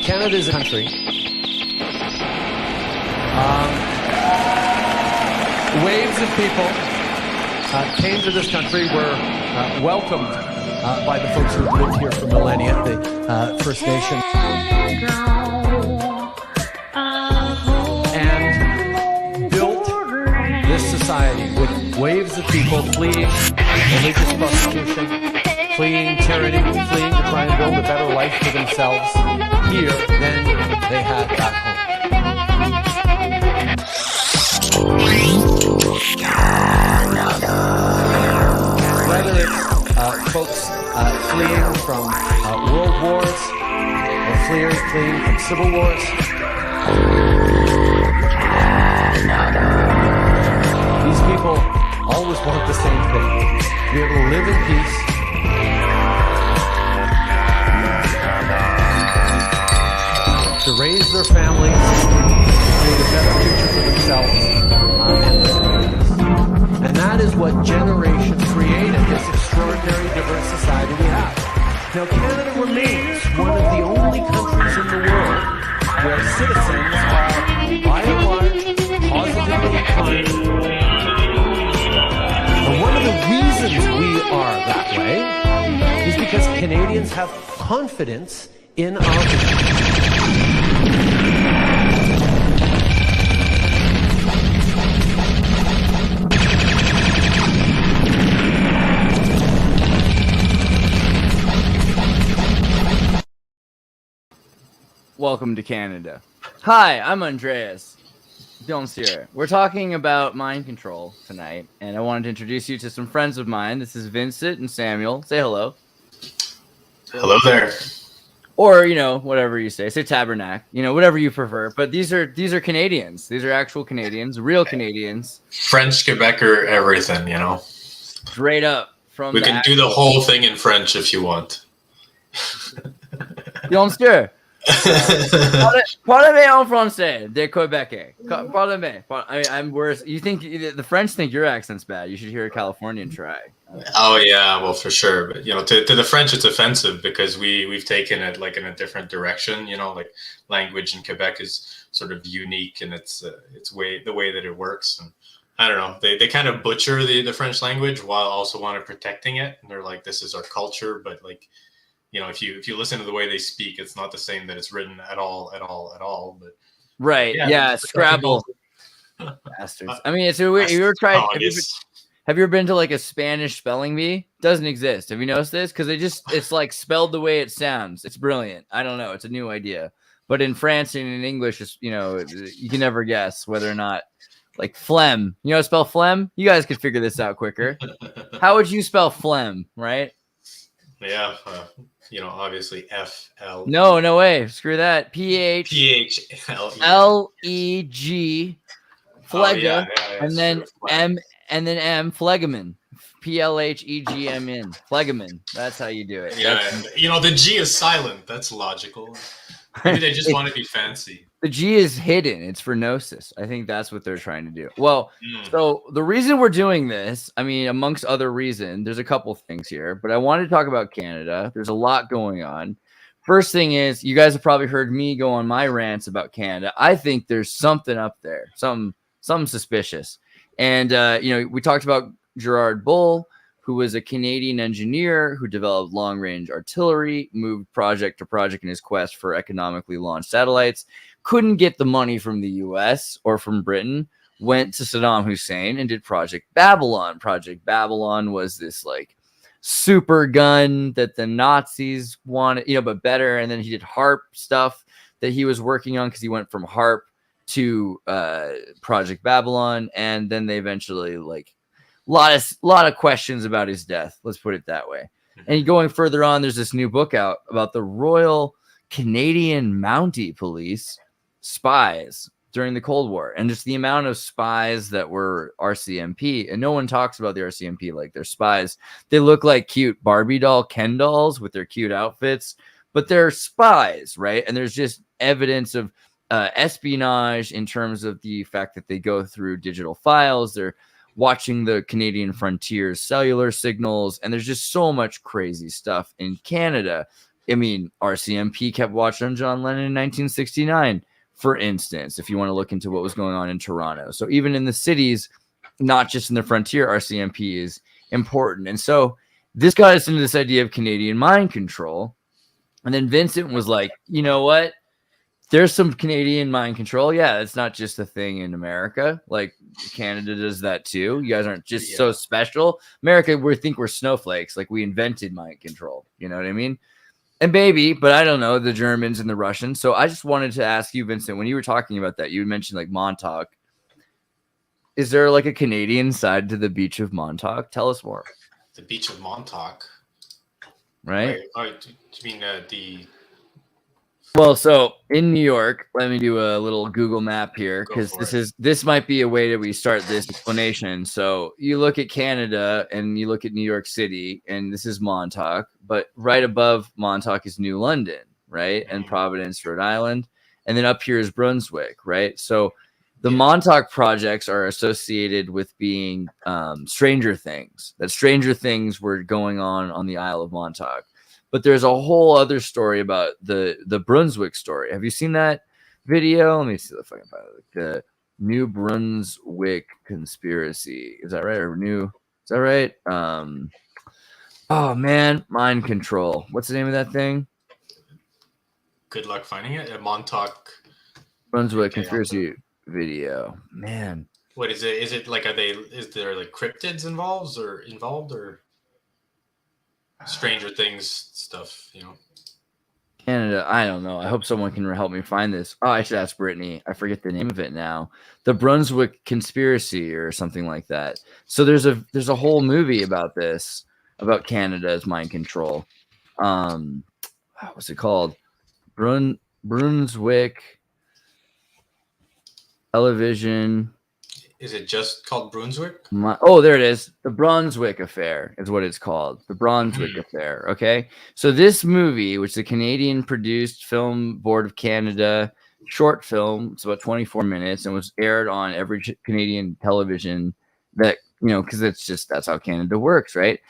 Canada is a country. Waves of people came to this country, were welcomed by the folks who have lived here for millennia, the First Nation. And built this society with waves of people fleeing religious persecution, fleeing tyranny, fleeing to try and build a better life for themselves here than they had back home. Whether it's folks fleeing from world wars or fleeing from civil wars, these people always want the same thing: to be able to live in peace, to raise their families, to create a better future for themselves and their communities. And that is what generations created, this extraordinary diverse society we have. Now, Canada remains one of the only countries in the world where citizens are, by and large, positively kind. And one of the reasons we are that way is because Canadians have confidence in our country. Welcome to Canada. Hi, I'm Andreas Xirtus. We're talking about mind control tonight, and I wanted to introduce you to some friends of mine. This is Vincent and Samuel. Say hello. Hello there. Or, whatever you say. Say tabernacle. Whatever you prefer. But these are Canadians. These are actual Canadians, real Canadians. French, Quebecer, everything, Straight up from we can do the whole thing in French if you want. Bien sûr. Parlez en français de Quebec. Parlez. I'm worse. You think the French think your accent's bad? You should hear a Californian try. Oh yeah, well for sure. But to the French it's offensive because we've taken it like in a different direction. Like language in Quebec is sort of unique and it's the way that it works. And I don't know. They kind of butcher the French language while also want to protecting it. And they're like, this is our culture, but like. If you listen to the way they speak, it's not the same that it's written at all. But right, yeah, Scrabble, bastards. I mean, it's weird. You ever tried? Have you ever been to like a Spanish spelling bee? Doesn't exist. Have you noticed this? Because it's like spelled the way it sounds. It's brilliant. I don't know. It's a new idea. But in France and in English, you can never guess whether or not like phlegm. You know how to spell phlegm? You guys could figure this out quicker. How would you spell phlegm? Right? Yeah. Obviously F-L. No way. Screw that. P-H-L-E-G. Phlega. And then M and then M. Phlegamin. P-L-H-E-G-M-N. Phlegamin. That's how you do it. Yeah. The G is silent. That's logical. Maybe they just want to be fancy. The G is hidden. It's for gnosis. I think that's what they're trying to do. Well, So the reason we're doing this, I mean, amongst other reasons, there's a couple things here, but I wanted to talk about Canada. There's a lot going on. First thing is, you guys have probably heard me go on my rants about Canada. I think there's something up there, something suspicious. And, we talked about Gerard Bull, who was a Canadian engineer who developed long-range artillery, moved project to project in his quest for economically launched satellites, couldn't get the money from the US or from Britain, went to Saddam Hussein and did Project Babylon. Project Babylon was this like super gun that the Nazis wanted, but better. And then he did HARP stuff that he was working on because he went from HARP to Project Babylon. And then they eventually like lot of questions about his death. Let's put it that way. And going further on, there's this new book out about the Royal Canadian Mountie Police spies during the Cold War, and just the amount of spies that were RCMP, and no one talks about the RCMP like they're spies. They look like cute Barbie doll Ken dolls with their cute outfits, but they're spies, right? And there's just evidence of espionage in terms of the fact that they go through digital files. They're watching the Canadian frontier's cellular signals, and there's just so much crazy stuff in Canada. I mean, RCMP kept watching on John Lennon in 1969, for instance, if you want to look into what was going on in Toronto. So even in the cities, not just in the frontier, RCMP is important. And so this got us into this idea of Canadian mind control. And then Vincent was like, you know what? There's some Canadian mind control. Yeah, it's not just a thing in America. Like Canada does that too. You guys aren't just so special. America, we think we're snowflakes. Like we invented mind control. You know what I mean? And maybe, but I don't know, the Germans and the Russians. So I just wanted to ask you, Vincent, when you were talking about that, you mentioned like Montauk. Is there like a Canadian side to the beach of Montauk? Tell us more. The beach of Montauk, right? Do you mean the? Well, so in New York, let me do a little Google map here because this might be a way that we start this explanation. So you look at Canada and you look at New York City, and this is Montauk, but right above Montauk is New London, right? And Providence, Rhode Island, and then up here is Brunswick, right? So the Montauk projects are associated with being Stranger Things. That Stranger Things were going on the Isle of Montauk. But there's a whole other story about the Brunswick story. Have you seen that video? Let me see if I can find it. The New Brunswick conspiracy. Is that right? Is that right? Oh man, mind control. What's the name of that thing? Good luck finding it. A Montauk Brunswick conspiracy video. Man. What is it? Is it like is there like cryptids involved or Stranger Things stuff, you know? Canada, I don't know. I hope someone can help me find this. Oh, I should ask Brittany. I forget the name of it now. The Brunswick conspiracy or something like that. So there's a whole movie about this, about Canada's mind control. What's it called? Brunswick television. Is it just called Brunswick? There it is. The Bronswik Affair is what it's called. The Bronswik Affair. Okay. So this movie, which is a Canadian produced film board of Canada short film, it's about 24 minutes and was aired on every Canadian television that, because that's how Canada works, right?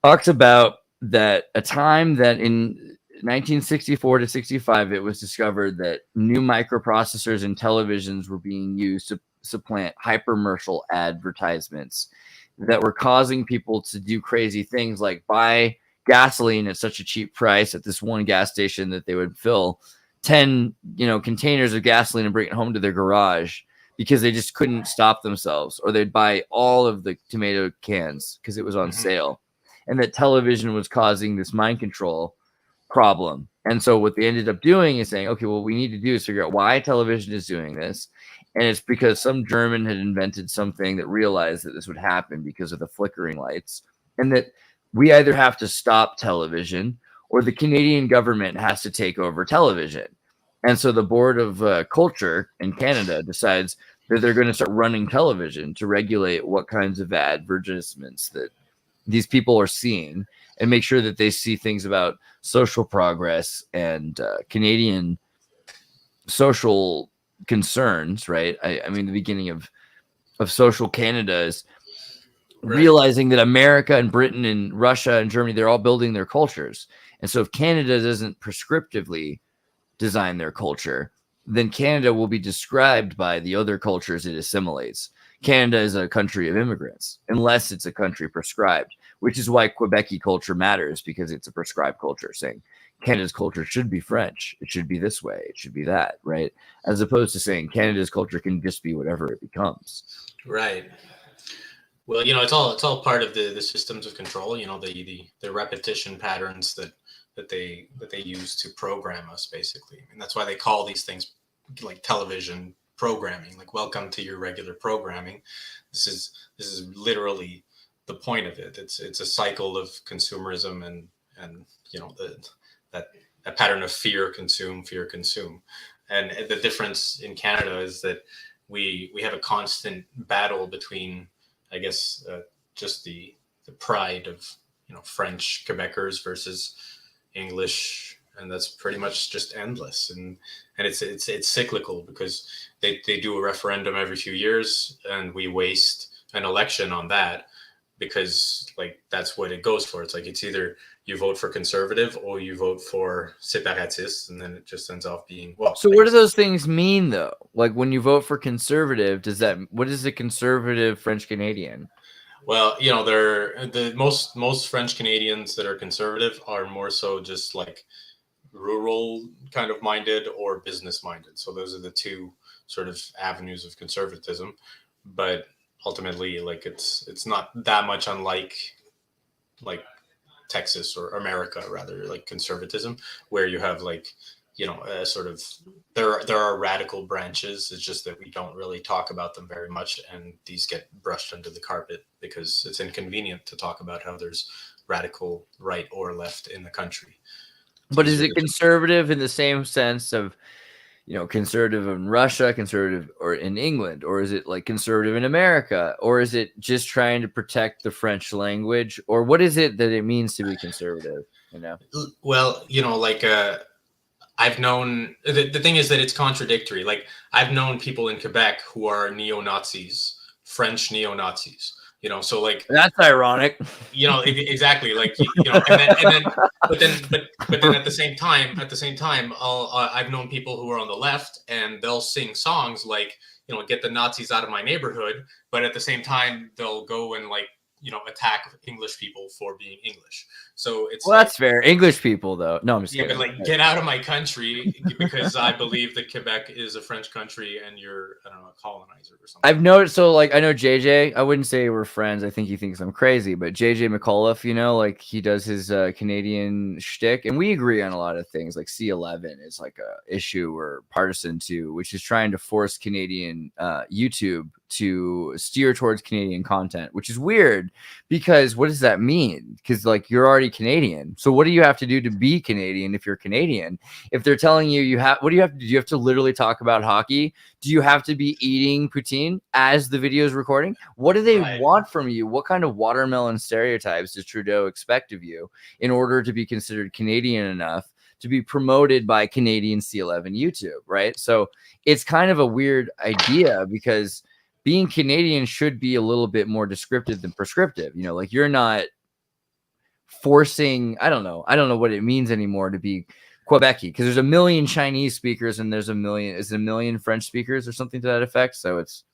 Talks about that a time that in 1964 to 65, it was discovered that new microprocessors in televisions were being used to supplant hypermercial advertisements that were causing people to do crazy things like buy gasoline at such a cheap price at this one gas station that they would fill 10 containers of gasoline and bring it home to their garage because they just couldn't stop themselves, or they'd buy all of the tomato cans because it was on sale, and that television was causing this mind control problem. And so what they ended up doing is saying, okay, what we need to do is figure out why television is doing this. And it's because some German had invented something that realized that this would happen because of the flickering lights, and that we either have to stop television or the Canadian government has to take over television. And so the Board of Culture in Canada decides that they're going to start running television to regulate what kinds of advertisements that these people are seeing and make sure that they see things about social progress and Canadian social concerns, right? I mean, the beginning of social Canada is realizing that America and Britain and Russia and Germany, they're all building their cultures. And so if Canada doesn't prescriptively design their culture, then Canada will be described by the other cultures it assimilates. Canada is a country of immigrants, unless it's a country prescribed, which is why Quebec culture matters, because it's a prescribed culture saying Canada's culture should be French. It should be this way. It should be that, right? As opposed to saying Canada's culture can just be whatever it becomes. Right. Well, it's all part of the systems of control. The repetition patterns that they use to program us, basically, and that's why they call these things like television programming. Like, welcome to your regular programming. This is literally the point of it. It's a cycle of consumerism and that pattern of fear consume. And the difference in Canada is that we have a constant battle between, I guess, just the pride of French Quebecers versus English, and that's pretty much just endless. And it's cyclical because they do a referendum every few years, and we waste an election on that because, like, that's what it goes for. It's like it's either you vote for conservative or you vote for separatist, and then it just ends off being, well. So what do those things mean though? Like when you vote for conservative, what is a conservative French Canadian? Well, you know, they're the most French Canadians that are conservative are more so just like rural kind of minded or business minded. So those are the two sort of avenues of conservatism. But ultimately, like it's not that much unlike like Texas or America, rather, like conservatism, where you have like, you know, sort of there are radical branches. It's just that we don't really talk about them very much, and these get brushed under the carpet because it's inconvenient to talk about how there's radical right or left in the country. But is it conservative in the same sense of, you know, conservative in Russia, conservative or in England, or is it like conservative in America, or is it just trying to protect the French language, or what is it that it means to be conservative? You know, well, you know, like I've known the thing is that it's contradictory. Like I've known people in Quebec who are neo-Nazis, French neo-Nazis. You know, so like that's ironic. You know, exactly. Like you know, but then at the same time, I've known people who are on the left, and they'll sing songs like, you know, get the Nazis out of my neighborhood, but at the same time they'll go and like, you know, attack English people for being English. So it's well, that's fair. English people, though. No, I'm just kidding. But like, get out of my country because I believe that Quebec is a French country and you're, I don't know, a colonizer or something. I've noticed. So, like, I know JJ. I wouldn't say we're friends. I think he thinks I'm crazy, but JJ McAuliffe, you know, like he does his Canadian shtick, and we agree on a lot of things. Like C11 is like a issue we're partisan to, which is trying to force Canadian YouTube to steer towards Canadian content, which is weird because what does that mean? Because like you're already Canadian, so what do you have to do to be Canadian if you're Canadian? If they're telling you what do you have to do? You have to literally talk about hockey? Do you have to be eating poutine as the video is recording? What do they want from you? What kind of watermelon stereotypes does Trudeau expect of you in order to be considered Canadian enough to be promoted by Canadian C11 YouTube, right? So it's kind of a weird idea because being Canadian should be a little bit more descriptive than prescriptive. You know, like you're not forcing, I don't know what it means anymore to be Quebecy because there's a million Chinese speakers and there's a million French speakers or something to that effect. So it's,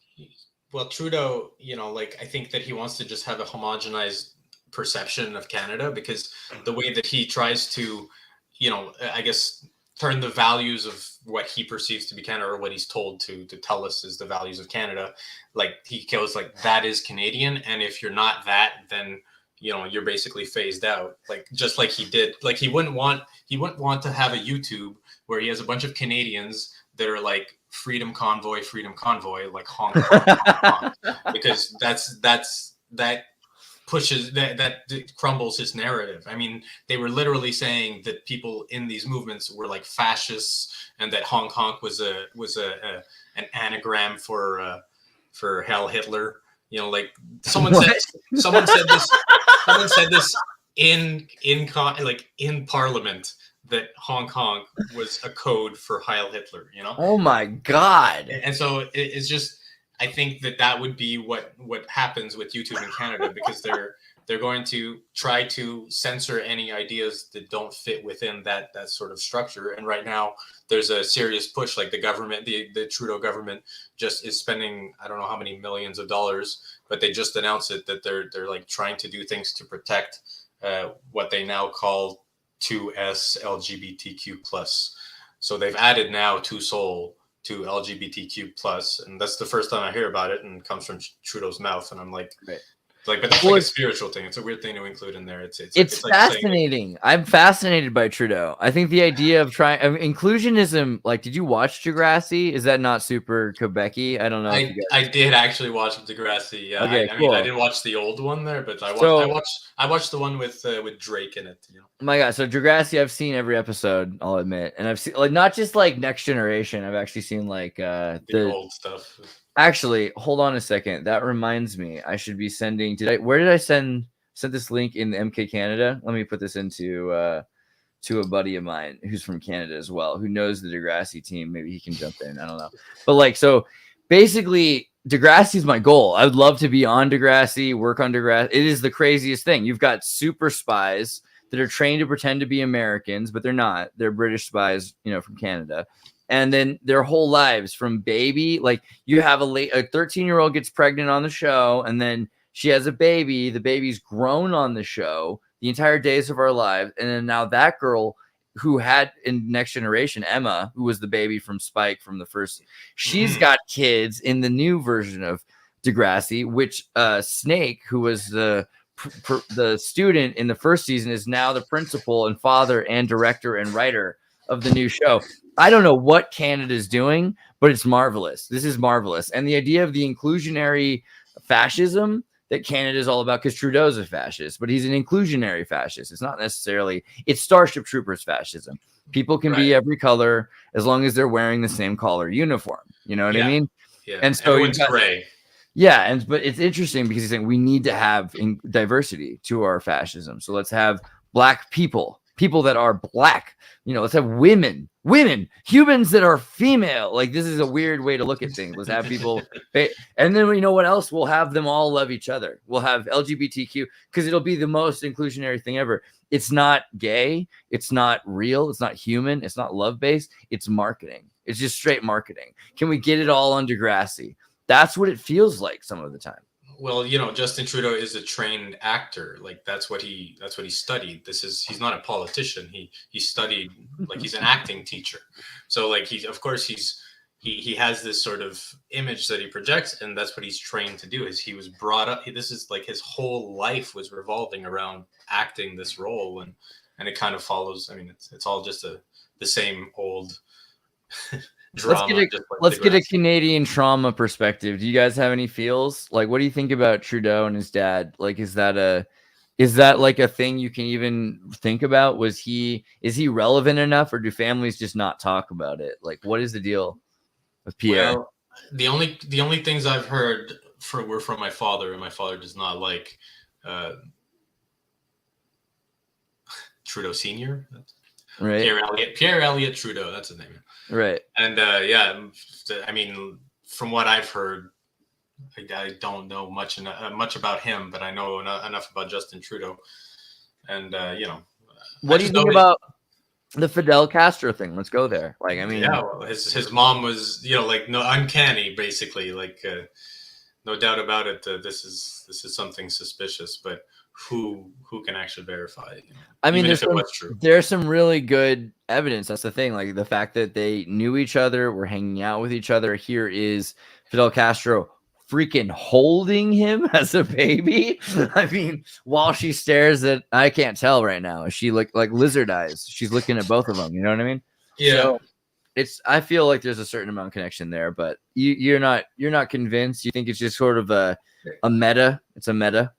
well, Trudeau, you know, like I think that he wants to just have a homogenized perception of Canada because the way that he tries to, you know, I guess turn the values of what he perceives to be Canada or what he's told to tell us is the values of Canada. Like he goes like, that is Canadian. And if you're not that, then, you know, you're basically phased out. Like, just like he did, like he wouldn't want to have a YouTube where he has a bunch of Canadians that are like freedom convoy, like Hong Kong, because that pushes that crumbles his narrative. I mean, they were literally saying that people in these movements were like fascists, and that Hong Kong was an anagram for Heil Hitler. You know, like someone said this in Parliament that Hong Kong was a code for Heil Hitler. You know? Oh my God! And so it's just. I think that would be what happens with YouTube in Canada because they're going to try to censor any ideas that don't fit within that sort of structure. And right now there's a serious push, like the government, the Trudeau government just is spending, I don't know how many millions of dollars, but they just announced it that they're like trying to do things to protect what they now call 2S LGBTQ+. So they've added now to Seoul to LGBTQ+, and that's the first time I hear about it, and it comes from Trudeau's mouth, and I'm like, right. Like, but that's like a spiritual thing. It's a weird thing to include in there. It's fascinating. Like I'm fascinated by Trudeau. I think the idea of inclusionism. Like, did you watch Degrassi? Is that not super Quebecy? I don't know. I did actually watch Degrassi. Yeah. Okay, I cool. mean, I didn't watch the old one there, but I watched the one with Drake in it. You know. My God. So Degrassi, I've seen every episode. I'll admit, and I've seen like not just like Next Generation. I've actually seen like the old stuff. Actually, hold on a second. That reminds me. I should be sending. Where did I send this link in the MK Canada? Let me put this into to a buddy of mine who's from Canada as well, who knows the Degrassi team. Maybe he can jump in. I don't know. But like, so basically, Degrassi is my goal. I would love to be on Degrassi, work on Degrassi. It is the craziest thing. You've got super spies that are trained to pretend to be Americans, but they're not. They're British spies, from Canada. And then their whole lives from baby, like you have a 13-year-old gets pregnant on the show, and then she has a baby. The baby's grown on the show the entire days of our lives. And then now that girl who had in Next Generation, Emma, who was the baby from Spike from the first, she's got kids in the new version of Degrassi, which Snake, who was the student in the first season, is now the principal and father and director and writer of the new show. I don't know what Canada's doing, but it's marvelous. This is marvelous. And the idea of the inclusionary fascism that Canada is all about, because Trudeau's a fascist, but he's an inclusionary fascist. It's not necessarily, it's Starship Troopers fascism. People can be every color as long as they're wearing the same collar uniform. You know what I mean? Yeah. And so everyone's gray. Yeah, but it's interesting because he's saying we need to have diversity to our fascism. So let's have black people that are black. Let's have women, humans that are female. Like, this is a weird way to look at things. Let's have people, and then what else? We'll have them all love each other. We'll have LGBTQ, because it'll be the most inclusionary thing ever. It's not gay. It's not real. It's not human. It's not love-based. It's marketing. It's just straight marketing. Can we get it all on Degrassi? That's what it feels like some of the time. Well, Justin Trudeau is a trained actor. Like that's what he studied. He's not a politician. He studied, like, he's an acting teacher. So like he has this sort of image that he projects, and that's what he's trained to do. Is he was brought up. This is like his whole life was revolving around acting this role, and it kind of follows. I mean, it's all just the same old drama. Let's get a Canadian trauma perspective. Do you guys have any feels? Like, what do you think about Trudeau and his dad? Like, is that like a thing you can even think about? Is he relevant enough, or do families just not talk about it? Like, what is the deal with Pierre? Well, the only things I've heard were from my father, and my father does not like Trudeau Senior. Right. Pierre Elliott Trudeau. That's his name. Right. And I mean, from what I've heard, I don't know much about him, but I know enough about Justin Trudeau. And what do you think about the Fidel Castro thing? Let's go there. Like, I mean, well, his mom was, uncanny, basically. Like, no doubt about it. This is something suspicious, but who can actually verify it? I mean, there's some really good evidence. That's the thing. Like, the fact that they knew each other, were hanging out with each other. Here is Fidel Castro freaking holding him as a baby. I mean, while she stares at, I can't tell right now. She like lizard eyes. She's looking at both of them. You know what I mean? Yeah. So I feel like there's a certain amount of connection there, but you're not convinced. You think it's just sort of a meta. It's a meta.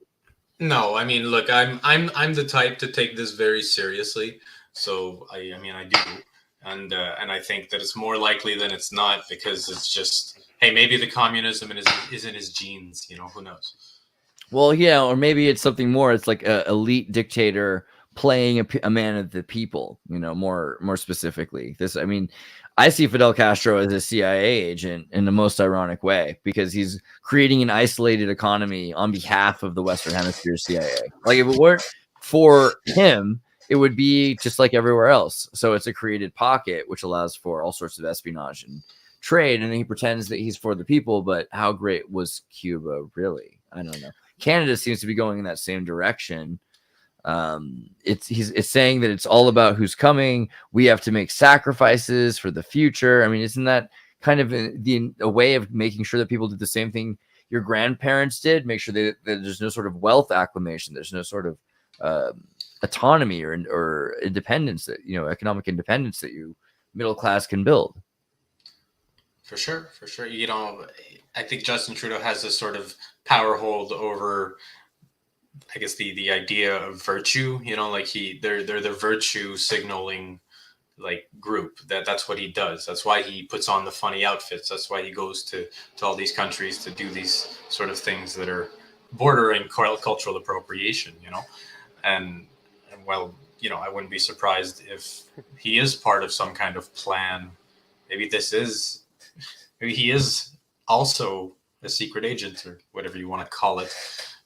No, I mean, look, I'm the type to take this very seriously. So I do, and I think that it's more likely than it's not, because it's just, hey, maybe the communism is in his genes. Who knows? Well, yeah, or maybe it's something more. It's like a elite dictator playing a man of the people. More specifically, I see Fidel Castro as a CIA agent in the most ironic way, because he's creating an isolated economy on behalf of the Western Hemisphere CIA. Like, if it weren't for him, it would be just like everywhere else. So it's a created pocket, which allows for all sorts of espionage and trade. And he pretends that he's for the people. But how great was Cuba, really? I don't know. Canada seems to be going in that same direction. It's saying that it's all about who's coming. We have to make sacrifices for the future. I mean, isn't that kind of a way of making sure that people do the same thing your grandparents did? Make sure that there's no sort of wealth acclamation. There's no sort of autonomy or independence that, economic independence that you middle class can build. For sure. I think Justin Trudeau has this sort of power hold over, I guess, the idea of virtue. Like they're the virtue signaling like group. That's what he does. That's why he puts on the funny outfits. That's why he goes to all these countries to do these sort of things that are bordering cultural appropriation. And well, I wouldn't be surprised if he is part of some kind of plan. Maybe he is also a secret agent, or whatever you want to call it.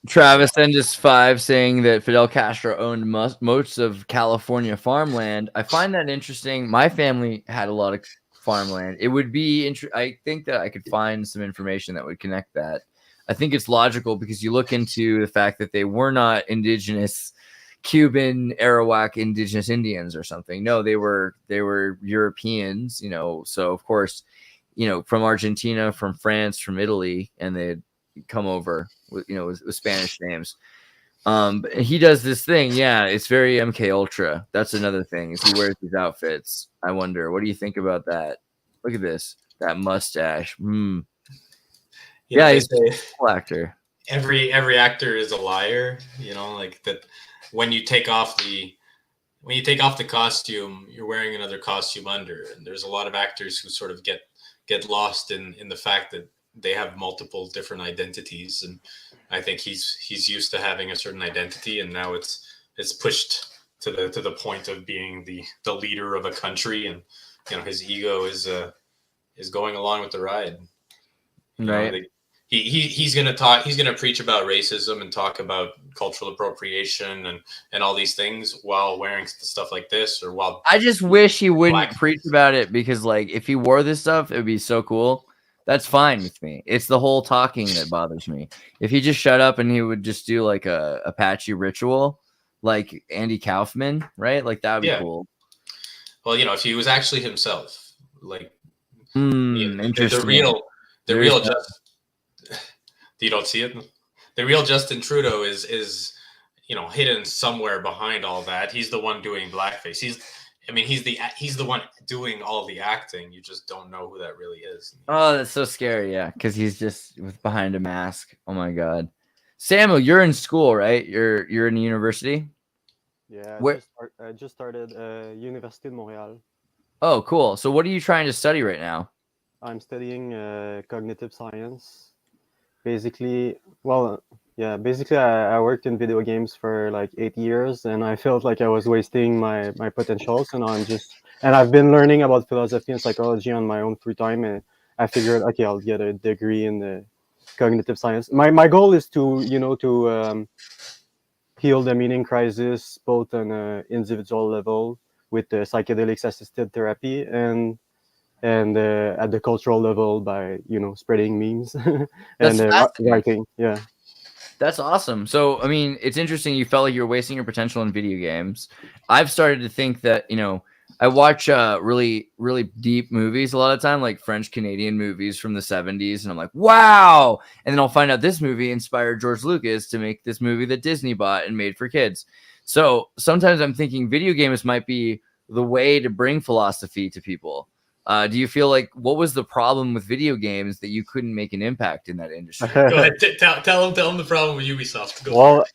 Travis Endis 5 saying that Fidel Castro owned most of California farmland. I find that interesting. My family had a lot of farmland. It would be I think that I could find some information that would connect that. I think it's logical because you look into the fact that they were not indigenous Cuban, Arawak, indigenous Indians or something. No, they were Europeans, you know. So of course, you know, from Argentina, from France, from Italy, and they'd come over with, you know, with Spanish names. But he does this thing. Yeah, it's very MKUltra. That's another thing. Is he wears these outfits. I wonder, what do you think about that? Look at this. That mustache. Yeah, he's a cool actor. Every actor is a liar, you know, like that. When you take off the costume, you're wearing another costume under. And there's a lot of actors who sort of get lost in the fact that they have multiple different identities. And I think he's used to having a certain identity, and now it's pushed to the point of being the leader of a country, and you know, his ego is going along with the ride. Right. He's gonna preach about racism and talk about cultural appropriation and all these things while wearing stuff like this, or while I just wish he wouldn't preach about it, because like if he wore this stuff, it would be so cool. That's fine with me. It's the whole talking that bothers me. If he just shut up and he would just do like a Apache ritual, like Andy Kaufman, right? Like that would be cool. Well, you know, if he was actually himself, like interesting. the real you don't see it. The real Justin Trudeau is you know, hidden somewhere behind all that. He's the one doing blackface. He's the one doing all the acting. You just don't know who that really is. Oh, that's so scary. Yeah, because he's just behind a mask. Oh my God, Samuel, you're in school, right? You're in university. Yeah, I just started Université de Montréal. Oh, cool. So what are you trying to study right now? I'm studying cognitive science. Basically, I worked in video games for like 8 years, and I felt like I was wasting my potentials, and I've been learning about philosophy and psychology on my own free time, and I figured, okay, I'll get a degree in the cognitive science. My goal is to heal the meaning crisis, both on an individual level with the psychedelics assisted therapy, and at the cultural level by spreading memes and writing. Yeah, that's awesome. So I mean, it's interesting you felt like you're wasting your potential in video games. I've started to think that, you know, I watch really deep movies a lot of time, like French-Canadian movies from the 70s, and I'm like, wow. And then I'll find out this movie inspired George Lucas to make this movie that Disney bought and made for kids. So sometimes I'm thinking video games might be the way to bring philosophy to people. Do you feel like, what was the problem with video games that you couldn't make an impact in that industry? Go ahead, tell them the problem with Ubisoft.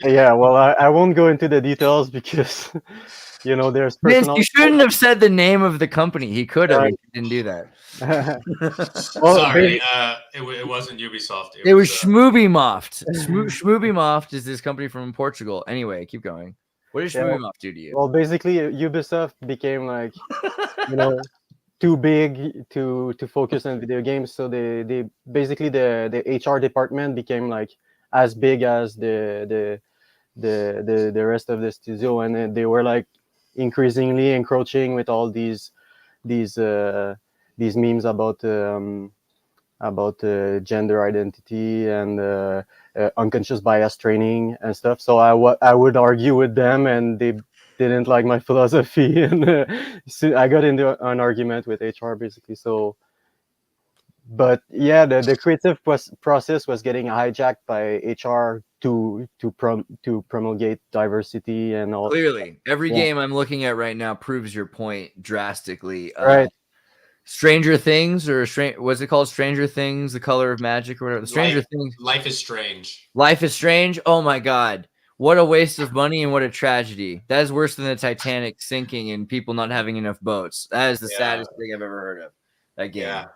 I won't go into the details because there's Vince, you shouldn't have said the name of the company. He could have. He didn't do that. Sorry, it wasn't Ubisoft. It was Schmoobymoft. Schmoobymoft is this company from Portugal. Anyway, keep going. What did Schmoobymoft do to you? Well, basically, Ubisoft became like, too big to focus on video games. So they basically the HR department became like as big as the rest of the studio, and they were like increasingly encroaching with all these memes about gender identity and unconscious bias training and stuff. So I would argue with them, and they didn't like my philosophy, and so I got into an argument with HR basically. So, but yeah, the creative process was getting hijacked by HR to promulgate diversity and all. Clearly, every game I'm looking at right now proves your point drastically. Right. Stranger Things, or what's it called? Stranger Things, The Color of Magic, or whatever. Stranger Things. Life is Strange. Life is Strange. Oh my God. What a waste of money and what a tragedy. That is worse than the Titanic sinking and people not having enough boats. That is the saddest thing I've ever heard of. That game. Yeah.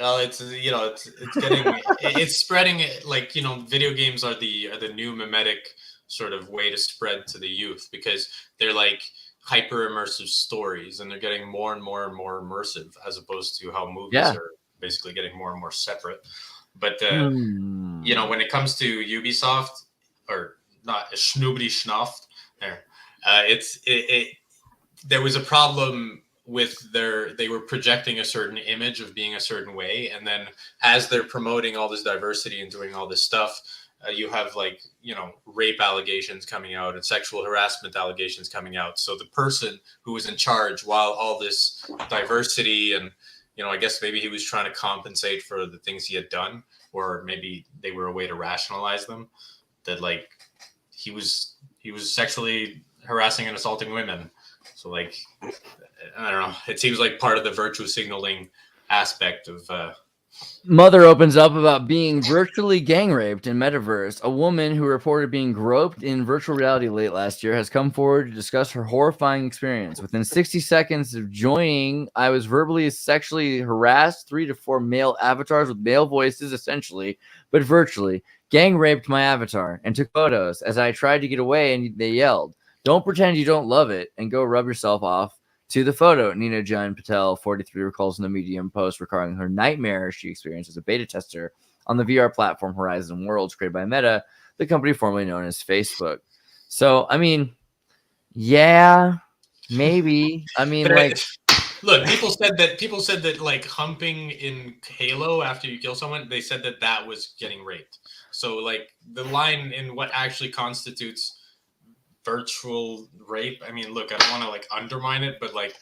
Well, it's getting it's spreading, like, video games are the new mimetic sort of way to spread to the youth, because they're like hyper immersive stories, and they're getting more and more and more immersive, as opposed to how movies are basically getting more and more separate. But when it comes to Ubisoft, or not schnoobity schnoft. There, there was a problem with they were projecting a certain image of being a certain way, and then as they're promoting all this diversity and doing all this stuff, you have like, you know, rape allegations coming out and sexual harassment allegations coming out. So the person who was in charge while all this diversity and, you know, I guess maybe he was trying to compensate for the things he had done, or maybe they were a way to rationalize them, that like he was sexually harassing and assaulting women. So like, I don't know. It seems like part of the virtue signaling aspect of. Mother opens up about being virtually gang raped in metaverse. A woman who reported being groped in virtual reality late last year has come forward to discuss her horrifying experience. Within 60 seconds of joining, I was verbally sexually harassed. 3 to 4 male avatars with male voices, essentially, but virtually, gang raped my avatar and took photos. As I tried to get away, and they yelled, "Don't pretend you don't love it and go rub yourself off." To the photo, Nina Jain Patel, 43, recalls in the Medium post recalling her nightmare she experienced as a beta tester on the VR platform Horizon Worlds, created by Meta, the company formerly known as Facebook. So, I mean, yeah, maybe. I mean, but like, look, people said that like humping in Halo after you kill someone, they said that was getting raped. So, like, the line in what actually constitutes virtual rape, I mean, look, I don't want to like undermine it, but like,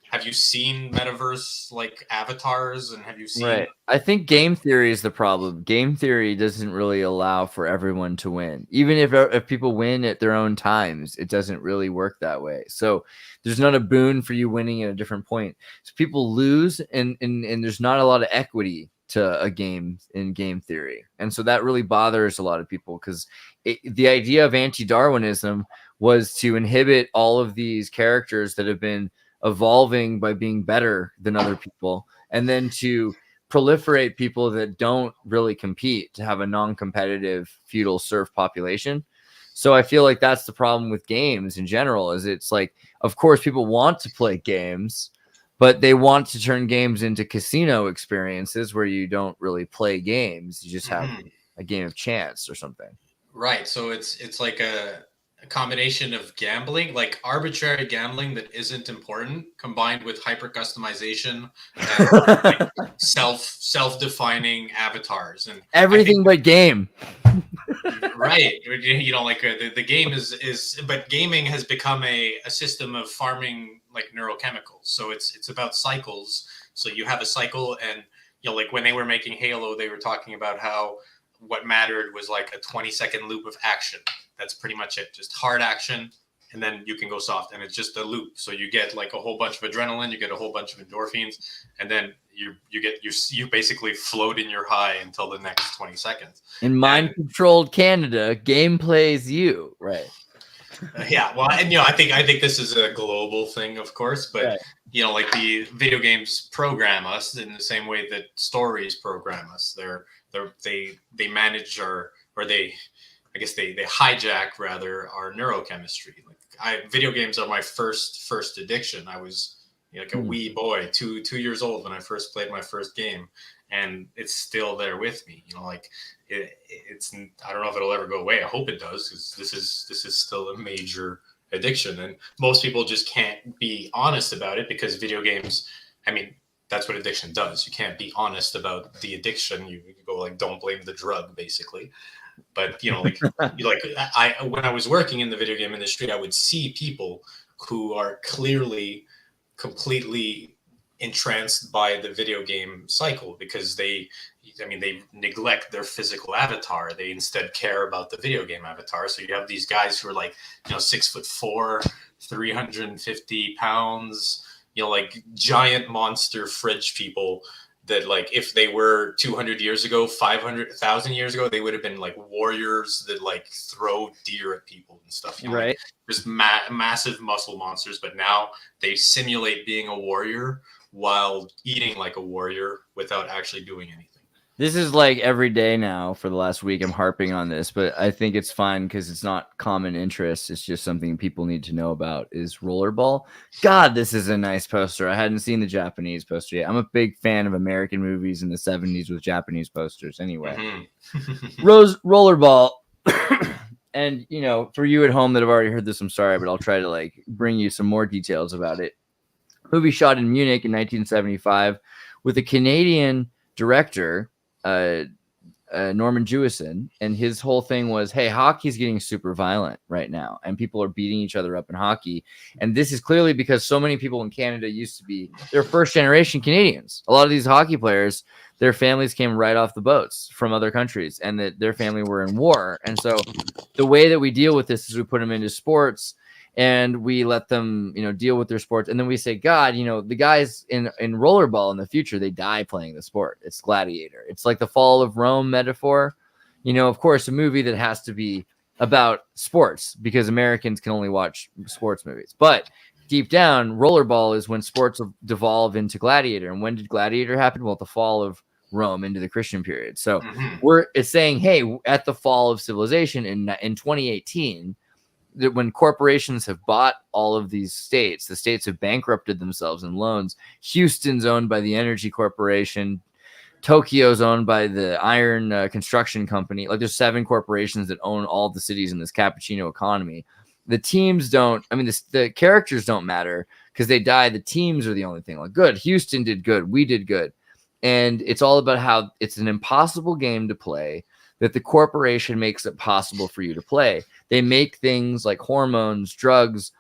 have you seen metaverse like avatars, and have you seen? Right. I think game theory is the problem. Game theory doesn't really allow for everyone to win. Even if people win at their own times, it doesn't really work that way. So there's not a boon for you winning at a different point. So people lose, and there's not a lot of equity to a game in game theory. And so that really bothers a lot of people, because the idea of anti-Darwinism was to inhibit all of these characters that have been evolving by being better than other people, and then to proliferate people that don't really compete, to have a non-competitive feudal serf population. So I feel like that's the problem with games in general, is it's like, of course, people want to play games, but they want to turn games into casino experiences where you don't really play games. You just have a game of chance or something. Right. So it's like a combination of gambling, like arbitrary gambling that isn't important, combined with hyper customization and like self-defining avatars and everything but game. Right. You know, like the game is, but gaming has become a system of farming like neurochemicals. So it's about cycles. So you have a cycle, and, you know, like when they were making Halo, they were talking about how what mattered was like a 20-second loop of action. That's pretty much it. Just hard action, and then you can go soft, and it's just a loop. So you get like a whole bunch of adrenaline, you get a whole bunch of endorphins, and then you basically float in your high until the next 20 seconds. In mind-controlled Canada, game plays you, right? Yeah, well, and, you know, I think this is a global thing, of course, but right. You know, like the video games program us in the same way that stories program us. They manage or they hijack rather our neurochemistry. Like video games are my first addiction. I was, you know, like a wee boy, two years old when I first played my first game, and it's still there with me. You know, like it's I don't know if it'll ever go away. I hope it does, because this is still a major addiction, and most people just can't be honest about it, because video games, I mean, that's what addiction does. You can't be honest about the addiction. You go like, don't blame the drug, basically. But, you know, like when I was working in the video game industry, I would see people who are clearly completely entranced by the video game cycle, because they neglect their physical avatar. They instead care about the video game avatar. So you have these guys who are like, you know, 6'4", 350 pounds, you know, like giant monster fridge people that, like, if they were 200 years ago, 500,000 years ago, they would have been like warriors that like throw deer at people and stuff. You know? Right. Just massive muscle monsters. But now they simulate being a warrior while eating like a warrior without actually doing anything. This is like every day now for the last week. I'm harping on this, but I think it's fine because it's not common interest. It's just something people need to know about, is Rollerball. God, this is a nice poster. I hadn't seen the Japanese poster yet. I'm a big fan of American movies in the 70s with Japanese posters anyway. Rollerball And for you at home that have already heard this, I'm sorry, but I'll try to like bring you some more details about it. Movie shot in Munich in 1975 with a Canadian director, Norman Jewison, and his whole thing was, hey, hockey's getting super violent right now, and people are beating each other up in hockey. And this is clearly because so many people in Canada used to be, they're first generation Canadians. A lot of these hockey players, their families came right off the boats from other countries, and that their family were in war. And so the way that we deal with this is we put them into sports, and we let them, deal with their sports. And then we say, God, the guys in rollerball in the future, they die playing the sport. It's Gladiator. It's like the fall of Rome metaphor. Of course, a movie that has to be about sports because Americans can only watch sports movies. But deep down, rollerball is when sports devolve into Gladiator. And when did Gladiator happen? Well, at the fall of Rome into the Christian period. So it's saying, hey, at the fall of civilization in 2018, that when corporations have bought all of these states, the states have bankrupted themselves in loans. Houston's owned by the Energy Corporation. Tokyo's owned by the Iron Construction Company. Like there's 7 corporations that own all the cities in this cappuccino economy. The teams don't, the characters don't matter because they die. The teams are the only thing. Like good, Houston did good. We did good. And it's all about how it's an impossible game to play that the corporation makes it possible for you to play. They make things like hormones, drugs,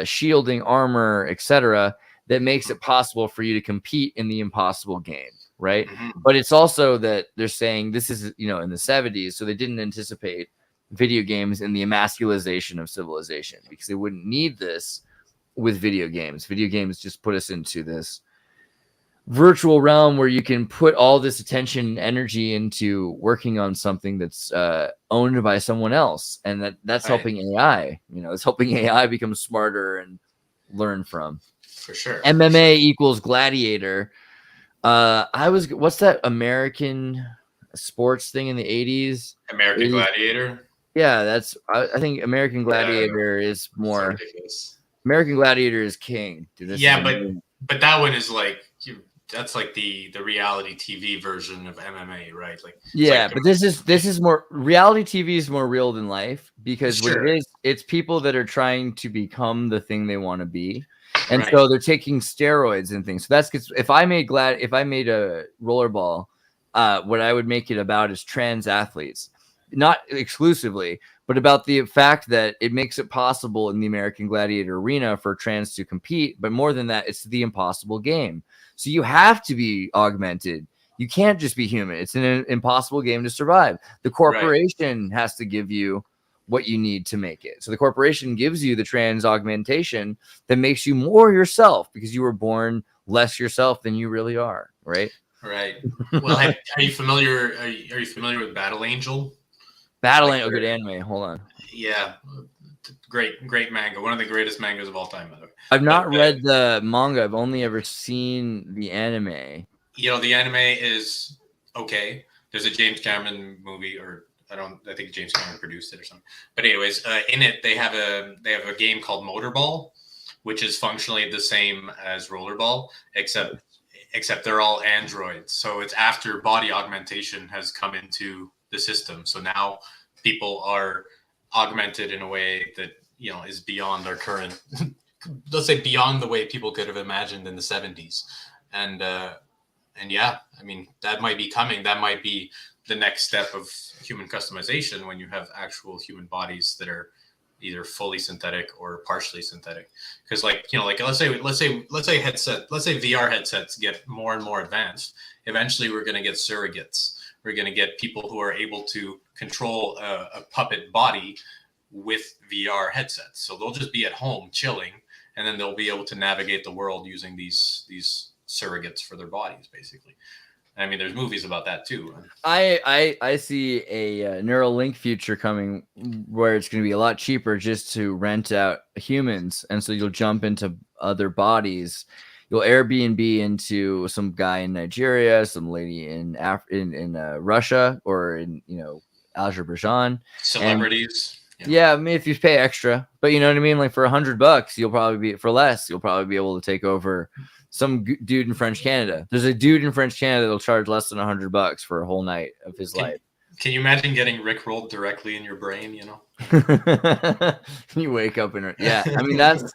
shielding, armor, etc., that makes it possible for you to compete in the impossible game, right? But it's also that they're saying this is, in the 70s, so they didn't anticipate video games and the emasculization of civilization because they wouldn't need this with video games. Video games just put us into this virtual realm where you can put all this attention and energy into working on something that's owned by someone else, and that's helping AI. It's helping AI become smarter and learn from. For sure. MMA equals Gladiator. What's that American sports thing in the 80s? American Gladiator. Yeah, I think American Gladiator is more. American Gladiator is king. Dude, but that one is like that's like the reality TV version of MMA, right? Like but this is more reality TV is more real than life because sure. it's people that are trying to become the thing they want to be, and so they're taking steroids and things. So that's if I made a rollerball, what I would make it about is trans athletes, not exclusively, but about the fact that it makes it possible in the American Gladiator arena for trans to compete. But more than that, it's the impossible game. So you have to be augmented. You can't just be human. It's an impossible game to survive. The corporation has to give you what you need to make it. So the corporation gives you the trans augmentation that makes you more yourself because you were born less yourself than you really are, right? Right. Well, are you familiar? Are you familiar with Battle Angel? Battle Angel, good anime. Hold on. Yeah, great manga. One of the greatest mangas of all time, by the way. I've not read the manga. I've only ever seen the anime. The anime is okay. There's a James Cameron movie, or I think James Cameron produced it or something. But anyways, in it they have a game called Motorball, which is functionally the same as Rollerball, except they're all androids. So it's after body augmentation has come into the system. So now people are augmented in a way that is beyond our current, let's say beyond the way people could have imagined in the 70s. And yeah, that might be coming. That might be the next step of human customization when you have actual human bodies that are either fully synthetic or partially synthetic. Because let's say VR headsets get more and more advanced. Eventually we're going to get surrogates. We're going to get people who are able to control a puppet body with VR headsets. So they'll just be at home chilling, and then they'll be able to navigate the world using these surrogates for their bodies, basically. There's movies about that too. I see a Neuralink future coming where it's going to be a lot cheaper just to rent out humans, and so you'll jump into other bodies. You'll Airbnb into some guy in Nigeria, some lady in Russia, or in Azerbaijan. Celebrities. Yeah, if you pay extra, but you know what I mean. Like for $100, you'll probably be able to take over some dude in French Canada. There's a dude in French Canada that'll charge less than $100 for a whole night of his life. Can you imagine getting rickrolled directly in your brain? You wake up and I mean that's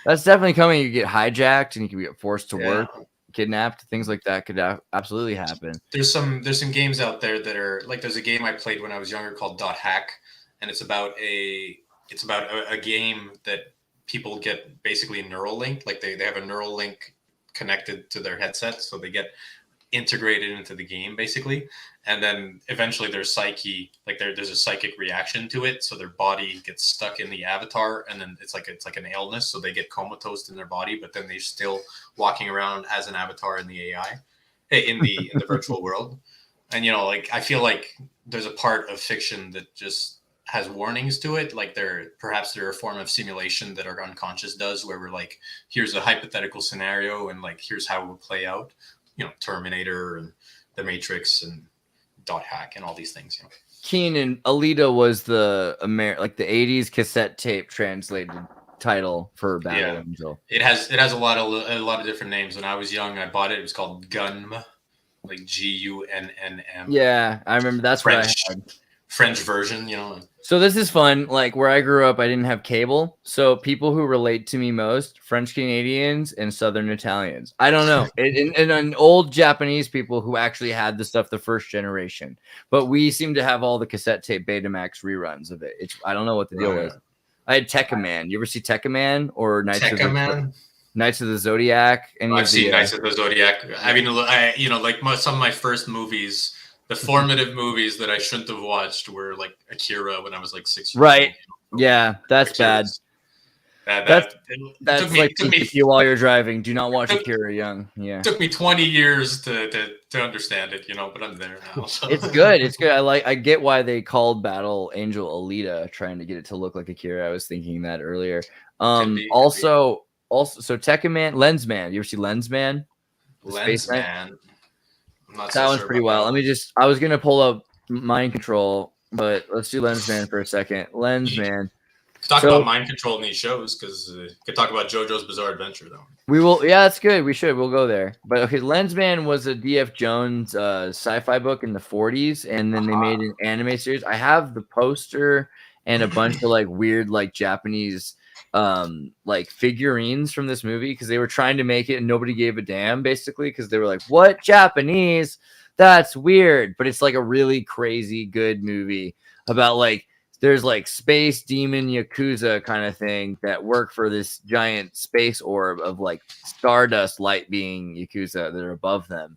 definitely coming. You get hijacked and you can get forced to work, kidnapped, things like that could absolutely happen. There's some games out there that are like, there's a game I played when I was younger called .hack, and it's about a game that people get basically neural link, like they have a neural link connected to their headset, so they get integrated into the game basically, and then eventually their psyche, like there's a psychic reaction to it, so their body gets stuck in the avatar, and then it's like an illness, so they get comatose in their body, but then they're still walking around as an avatar in the AI, in the virtual world. And like, I feel like there's a part of fiction that just has warnings to it, like perhaps they're a form of simulation that our unconscious does, where we're like, here's a hypothetical scenario and like here's how it will play out. Terminator and The Matrix and .hack and all these things. Keenan, Alita was the like the 80s cassette tape translated title for Battle Angel. It has a lot of different names. When I was young, I bought it. It was called Gunm, like Gunnm. Yeah, I remember that's French, what I had. French version, So this is fun. Like where I grew up, I didn't have cable. So people who relate to me most, French Canadians and Southern Italians. I don't know. and old Japanese people who actually had the stuff the first generation. But we seem to have all the cassette tape Betamax reruns of it. I don't know what the deal was. I had Tekkaman. You ever see Tekkaman or Knights of the Zodiac? I've seen Knights of the Zodiac. I mean, like some of my first movies, the formative movies that I shouldn't have watched were like Akira when I was like 6 years old. Right. Yeah, that's bad. That's like you while you're driving. Do not watch Akira young. Yeah. It took me 20 years to understand it, but I'm there now. So. It's good. It's good. I get why they called Battle Angel Alita, trying to get it to look like Akira. I was thinking that earlier. Also, so Tekkaman, Lensman. You ever see Lensman? Lensman. That one's pretty wild. I was gonna pull up Mind Control, but let's do Lensman for a second. Lensman. Talk about mind control in these shows, because we could talk about JoJo's Bizarre Adventure though. We will. Yeah, that's good. We should. We'll go there. But okay, Lensman was a D.F. Jones sci-fi book in the 40s, and then they made an anime series. I have the poster and a bunch of like weird like Japanese like figurines from this movie, because they were trying to make it and nobody gave a damn, basically, because they were like, what, Japanese? That's weird. But it's like a really crazy good movie about like there's like space demon yakuza kind of thing that work for this giant space orb of like stardust light being yakuza that are above them,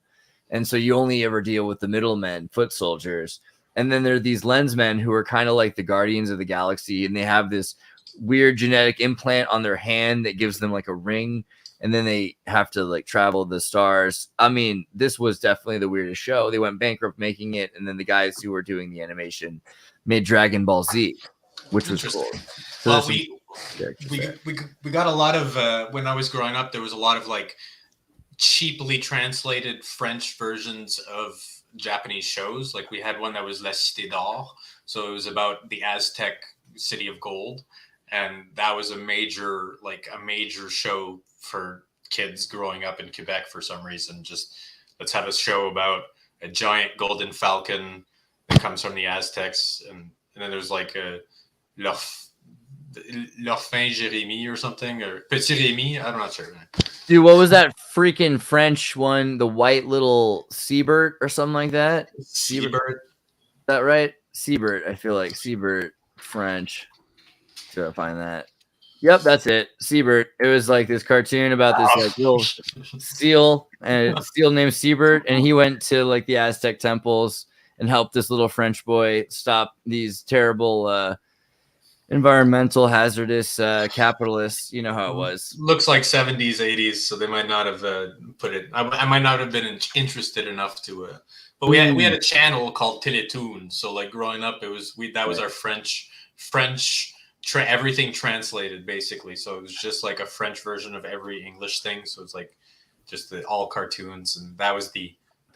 and so you only ever deal with the middlemen, foot soldiers. And then there are these lensmen who are kind of like the guardians of the galaxy, and they have this weird genetic implant on their hand that gives them like a ring, and then they have to like travel the stars. I mean, this was definitely the weirdest show. They went bankrupt making it, and then the guys who were doing the animation made Dragon Ball Z, which was cool. So well, we got a lot of when I was growing up, there was a lot of like cheaply translated French versions of Japanese shows. Like we had one that was Les Cité d'Or, so it was about the Aztec city of gold. And that was a major show for kids growing up in Quebec for some reason. Just let's have a show about a giant golden falcon that comes from the Aztecs. And then there's like a L'Orphin Jérémie or something, or Petit Rémi. I'm not sure. Dude, what was that freaking French one? The white little Seabird or something like that? Seabird? Is that right? Seabird. I feel like Seabird French. See if I find that. Yep, that's it. Seabird. It was like this cartoon about this like little seal, and a seal named Seabird, and he went to like the Aztec temples and helped this little French boy stop these terrible environmental hazardous capitalists. You know how it was. Looks like 70s, 80s, so they might not have put it. I might not have been interested enough to. But we had a channel called Télétoon. So like growing up, that was our French. Everything translated basically, so it was just like a French version of every English thing. So it's like just all cartoons, and that was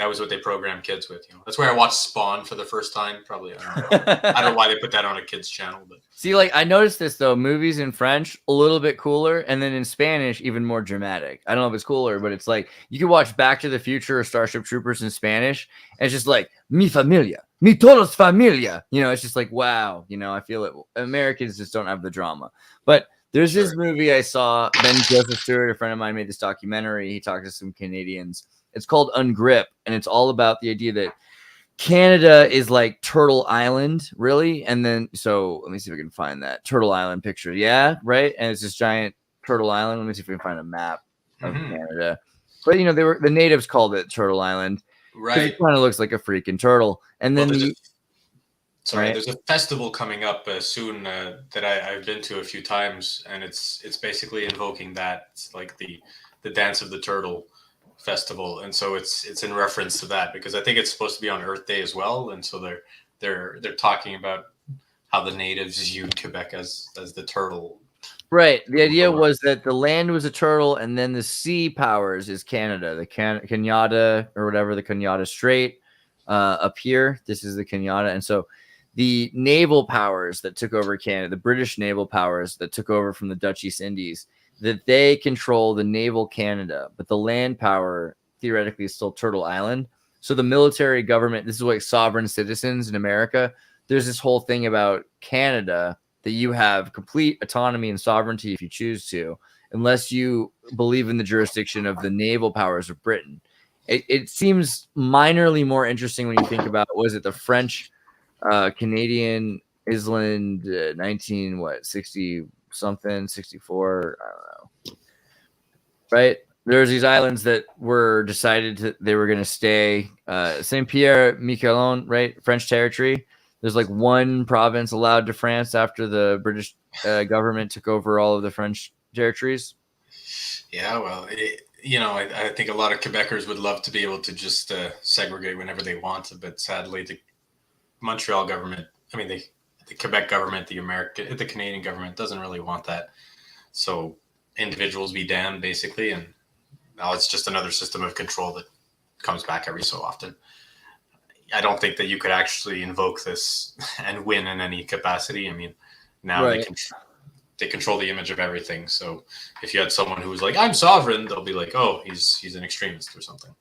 that was what they programmed kids with. That's where I watched Spawn for the first time. Probably I don't know why they put that on a kids channel, but see, like I noticed this though, movies in French a little bit cooler, and then in Spanish even more dramatic. I don't know if it's cooler, but it's like you can watch Back to the Future or Starship Troopers in Spanish, and it's just like mi familia, mi todos familia. It's just like wow. I feel it. Americans just don't have the drama. But there's this movie I saw. Ben Joseph Stewart, a friend of mine, made this documentary. He talked to some Canadians. It's called Ungrip, and it's all about the idea that Canada is like Turtle Island, really. And then, so let me see if I can find that Turtle Island picture. Yeah, right. And it's this giant Turtle Island. Let me see if we can find a map of Canada. But the natives called it Turtle Island, right? It kind of looks like a freaking turtle. And then there's a festival coming up soon that I've been to a few times, and it's basically invoking that. It's like the dance of the turtle festival, and so it's in reference to that, because I think it's supposed to be on Earth Day as well, and so they're talking about how the natives viewed Quebec as the turtle. Right. The idea was that the land was a turtle, and then the sea powers is Canada, the Canada or whatever, the Canada Strait up here. This is the Canada, and so the naval powers that took over Canada, the British naval powers that took over from the Dutch East Indies, that they control the naval Canada, but the land power theoretically is still Turtle Island. So the military government, this is like sovereign citizens in America. There's this whole thing about Canada that you have complete autonomy and sovereignty if you choose to, unless you believe in the jurisdiction of the naval powers of Britain. It seems minorly more interesting when you think about, was it the French Canadian Island 60 something, 64, I don't know. Right? There's these islands that were decided they were going to stay Saint Pierre Miquelon, right? French territory. There's like one province allowed to France after the British government took over all of the French territories. Yeah, well, I think a lot of Quebecers would love to be able to just segregate whenever they want, but sadly, the Montreal government, the Quebec government, the Canadian government doesn't really want that. So individuals be damned, basically, and now it's just another system of control that comes back every so often. I don't think that you could actually invoke this and win in any capacity. Now right. They control the image of everything. So if you had someone who was like, I'm sovereign, they'll be like, oh, he's an extremist or something.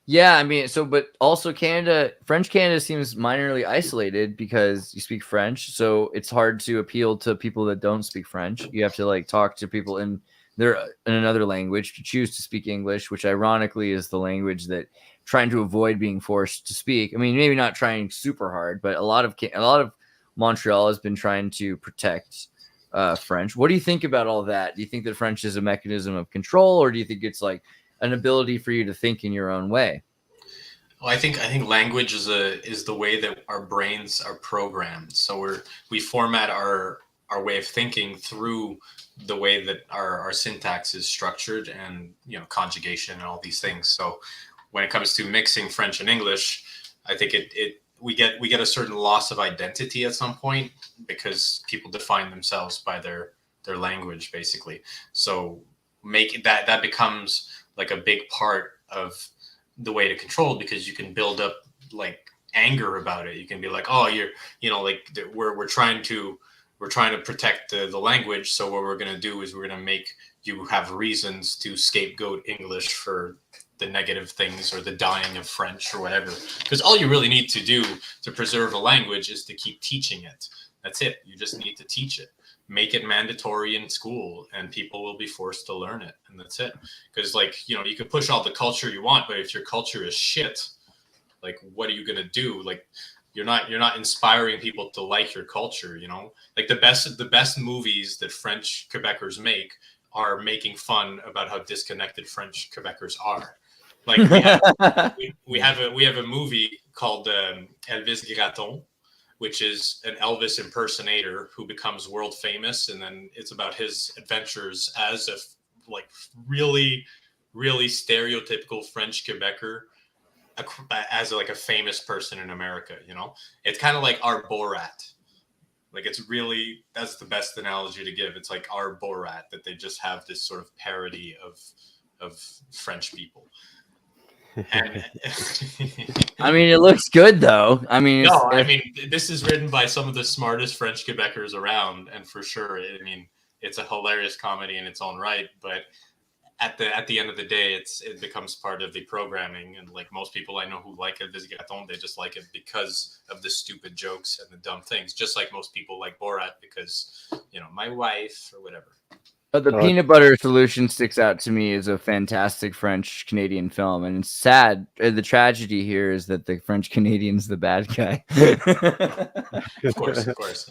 Yeah, but also French Canada seems minorly isolated because you speak French, so it's hard to appeal to people that don't speak French. You have to like talk to people in another language to choose to speak English, which ironically is the language that trying to avoid being forced to speak. Maybe not trying super hard, but a lot of Montreal has been trying to protect French. What do you think about all that? Do you think that French is a mechanism of control, or do you think it's like an ability for you to think in your own way? Well, I think language is the way that our brains are programmed. So we format our way of thinking through the way that our syntax is structured, and conjugation and all these things. So when it comes to mixing French and English, I think we get a certain loss of identity at some point, because people define themselves by their language, basically. So that becomes like a big part of the way to control, because you can build up like anger about it. You can be like, oh, we're trying to protect the language. So what we're going to do is we're going to make you have reasons to scapegoat English for the negative things or the dying of French or whatever. Because all you really need to do to preserve a language is to keep teaching it. That's it. You just need to teach it. Make it mandatory in school, and people will be forced to learn it, and that's it. Because you can push all the culture you want, but if your culture is shit, like what are you gonna do? Like you're not inspiring people to like your culture. Like the best movies that French Quebecers make are making fun about how disconnected French Quebecers are. Like we have a movie called Elvis Gratton, which is an Elvis impersonator who becomes world famous, and then it's about his adventures as a really, really stereotypical French Quebecer, as a famous person in America. It's kind of like our Borat. Like that's the best analogy to give. It's like our Borat, that they just have this sort of parody of French people. And I mean, it looks good though. I mean, no, I mean, this is written by some of the smartest French Quebecers around, and for sure, I mean, it's a hilarious comedy in its own right. But at the end of the day, it becomes part of the programming, and like most people I know who like it, they just like it because of the stupid jokes and the dumb things. Just like most people like Borat because my wife or whatever. But the Peanut Butter Solution sticks out to me as a fantastic French-Canadian film. And it's sad. The tragedy here is that the French-Canadian's the bad guy. Of course.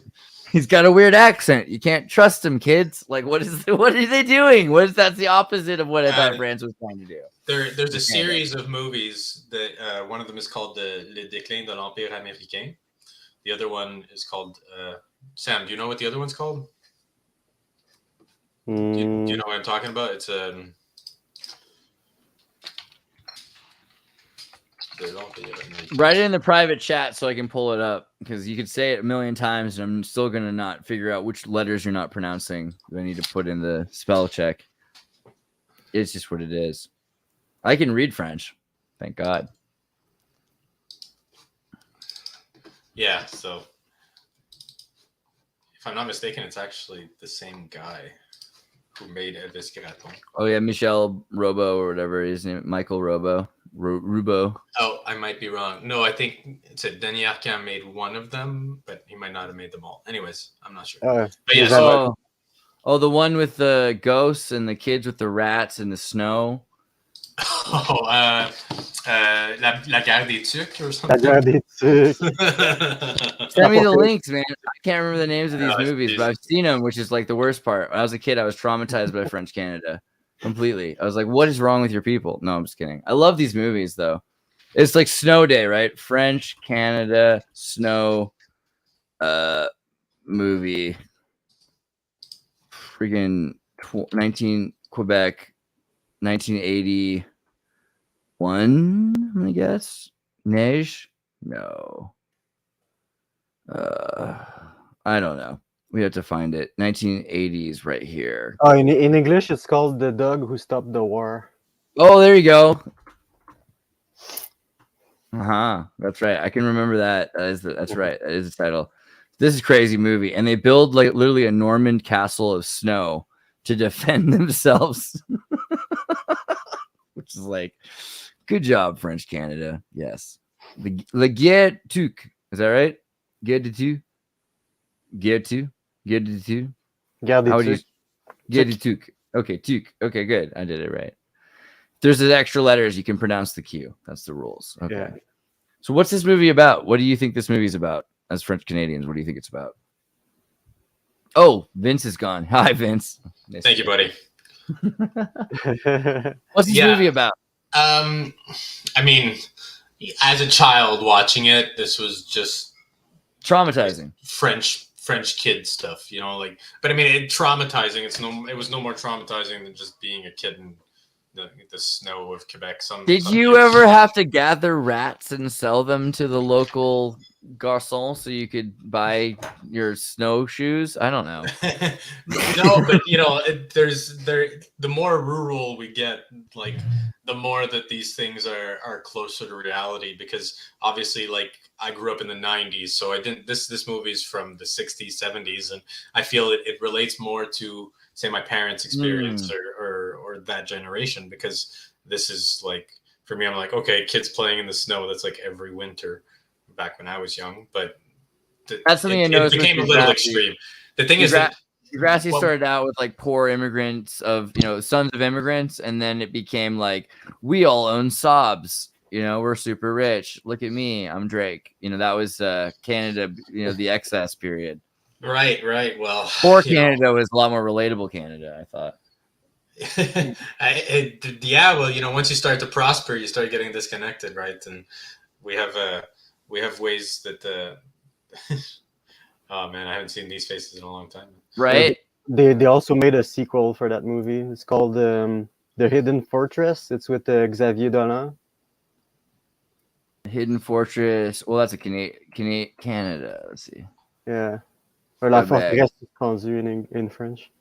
He's got a weird accent. You can't trust him, kids. Like, what are they doing? That's the opposite of what I thought France was trying to do. There's a series of movies that one of them is called Le Déclin de l'Empire Américain. The other one is called Sam, do you know what the other one's called? Do you know what I'm talking about? It's write it in the private chat so I can pull it up, because you could say it a million times and I'm still gonna not figure out which letters you're not pronouncing. I need to put in the spell check. It's just what it is. I can read French, thank God. Yeah, so if I'm not mistaken, it's actually the same guy who made Elvis Graton. Oh yeah, Michel Robo or whatever his name, Michael Robo, Rubo. Oh, I might be wrong. No, I think it said Denis Arcand made one of them, but he might not have made them all. Anyways, I'm not sure. But yeah, the one with the ghosts and the kids with the rats in the snow. La Guerre des Tucs or something. La Guerre des Tucs. Send me the links, man. I can't remember the names of these movies, but I've seen them, which is like the worst part. When I was a kid, I was traumatized by French Canada completely. I was like, what is wrong with your people? No, I'm just kidding. I love these movies, though. It's like Snow Day, right? French Canada snow movie. Freaking 19 Quebec. 1981, I'm gonna guess. Neige? No. I don't know. We have to find it. 1980s right here. Oh, in English, it's called The Dog Who Stopped the War. Oh, there you go. That's right. I can remember that. That's right. That is the title. This is a crazy movie. And they build like literally a Norman castle of snow to defend themselves. Which is like, good job, French Canada. Yes. Le Guerre Tuc. Is that right? Guerre de Tuc? Guerre Tuc? Guerre de Tuc? Guerre de Tuc. Okay, Tuc. Okay, good. I did it right. There's the extra letters. You can pronounce the Q. That's the rules. Okay. Yeah. So what's this movie about? What do you think this movie's about? As French Canadians, what do you think it's about? Oh, Vince is gone. Hi, Vince. Nice. Thank you, buddy. What's this movie about? I mean, as a child watching it, this was just traumatizing. French kid stuff, but I mean, traumatizing. It was no more traumatizing than just being a kid in the snow of Quebec. Did you ever have to gather rats and sell them to the local garçon so you could buy your snowshoes? I don't know. No, but the more rural we get, like the more that these things are closer to reality, because obviously, like, I grew up in the 90s, so I didn't this movie's from the 60s, 70s, and I feel it relates more to, say, my parents' experience or that generation, because this is like, for me, I'm like, okay, kids playing in the snow, that's like every winter back when I was young, but that's something I know. It became a little extreme. The thing is that Degrassi started out with like poor immigrants of, sons of immigrants, and then it became like, we all own Saabs, we're super rich. Look at me, I'm Drake. That was Canada, the excess period. Right. Well, poor Canada was a lot more relatable Canada, I thought. Once you start to prosper, you start getting disconnected, right? And we have ways that oh man, I haven't seen these faces in a long time. Right. They also made a sequel for that movie. It's called The Hidden Fortress. It's with Xavier Dolan. Hidden Fortress. Well, that's a Canada. Let's see. Yeah. Or La Forteresse Escondue in French.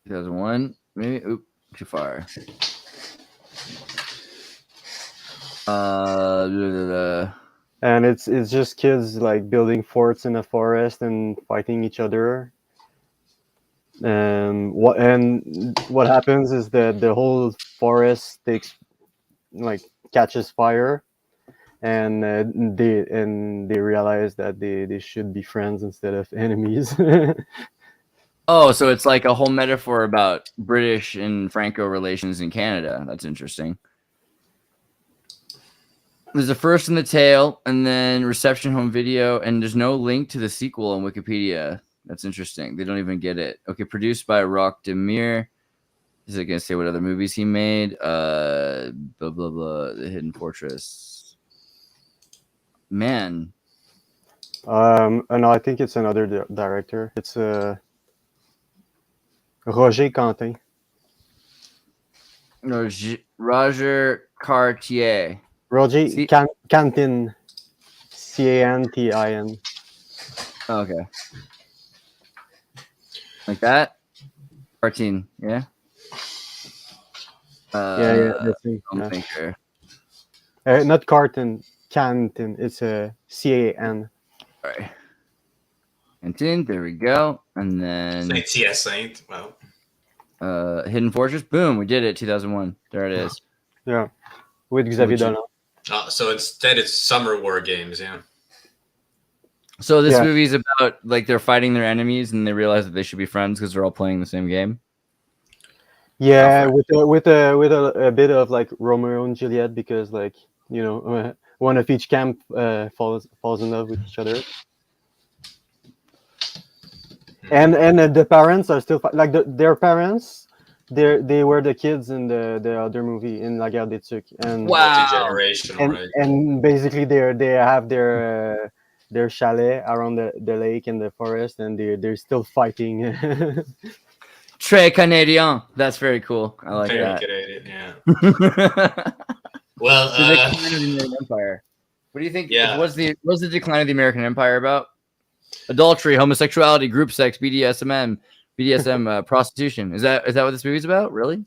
2001. Maybe. Oop, too far. Blah, blah, blah. And it's just kids like building forts in a forest and fighting each other. What happens is that the whole forest catches fire, and they realize that they should be friends instead of enemies. Oh, so it's like a whole metaphor about British and Franco relations in Canada. That's interesting. There's a first in the tale, and then reception home video, and there's no link to the sequel on Wikipedia. That's interesting. They don't even get it. Okay, produced by Roch Demir. Is it going to say what other movies he made? Blah, blah, blah. The Hidden Fortress. Man. No, I think it's another director. It's Roger Quentin. No, Roger Cartier. Roger Cantin. Cantin. Okay. Like that? Cartoon, yeah? Yeah. I'm thinking. Not Carton, Cantin. It's a Can. All right. Cantin, there we go. And then Saint. Well, Hidden Fortress. Boom, we did it. 2001. There it is. Yeah, with Xavier Dolan. So instead, it's Summer War Games. Yeah. So this movie is about like they're fighting their enemies and they realize that they should be friends because they're all playing the same game. Yeah, with a bit of like Romeo and Juliet, because like one of each camp falls in love with each other, and the parents are still like their parents. They were the kids in the other movie in La Guerre des Tucs, and multi-generational, right? And basically they have their chalet around the lake and the forest, and they're still fighting. Très Canadian. That's very cool. I like very that. Canadian, yeah. Well, the decline of the American Empire. What do you think? Yeah. What's the decline of the American Empire about? Adultery, homosexuality, group sex, BDSM, prostitution. Is that what this movie's about? Really?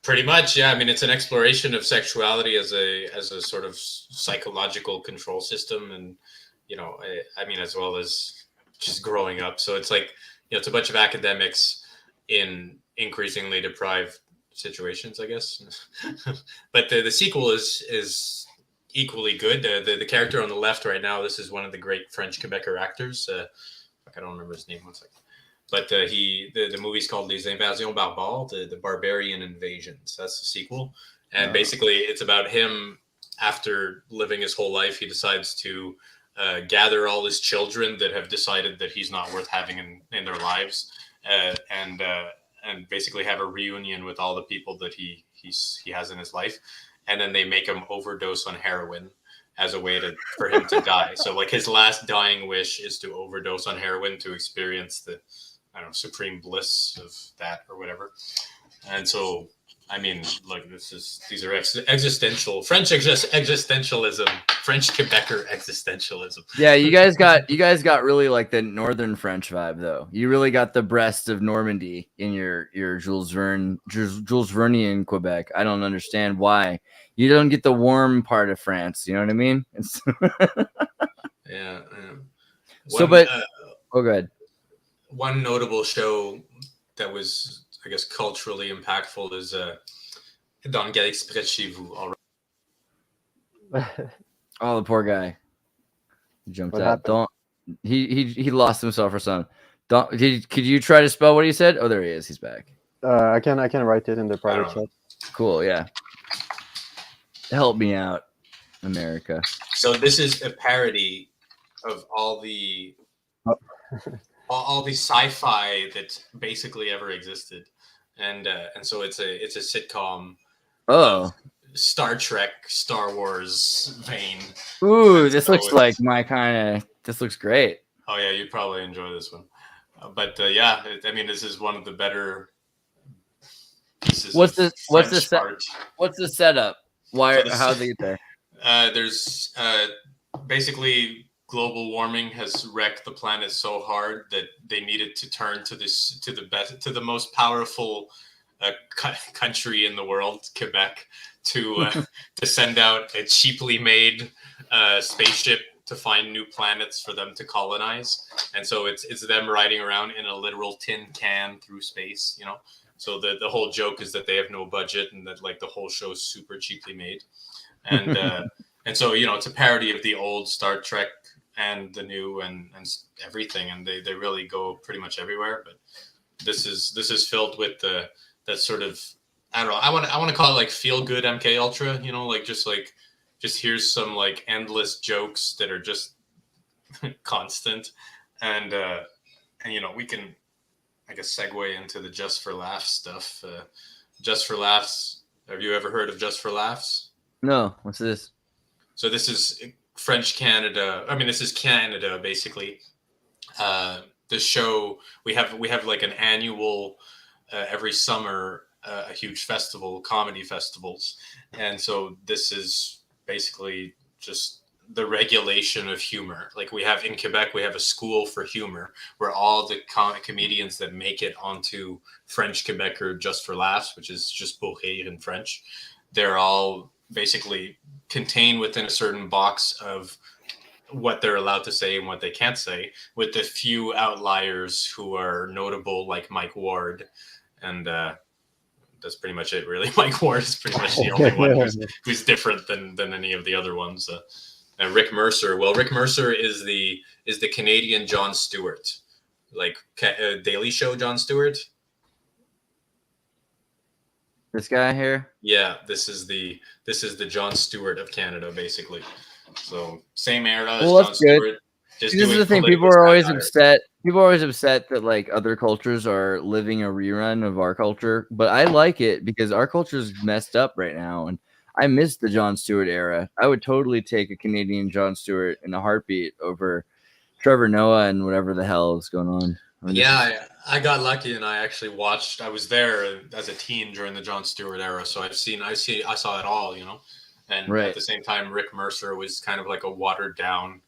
Pretty much, yeah. I mean, it's an exploration of sexuality as a sort of psychological control system, and I mean, as well as just growing up. So it's like it's a bunch of academics in increasingly deprived situations, I guess. But the sequel is equally good. The character on the left right now, this is one of the great French Quebecer actors. I don't remember his name. 1 second. But the movie's called Les Invasions Barbares, the Barbarian Invasions. That's the sequel. And basically it's about him after living his whole life. He decides to gather all his children that have decided that he's not worth having in their lives, and basically have a reunion with all the people that he has in his life, and then they make him overdose on heroin as a way for him to die. So like his last dying wish is to overdose on heroin to experience the supreme bliss of that or whatever. And so I mean, look, these are existential French existentialism, French Quebecer existentialism. Yeah, you guys got really like the northern French vibe though. You really got the Brest of Normandy in your Jules Vernean Quebec. I don't understand why you don't get the warm part of France. You know what I mean? Yeah. So, go ahead. One notable show that was, I guess, culturally impactful is Dans Quel Express Chez Vous. All right. Oh, the poor guy. He jumped out. Happened? He lost himself or something. Could you try to spell what he said? Oh, there he is. He's back. I can write it in the private chat. Cool, yeah. Help me out, America. So this is a parody of all the sci-fi that basically ever existed, and so it's a sitcom. Oh, Star Trek, Star Wars vein. Ooh, this looks like my kind of. This looks great. Oh yeah, you'd probably enjoy this one. But yeah, I mean, this is one of the better pieces. What's the setup? Why? How they get there? There's basically global warming has wrecked the planet so hard that they needed to turn to the most powerful country in the world, Quebec, to send out a cheaply made spaceship to find new planets for them to colonize. And so it's them riding around in a literal tin can through space, you know. So the whole joke is that they have no budget and that like the whole show is super cheaply made. And and so, you know, it's a parody of the old Star Trek and the new and everything, and they really go pretty much everywhere. But this is filled with that sort of, I don't know, I want to call it like feel good MKUltra, you know, like just here's some like endless jokes that are just constant, and you know, we can, I guess, segue into the Just for Laughs stuff. Just for Laughs. Have you ever heard of Just for Laughs? No. What's this? So this is French Canada. I mean, this is Canada basically. The show we have like an annual every summer a huge festival, comedy festivals, and so this is basically just the regulation of humor. Like we have in Quebec, we have a school for humor where all the comedians that make it onto French Quebec or Just for Laughs, which is just pour rire in French, they're all basically contained within a certain box of what they're allowed to say and what they can't say, with the few outliers who are notable, like Mike Ward. And that's pretty much it, really. Mike Ward is pretty much the only one who's different than any of the other ones. And Rick Mercer. Well, Rick Mercer is the Canadian Jon Stewart, like Daily Show Jon Stewart. This guy here? Yeah, this is the Jon Stewart of Canada, basically. So same era as Jon Stewart. This is the thing. People are always upset. People are always upset that like other cultures are living a rerun of our culture, but I like it because our culture is messed up right now, and I miss the Jon Stewart era. I would totally take a Canadian Jon Stewart in a heartbeat over Trevor Noah and whatever the hell is going on. I mean, yeah, I got lucky and I actually watched. I was there as a teen during the Jon Stewart era, so I saw it all, you know. And at the same time, Rick Mercer was kind of like a watered down,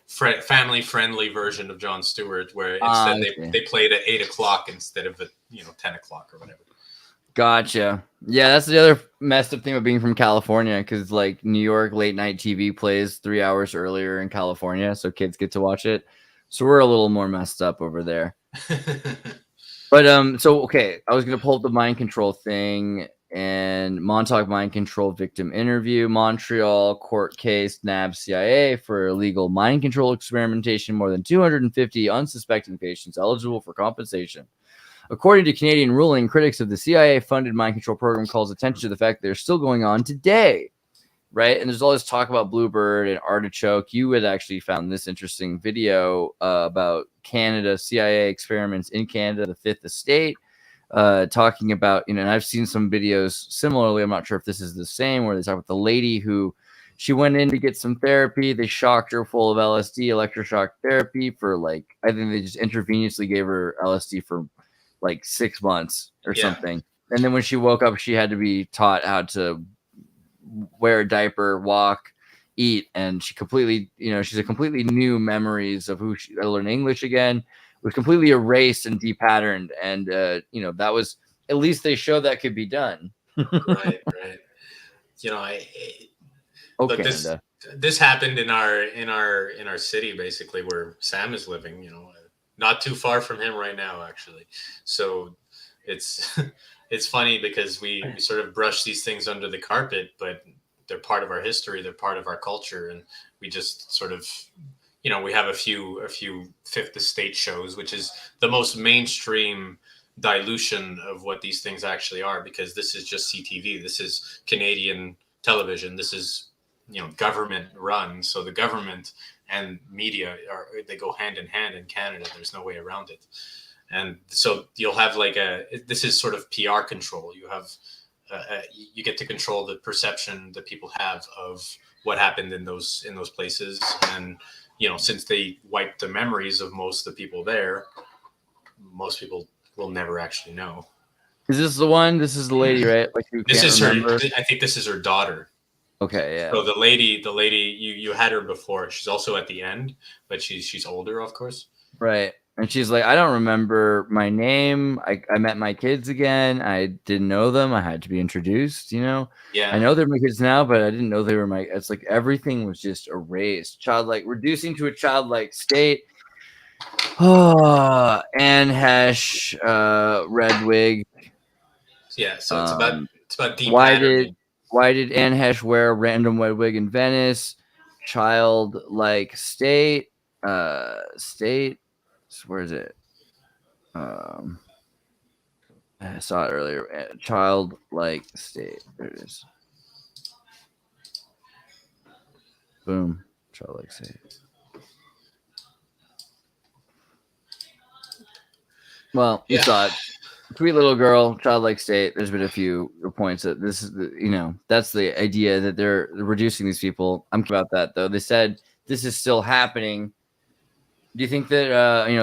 family-friendly version of Jon Stewart, where instead they played at 8 o'clock instead of at 10 o'clock or whatever. Gotcha. Yeah, that's the other messed up thing about being from California, because like New York late night TV plays 3 hours earlier in California, so kids get to watch it. So we're a little more messed up over there. But so okay, I was gonna pull up the mind control thing. And Montauk mind control victim interview, Montreal court case, nab CIA for illegal mind control experimentation, more than 250 unsuspecting patients eligible for compensation. According to Canadian ruling, critics of the CIA-funded mind control program calls attention to the fact that they're still going on today, right? And there's all this talk about Bluebird and Artichoke. You had actually found this interesting video about Canada, CIA experiments in Canada, the Fifth Estate. Talking about, and I've seen some videos similarly. I'm not sure if this is the same, where they talk about the lady who she went in to get some therapy. They shocked her full of LSD, electroshock therapy for like, I think they just intravenously gave her LSD for like 6 months or something. And then when she woke up, she had to be taught how to wear a diaper, walk, eat. And she completely, she's a completely new memories of who she learned English again. Was completely erased and depatterned, and that was, at least they showed that could be done. right. Look, this happened in our city, basically, where Sam is living. Not too far from him right now, actually. So it's funny because we sort of brush these things under the carpet, but they're part of our history, they're part of our culture, and we just sort of. We have a few Fifth Estate shows, which is the most mainstream dilution of what these things actually are, because this is just CTV. This is Canadian television. This is, government run. So the government and media they go hand in hand in Canada. There's no way around it. And so you'll have this is sort of PR control. You have, you get to control the perception that people have of what happened in those places. And, since they wiped the memories of most of the people there, most people will never actually know. Is this the one? This is the lady, right? Like this is remember. Her. I think this is her daughter. Okay, yeah. So the lady, you had her before. She's also at the end, but she's older, of course. Right. And she's like, I don't remember my name. I met my kids again. I didn't know them. I had to be introduced, you know? Yeah. I know they're my kids now, but I didn't know they were my, it's like everything was just erased. Childlike, reducing to a childlike state. Oh, Anne Hesh, red wig. Yeah, so it's about Why depatterning. did Anne Hesh wear a random red wig in Venice? Childlike state. State. Where is it? I saw it earlier. Childlike state. There it is. Boom. Childlike state. Well, you saw it. Sweet little girl, childlike state. There's been a few points that this is, that's the idea that they're reducing these people. I'm about that though. They said this is still happening. Do you think that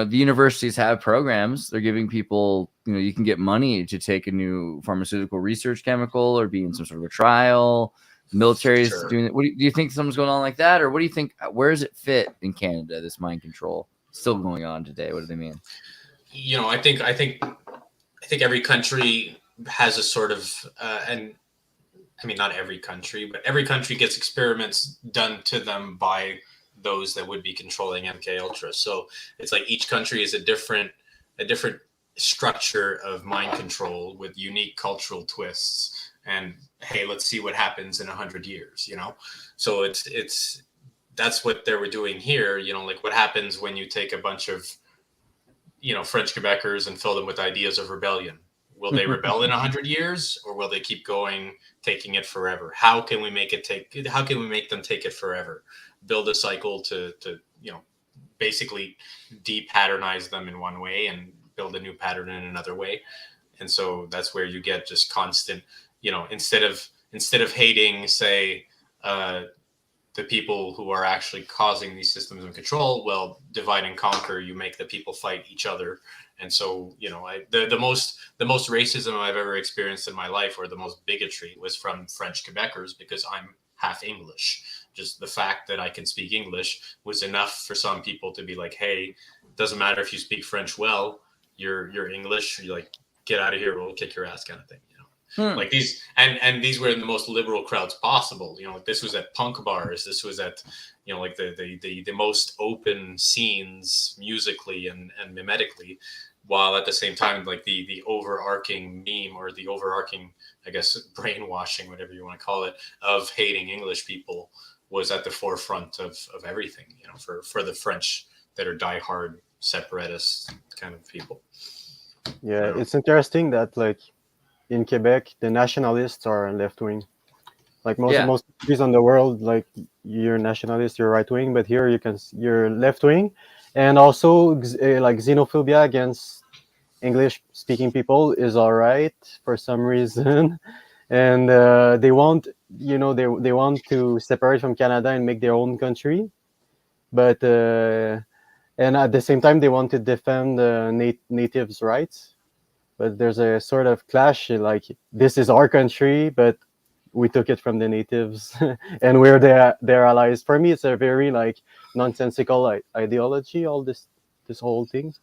the universities have programs? They're giving people, you can get money to take a new pharmaceutical research chemical or be in some sort of a trial. The military is doing it. Do you think something's going on like that, or what do you think? Where does it fit in Canada? This mind control still going on today. What do they mean? I think every country has a sort of, and I mean not every country, but every country gets experiments done to them by those that would be controlling MKUltra. So it's like each country is a different structure of mind control with unique cultural twists. And hey, let's see what happens in 100 years. So that's what they were doing here. Like what happens when you take a bunch of French Quebecers and fill them with ideas of rebellion. Will they rebel in 100 years, or will they keep going, taking it forever? How can we make them take it forever? Build a cycle to basically depatternize them in one way and build a new pattern in another way. And so that's where you get just constant, instead of hating, say, the people who are actually causing these systems of control, well, divide and conquer, you make the people fight each other. And so, the most racism I've ever experienced in my life, or the most bigotry, was from French Quebecers, because I'm half English. Just the fact that I can speak English was enough for some people to be like, hey, it doesn't matter if you speak French well, you're English, you're like, get out of here, we'll kick your ass, kind of thing. Like these, and these were in the most liberal crowds possible. Like this was at punk bars. This was at, like the most open scenes musically and mimetically, while at the same time, like the overarching meme, or the overarching, I guess, brainwashing, whatever you want to call it, of hating English people was at the forefront of everything. For the French that are diehard separatist kind of people. Yeah, it's interesting that like in Quebec, the nationalists are left wing. Like most countries in the world, like you're nationalist, you're right wing, but here you're left wing, and also like xenophobia against English speaking people is all right for some reason, and they want they want to separate from Canada and make their own country, but and at the same time they want to defend natives' rights. But there's a sort of clash, like this is our country, but we took it from the natives and we're their allies. For me, it's a very like nonsensical ideology, all this whole thing.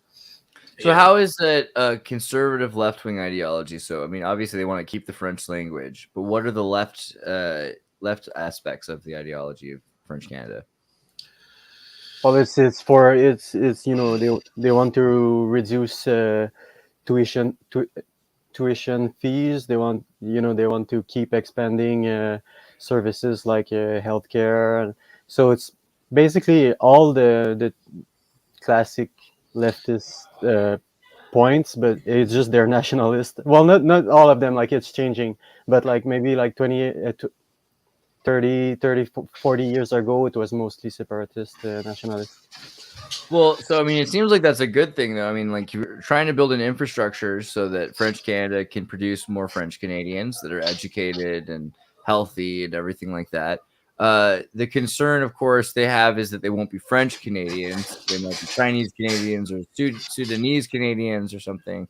So how is it a conservative left-wing ideology? So, I mean, obviously they want to keep the French language, but what are the left aspects of the ideology of French Canada? Well, it's they want to reduce tuition fees. They want to keep expanding services like healthcare. So it's basically all the classic leftist points, but it's just they're nationalist. Well, not all of them. Like it's changing, but like maybe like 30, 40 years ago, it was mostly separatist, nationalist. Well, so I mean, it seems like that's a good thing, though. I mean, like you're trying to build an infrastructure so that French Canada can produce more French Canadians that are educated and healthy and everything like that. The concern, of course, they have is that they won't be French Canadians. They might be Chinese Canadians or Sudanese Canadians or something.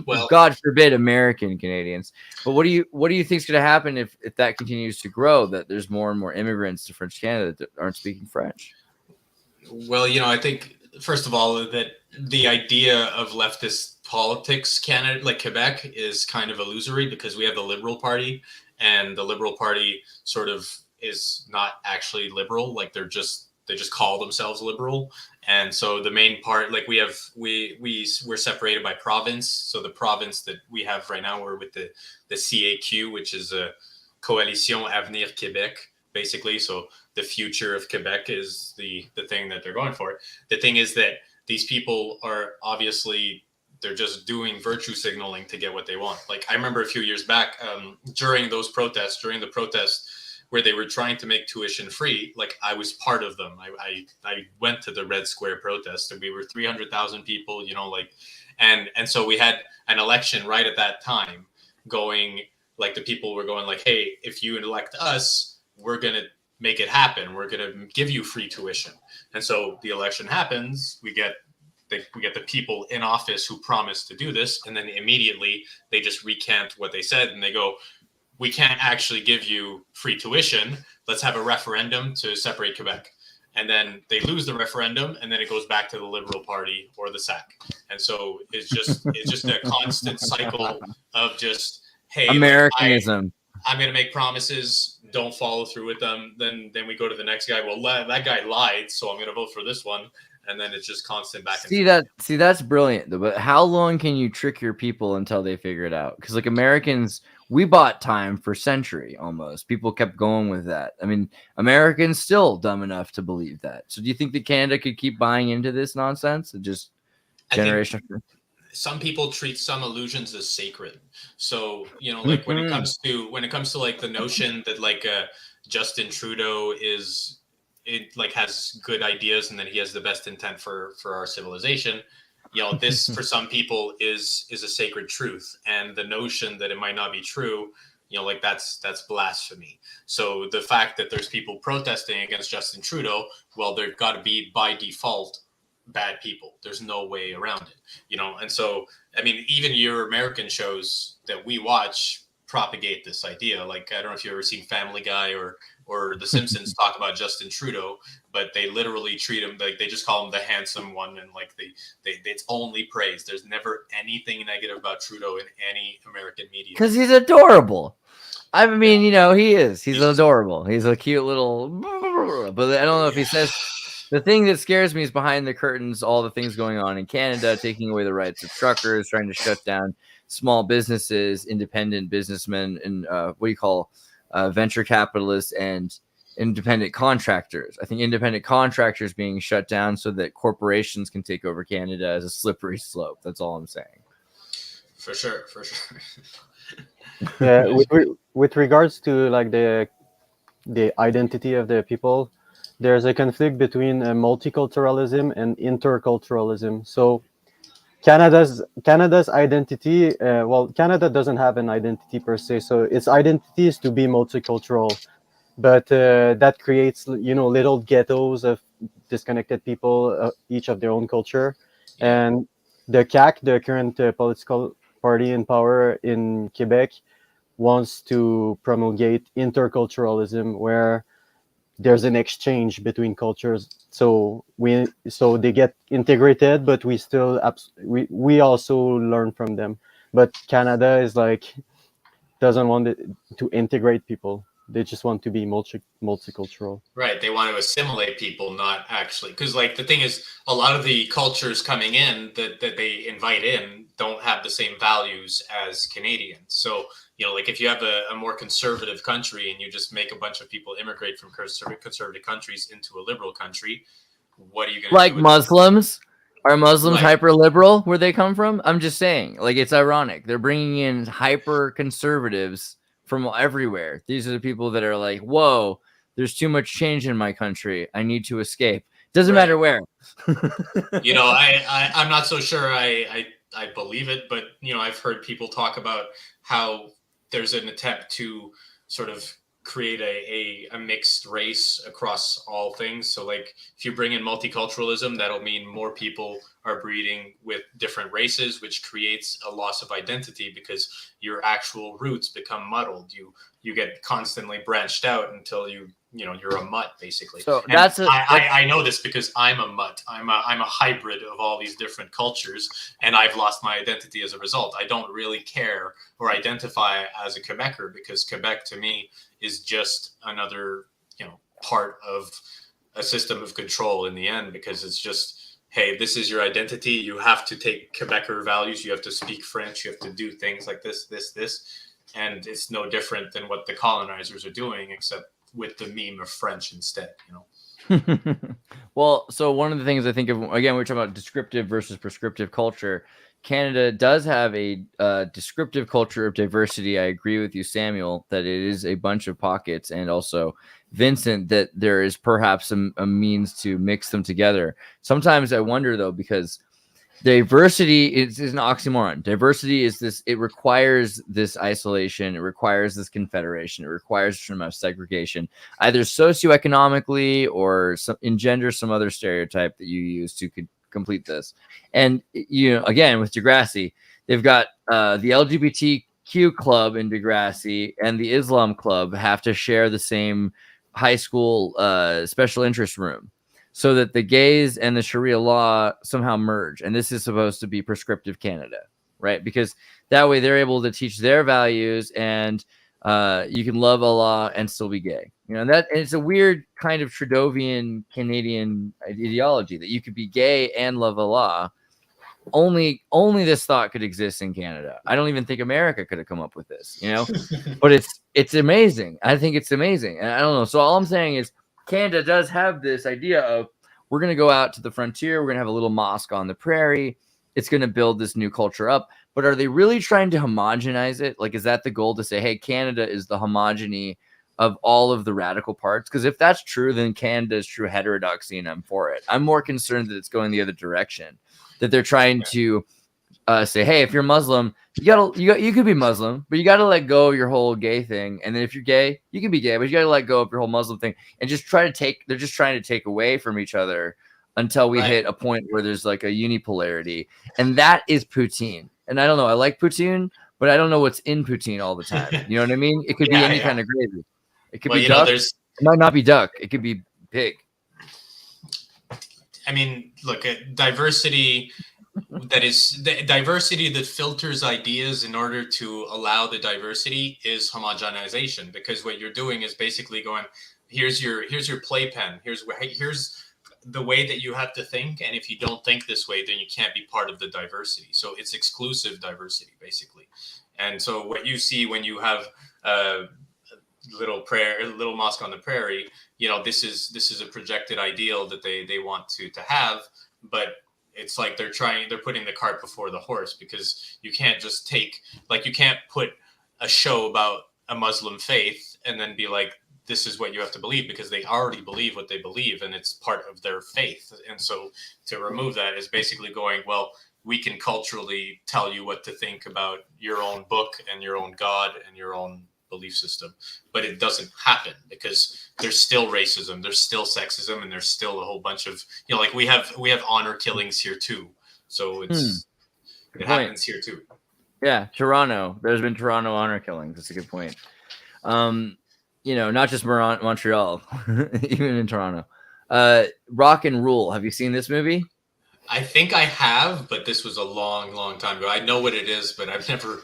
Well, God forbid, American Canadians. But what do you think is going to happen if that continues to grow? That there's more and more immigrants to French Canada that aren't speaking French. Well, I think first of all, that the idea of leftist politics, Canada, like Quebec, is kind of illusory because we have the Liberal Party, and the Liberal Party sort of is not actually liberal. Like they just call themselves liberal. And so the main part, like we're separated by province. So the province that we have right now, we're with the CAQ, which is a Coalition Avenir Québec, basically. So the future of Quebec is the thing that they're going for. The thing is that these people are obviously, they're just doing virtue signaling to get what they want. Like I remember a few years back, during the protests where they were trying to make tuition free, like I was part of them. I went to the Red Square protest, and we were 300,000 people, like, and so we had an election right at that time going, like the people were going like, hey, if you elect us, we're going to make it happen. We're going to give you free tuition. And so the election happens, we get the people in office who promised to do this, and then immediately they just recant what they said, and they go, we can't actually give you free tuition. Let's have a referendum to separate Quebec. And then they lose the referendum, and then it goes back to the Liberal Party or the SAC. And so it's just a constant cycle of just, hey, Americanism. I'm going to make promises, don't follow through with them. Then we go to the next guy. Well, that guy lied, so I'm going to vote for this one. And then it's just constant back and forth. See, that's brilliant though. But how long can you trick your people until they figure it out? Because like Americans, we bought time for a century almost. People kept going with that. I mean, Americans still dumb enough to believe that. So do you think that Canada could keep buying into this nonsense and just generation? Some people treat some illusions as sacred. So, like when it comes to like the notion that like Justin Trudeau has good ideas and that he has the best intent for our civilization, this for some people is a sacred truth, and the notion that it might not be true, like that's blasphemy. So the fact that there's people protesting against Justin Trudeau, well, they've got to be by default bad people. There's no way around it, and so I mean, even your American shows that we watch propagate this idea. Like I don't know if you've ever seen Family Guy or The Simpsons talk about Justin Trudeau, but they literally treat him like they just call him the handsome one, and like they it's only praise. There's never anything negative about Trudeau in any American media because he's adorable. I mean, he is. He's adorable. He's a cute little. But I don't know if he says. The thing that scares me is behind the curtains, all the things going on in Canada, taking away the rights of truckers, trying to shut down small businesses, independent businessmen, and venture capitalists and independent contractors. I think independent contractors being shut down so that corporations can take over Canada as a slippery slope. That's all I'm saying. For sure. Yeah, with regards to like the identity of the people, there's a conflict between multiculturalism and interculturalism. So Canada's identity, Canada doesn't have an identity per se, so its identity is to be multicultural, but that creates little ghettos of disconnected people, each of their own culture. And the CAQ, the current political party in power in Quebec, wants to promulgate interculturalism, where there's an exchange between cultures, so they get integrated, but we still we also learn from them. But Canada is like doesn't want to integrate people. They just want to be multicultural. Right. They want to assimilate people, not actually, because like the thing is, a lot of the cultures coming in that they invite in don't have the same values as Canadians. So like if you have a more conservative country and you just make a bunch of people immigrate from conservative countries into a liberal country, what are you going to do? Like Muslims? Are Muslims hyper liberal where they come from? I'm just saying, like, it's ironic. They're bringing in hyper conservatives from everywhere. These are the people that are like, whoa, there's too much change in my country. I need to escape. Doesn't matter where. I'm not so sure I believe it, but I've heard people talk about how there's an attempt to sort of create a mixed race across all things. So like if you bring in multiculturalism, that'll mean more people are breeding with different races, which creates a loss of identity because your actual roots become muddled. You get constantly branched out until you're a mutt, basically. So and I know this because I'm a mutt. I'm a hybrid of all these different cultures, and I've lost my identity as a result. I don't really care or identify as a Quebecer because Quebec to me is just another part of a system of control in the end, because it's just, hey, this is your identity. You have to take Quebecer values. You have to speak French. You have to do things like this. And it's no different than what the colonizers are doing, except with the meme of French instead, Well, so one of the things I think of, again, we're talking about descriptive versus prescriptive culture. Canada does have a descriptive culture of diversity. I agree with you, Samuel, that it is a bunch of pockets, and also Vincent, that there is perhaps a means to mix them together. Sometimes I wonder, though, because diversity is an oxymoron. Diversity is this, it requires this isolation, it requires this confederation, it requires some amount of segregation, either socioeconomically or engender some other stereotype that you use to complete this. And again, with Degrassi, they've got the LGBTQ club in Degrassi and the Islam club have to share the same high school special interest room, so that the gays and the Sharia law somehow merge. And this is supposed to be prescriptive Canada, right? Because that way they're able to teach their values, and you can love Allah and still be gay. And it's a weird kind of Trudeauvian Canadian ideology that you could be gay and love Allah. Only this thought could exist in Canada. I don't even think America could have come up with this, but it's amazing. I think it's amazing. And I don't know. So all I'm saying is, Canada does have this idea of, we're going to go out to the frontier. We're going to have a little mosque on the prairie. It's going to build this new culture up. But are they really trying to homogenize it? Like, is that the goal, to say, hey, Canada is the homogeny of all of the radical parts? Because if that's true, then Canada is true heterodoxy, and I'm for it. I'm more concerned that it's going the other direction, that they're trying to say, hey, if you're Muslim, you could be Muslim, but you got to let go of your whole gay thing. And then if you're gay, you can be gay, but you got to let go of your whole Muslim thing, and they're just trying to take away from each other until we hit a point where there's like a unipolarity. And that is poutine. And I don't know, I like poutine, but I don't know what's in poutine all the time. You know what I mean? It could be any kind of gravy. It could be duck. It might not be duck. It could be pig. I mean, look at diversity. That is the diversity that filters ideas in order to allow the diversity is homogenization, because what you're doing is basically going, here's your playpen, here's the way that you have to think, and if you don't think this way, then you can't be part of the diversity. So it's exclusive diversity, basically. And so what you see when you have little mosque on the prairie, this is a projected ideal that they want to have, but it's like they're putting the cart before the horse, because you can't just you can't put a show about a Muslim faith and then be like, this is what you have to believe, because they already believe what they believe and it's part of their faith. And so to remove that is basically going, well, we can culturally tell you what to think about your own book and your own God and your own belief system, but it doesn't happen, because there's still racism, there's still sexism, and there's still a whole bunch of like we have honor killings here too. So it happens here too. Yeah, Toronto. There's been Toronto honor killings. That's a good point. Not just Montreal, even in Toronto. Rock and Rule. Have you seen this movie? I think I have, but this was a long, long time ago. I know what it is, but I've never.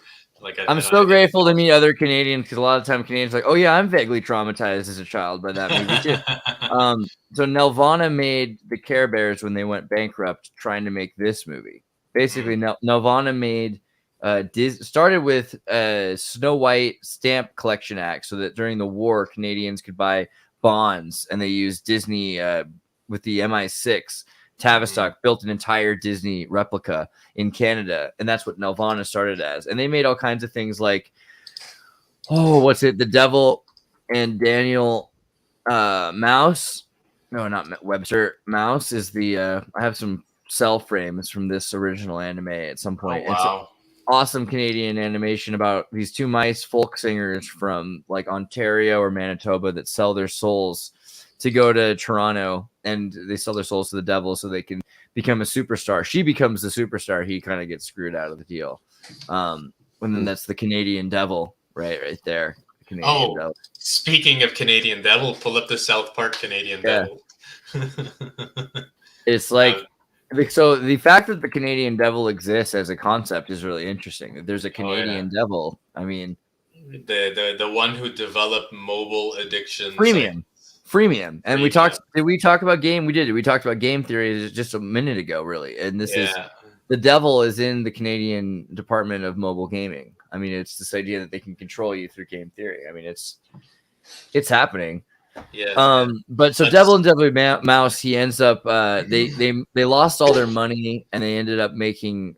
I'm so grateful to meet other Canadians, because a lot of time Canadians are like, oh yeah, I'm vaguely traumatized as a child by that movie too. So Nelvana made the Care Bears when they went bankrupt, trying to make this movie. Basically, Nelvana made started with Snow White stamp collection act, so that during the war Canadians could buy bonds, and they used Disney with the MI6. Tavistock built an entire Disney replica in Canada, and that's what Nelvana started as. And they made all kinds of things like, The Devil and Daniel Mouse. No, not Webster. Mouse is the. I have some cell frames from this original anime at some point. Oh, wow. awesome Canadian animation about these two mice folk singers from like Ontario or Manitoba that sell their souls to go to Toronto, and they sell their souls to the devil so they can become a superstar. She becomes the superstar. He kind of gets screwed out of the deal. And then that's the Canadian devil, right there. Canadian devil. Speaking of Canadian devil, pull up the South Park Canadian devil. It's like, so the fact that the Canadian devil exists as a concept is really interesting. That there's a Canadian devil. I mean, the one who developed mobile addiction. Freemium. And we talked. Did we talk about game? We did. We talked about game theory just a minute ago, really. And this is the devil is in the Canadian Department of Mobile Gaming. I mean, it's this idea that they can control you through game theory. I mean, it's happening. Yeah. But so Devil and Deadly Mouse, he ends up they lost all their money and they ended up making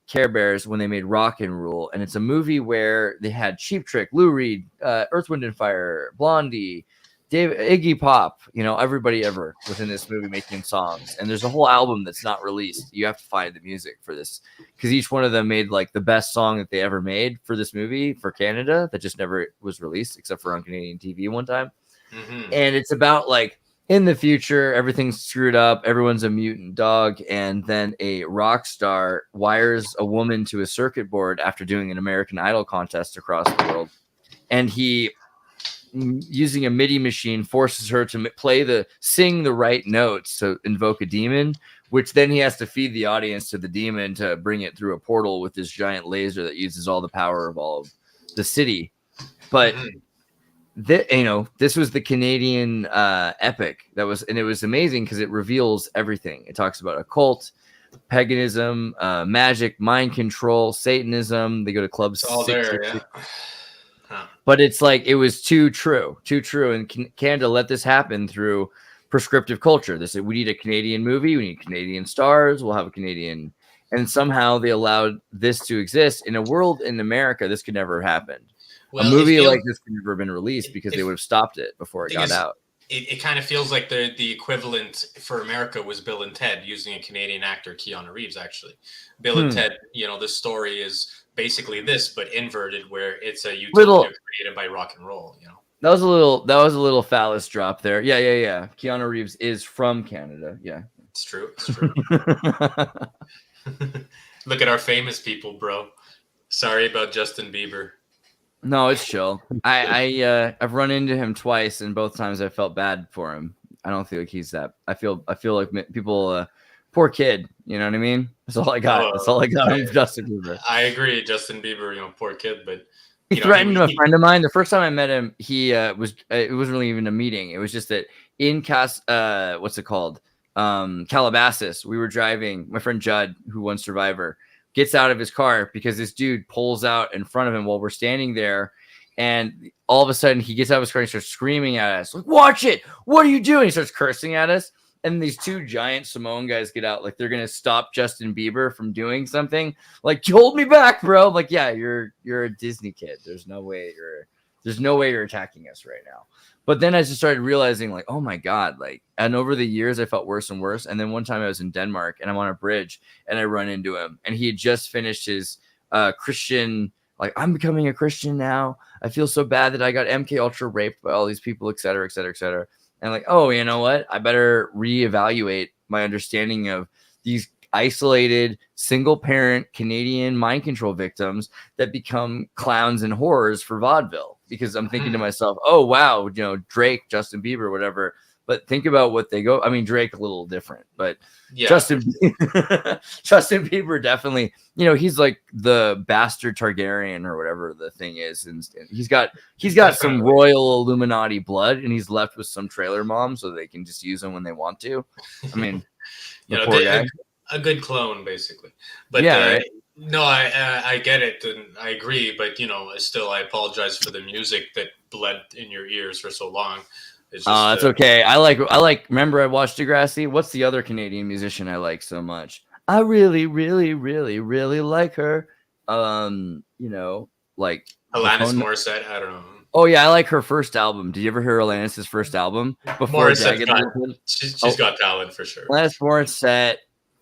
Care Bears when they made Rock and Rule, and it's a movie where they had Cheap Trick, Lou Reed, Earth, Wind and Fire, Blondie, Iggy Pop, everybody ever was in this movie making songs, and there's a whole album that's not released. You have to find the music for this because each one of them made like the best song that they ever made for this movie for Canada that just never was released except for on Canadian TV one time. Mm-hmm. And it's about like in the future, everything's screwed up. Everyone's a mutant dog. And then a rock star wires a woman to a circuit board after doing an American Idol contest across the world. And he, using a MIDI machine, forces her to sing the right notes to invoke a demon, which then he has to feed the audience to the demon to bring it through a portal with this giant laser that uses all the power of all of the city. But this was the Canadian epic and it was amazing because it reveals everything. It talks about occult, paganism, magic, mind control, Satanism. They go to clubs. It's all there, yeah. But it's like it was too true. And Canada let this happen through prescriptive culture. They said we need a Canadian movie, we need Canadian stars, we'll have a Canadian, and somehow they allowed this to exist in a world in America. This could never have happened. Well, a movie like this could never have been released because they would have stopped it before it got out. It kind of feels like the equivalent for America was Bill and Ted, using a Canadian actor, Keanu Reeves, actually. Bill and Ted, the story is basically this, but inverted, where it's a utopia created by rock and roll, That was a little phallus drop there. Yeah. Keanu Reeves is from Canada. Yeah. It's true. Look at our famous people, bro. Sorry about Justin Bieber. No, it's chill. I've run into him twice, and both times I felt bad for him. I don't feel like he's that. I feel like people, poor kid. You know what I mean? That's all I got. That's all I got on Justin Bieber. I agree, Justin Bieber. Poor kid, but he threatened a friend of mine. The first time I met him, it wasn't really even a meeting. It was just that in Calabasas, we were driving. My friend Judd, who won Survivor, gets out of his car because this dude pulls out in front of him while we're standing there. And all of a sudden he gets out of his car and starts screaming at us, like, watch it. What are you doing? He starts cursing at us. And these two giant Samoan guys get out, like they're going to stop Justin Bieber from doing something. Like, hold me back, bro. I'm like, yeah, you're a Disney kid. There's no way you're attacking us right now. But then I just started realizing, like, oh my God, and over the years I felt worse and worse. And then one time I was in Denmark and I'm on a bridge and I run into him and he had just finished his Christian, like, I'm becoming a Christian now. I feel so bad that I got MKUltra raped by all these people, et cetera, et cetera, et cetera. And like, oh, you know what? I better reevaluate my understanding of these isolated single parent Canadian mind control victims that become clowns and horrors for vaudeville. Because I'm thinking to myself, oh, wow, Drake, Justin Bieber, whatever. But think about what they go. I mean, Drake a little different, but Justin Bieber definitely, he's like the bastard Targaryen or whatever the thing is. And he's got some royal Illuminati blood and he's left with some trailer mom so they can just use him when they want to. I mean, a good clone, basically. But right? No, I get it, and I agree. But still, I apologize for the music that bled in your ears for so long. It's just, that's okay. I like. Remember, I watched Degrassi. What's the other Canadian musician I like so much? I really, really, really, really like her. Like Alanis Morissette. I don't know. Oh yeah, I like her first album. Did you ever hear Alanis' first album? Before she's got talent for sure. Alanis Morissette.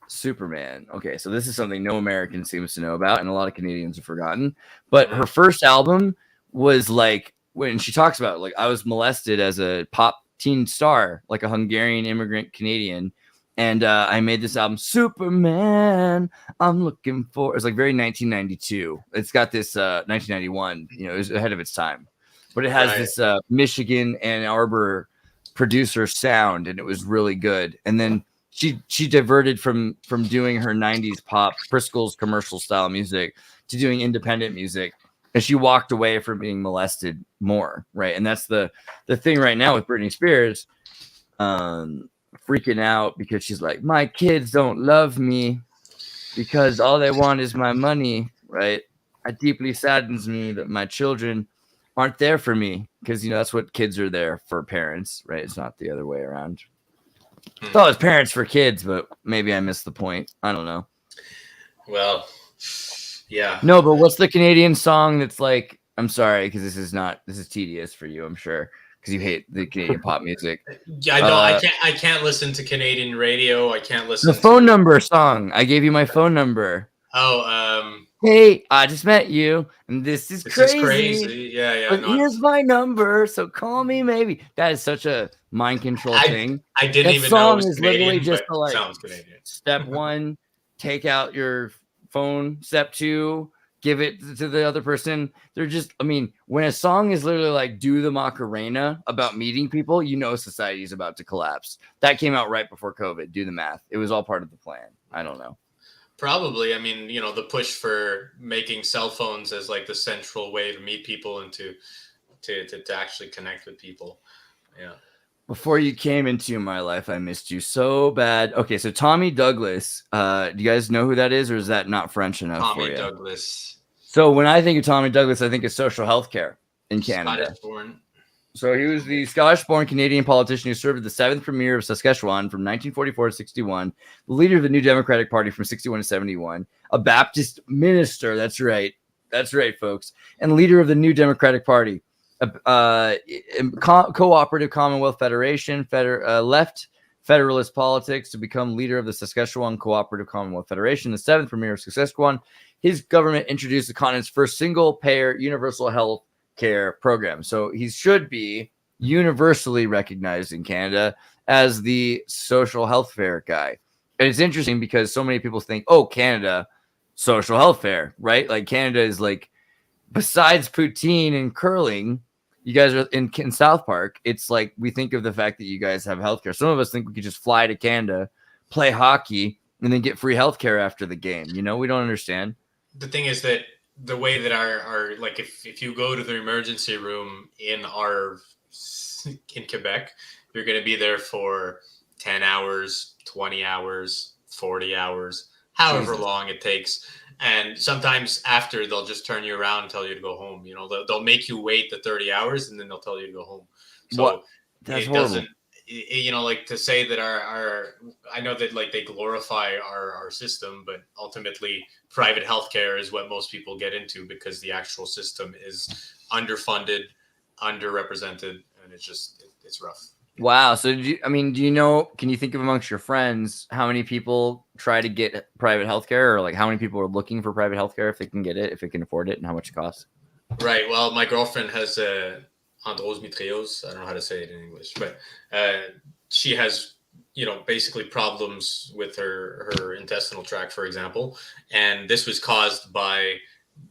Superman. Okay, so this is something no American seems to know about, and a lot of Canadians have forgotten. But her first album was like when she talks about like I was molested as a pop teen star, like a Hungarian immigrant Canadian, and I made this album, Superman. I'm looking for. It's like very 1992. It's got this 1991. You know, it was ahead of its time, but it has this Michigan Ann Arbor producer sound, and it was really good. And then she diverted from doing her 90s pop Frisco's commercial style music to doing independent music, and she walked away from being molested more, right? And that's the thing right now with Britney Spears, freaking out because she's like, my kids don't love me because all they want is my money, right? It deeply saddens me that my children aren't there for me, because you know that's what kids are there for, parents, right? It's not the other way around. I thought it was parents for kids, but maybe I missed the point. I don't know. Well, yeah. No, but what's the Canadian song that's like, I'm sorry, because this is tedious for you, I'm sure, because you hate the Canadian pop music. Yeah, no, I can't listen to Canadian radio. I can't listen the phone number song. I gave you my phone number. Oh, hey, I just met you, and this is crazy. Yeah. But here's my number, so call me maybe. That is such a mind control thing. I didn't even know it was Canadian, just like, sounds Canadian. Step 1, take out your phone. Step 2, give it to the other person. They're just, I mean, when a song is literally like do the Macarena about meeting people, you know society is about to collapse. That came out right before COVID. Do the math. It was all part of the plan. I don't know. Probably. I mean, you know, the push for making cell phones as like the central way to meet people and to actually connect with people. Yeah. Before you came into my life, I missed you so bad. Okay, so Tommy Douglas. Do you guys know who that is, or is that not French enough for you? Tommy Douglas. So when I think of Tommy Douglas, I think of social health care in Canada. Scottish-born. So he was the Scottish-born Canadian politician who served as the 7th Premier of Saskatchewan from 1944 to 61, the leader of the New Democratic Party from 61 to 71, a Baptist minister, that's right, folks, and leader of the New Democratic Party, cooperative Commonwealth Federation, left federalist politics to become leader of the Saskatchewan Cooperative Commonwealth Federation, the 7th Premier of Saskatchewan. His government introduced the continent's first single-payer universal health care program. So he should be universally recognized in Canada as the social health care guy. And it's interesting because so many people think, oh, Canada, social health care, right? Like Canada is like, besides poutine and curling, you guys are in South Park. It's like we think of the fact that you guys have healthcare. Some of us think we could just fly to Canada, play hockey, and then get free healthcare after the game. You know, we don't understand. The thing is that the way that our like if you go to the emergency room in Quebec, you're going to be there for 10 hours, 20 hours, 40 hours, however long it takes. And sometimes after, they'll just turn you around and tell you to go home. You know, they'll make you wait the 30 hours and then they'll tell you to go home. So That's it horrible. doesn't, you know, like to say that I know that like they glorify our system, but ultimately private healthcare is what most people get into because the actual system is underfunded, underrepresented, and it's rough. Wow. So, do you know, can you think of amongst your friends how many people try to get private healthcare, or like how many people are looking for private healthcare if they can get it, if they can afford it, and how much it costs? Right. Well, my girlfriend has endometriosis. I don't know how to say it in English, but she has, you know, basically problems with her intestinal tract, for example. And this was caused by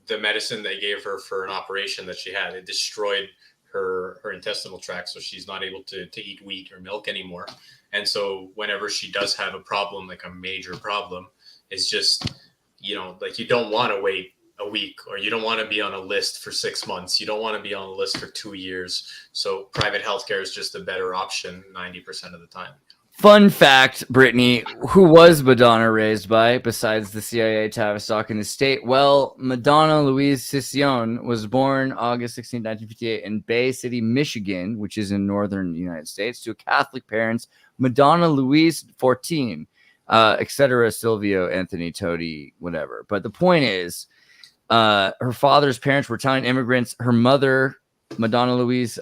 the medicine they gave her for an operation that she had. It destroyed her intestinal tract, so she's not able to eat wheat or milk anymore. And so whenever she does have a problem, like a major problem, it's just, you know, like you don't want to wait a week, or you don't want to be on a list for 6 months. You don't want to be on a list for 2 years. So private healthcare is just a better option 90% of the time. Fun fact, Brittany, who was Madonna raised by, besides the CIA Tavistock in the state? Well, Madonna Louise Sisson was born August 16, 1958 in Bay City, Michigan, which is in northern United States, to Catholic parents, Madonna Louise 14, etc., Silvio, Anthony, Toady, whatever. But the point is, her father's parents were Italian immigrants. Her mother, Madonna Louise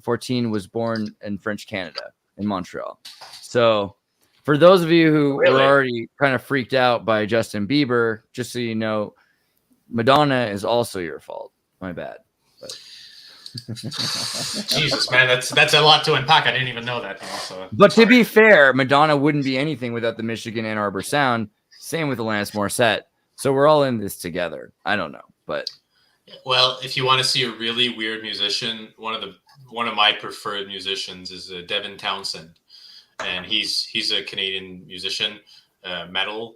14, was born in French Canada, in Montreal. So For those of you who Really? were already kind of freaked out by Justin Bieber, just so you know, Madonna is also your fault. My bad. But Jesus, man, that's a lot to unpack. I didn't even know that. So, but to be fair, Madonna wouldn't be anything without the Michigan Ann Arbor Sound. Same with Alanis Morissette. So we're all in this together. I don't know, but well, if you want to see a really weird musician, one of my preferred musicians is Devin Townsend, and he's a Canadian musician, metal,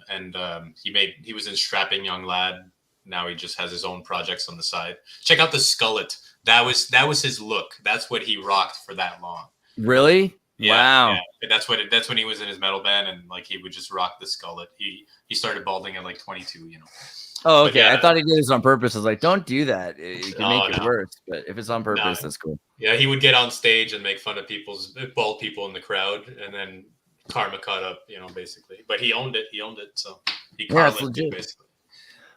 and he was in Strapping Young Lad. Now he just has his own projects on the side. Check out the Skullet. That was his look. That's what he rocked for that long. really, Yeah, wow. yeah. That's when he was in his metal band, and like he would just rock the Skullet. He started balding at like 22. You know. Oh, But okay. yeah. I thought he did this on purpose. I was like, don't do that. It can Oh, make it no. worse. But if it's on purpose, No. that's cool. Yeah, he would get on stage and make fun of bald people in the crowd, and then karma caught up, basically. But he owned it. So he Yeah, it's karma legit. basically.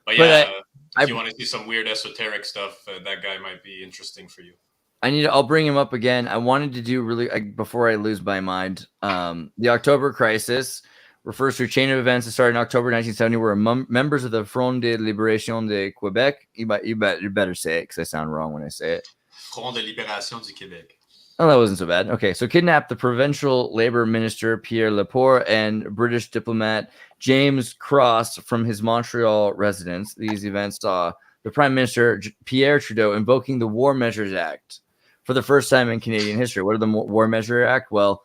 But But, yeah, I- if you want to see some weird esoteric stuff, that guy might be interesting for you. I'll bring him up again. I wanted to do before I lose my mind. The October Crisis refers to a chain of events that started in October 1970, where members of the Front de Libération de Québec, you better say it because I sound wrong when I say it. Front de Libération du Québec. Oh, that wasn't so bad. Okay, so kidnapped the provincial labor minister Pierre Laporte and British diplomat James Cross from his Montreal residence. These events saw the Prime Minister Pierre Trudeau invoking the War Measures Act for the first time in Canadian history. What are the War Measure Act? Well,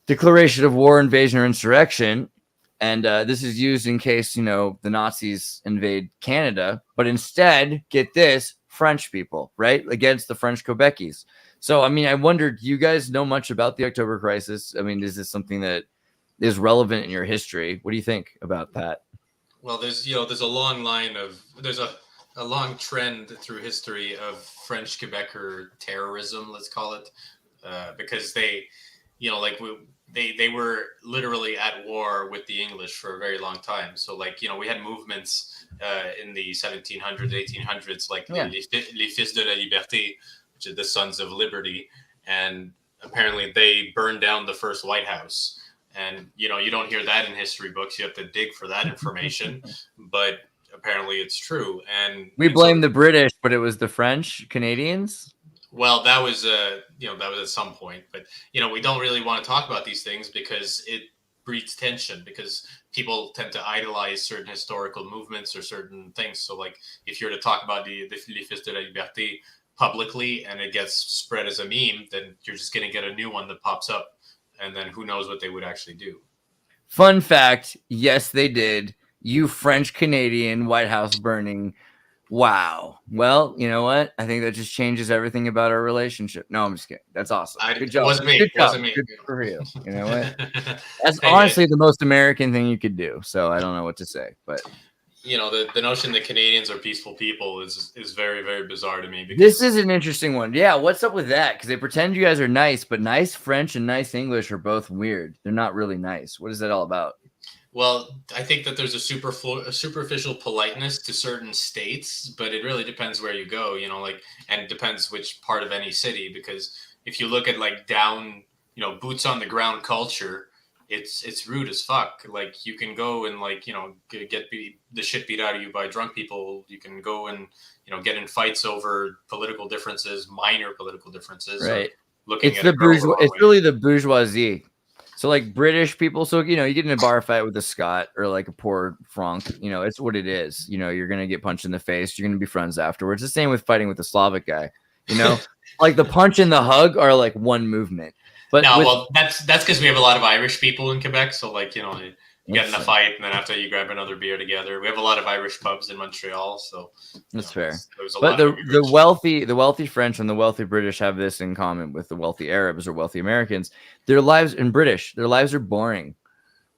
declaration of war, invasion, or insurrection. And this is used in case, the Nazis invade Canada. But instead, get this, French people, right? Against the French Quebecese. So, I wondered, do you guys know much about the October Crisis? Is this something that is relevant in your history? What do you think about that? Well, there's a long line there's a long trend through history of French Quebecer terrorism, let's call it, because they were literally at war with the English for a very long time. So we had movements in the 1700s, 1800s, like les Fils de la Liberté, which are the Sons of Liberty, and apparently they burned down the first White House. And you don't hear that in history books. You have to dig for that information, but apparently it's true. And we blame the British, but it was the French Canadians. Well, that was at some point, but we don't really want to talk about these things because it breeds tension, because people tend to idolize certain historical movements or certain things. So if you're to talk about les Fils de la Liberté publicly and it gets spread as a meme, then you're just going to get a new one that pops up. And then who knows what they would actually do. Fun fact, yes, they did. You French Canadian White House burning. Wow. Well, you know what? I think that just changes everything about our relationship. No, I'm just kidding. That's awesome. Good job. It wasn't me. Good It wasn't job. me. Good for you. You know what? That's Hey, honestly the most American thing you could do. So I don't know what to say, but the notion that Canadians are peaceful people is very, very bizarre to me. Because this is an interesting one. Yeah, what's up with that? Because they pretend you guys are nice, but nice French and nice English are both weird. They're not really nice. What is that all about? Well, I think that there's a superficial politeness to certain states, but it really depends where you go, and it depends which part of any city. Because if you look at down, boots on the ground culture, it's rude as fuck. You can go and get the shit beat out of you by drunk people. You can go and get in fights over political differences, minor political differences. Right. Looking It's at it's really the bourgeoisie. So British people, so you get in a bar fight with a Scot or a poor Franc, it's what it is. You're gonna get punched in the face, you're gonna be friends afterwards. The same with fighting with a Slavic guy, the punch and the hug are one movement. But that's because we have a lot of Irish people in Quebec. So you get in a fight, and then after you grab another beer together. We have a lot of Irish pubs in Montreal, so that's fair. There's a but lot the wealthy French and the wealthy British have this in common with the wealthy Arabs or wealthy Americans. Their lives are boring.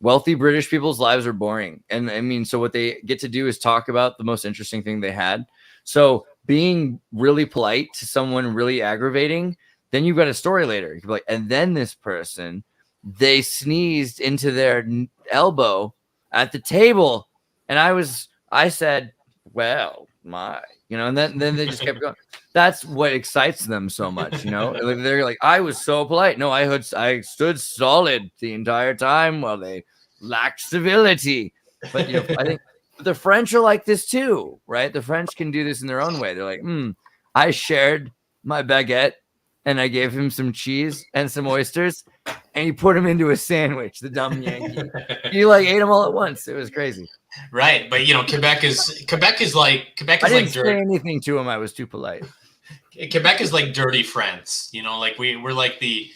Wealthy British people's lives are boring, and so what they get to do is talk about the most interesting thing they had. So being really polite to someone really aggravating. Then you've got a story later. You can be like, and then this person, they sneezed into their elbow at the table. And I said, well, my And then they just kept going. That's what excites them so much, Like, they're like, I was so polite. No, I stood solid the entire time while they lacked civility. But I think the French are like this too, right? The French can do this in their own way. They're like, I shared my baguette and I gave him some cheese and some oysters, and he put them into a sandwich. The dumb Yankee, he like ate them all at once. It was crazy. Right, but Quebec is I didn't say anything to him. I was too polite. Quebec is like dirty France. Like we're like the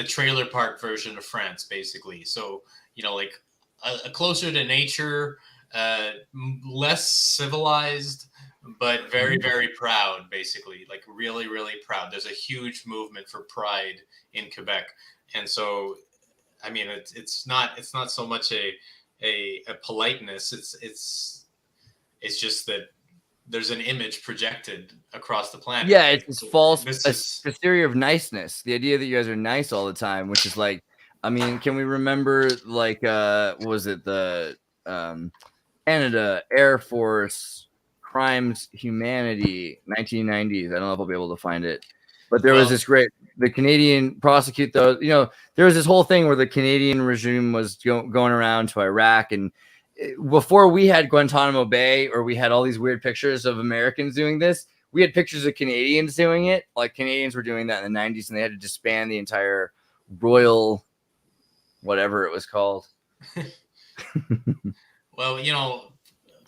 trailer park version of France, basically. So like a closer to nature, less civilized, but very, very proud, basically, like really, really proud. There's a huge movement for pride in Quebec. And so, I mean, it's not so much a politeness. It's just that there's an image projected across the planet. Yeah, it's this false theory of niceness. The idea that you guys are nice all the time, which is like, I mean, can we remember like was it the Canada Air Force Crimes Humanity 1990s? I don't know if I'll be able to find it, but there was this the Canadian prosecute those. There was this whole thing where the Canadian regime was going around to Iraq, and before we had Guantanamo Bay, or we had all these weird pictures of Americans doing this, we had pictures of Canadians doing it. Like Canadians were doing that in the 90s, and they had to disband the entire Royal, whatever it was called. Well,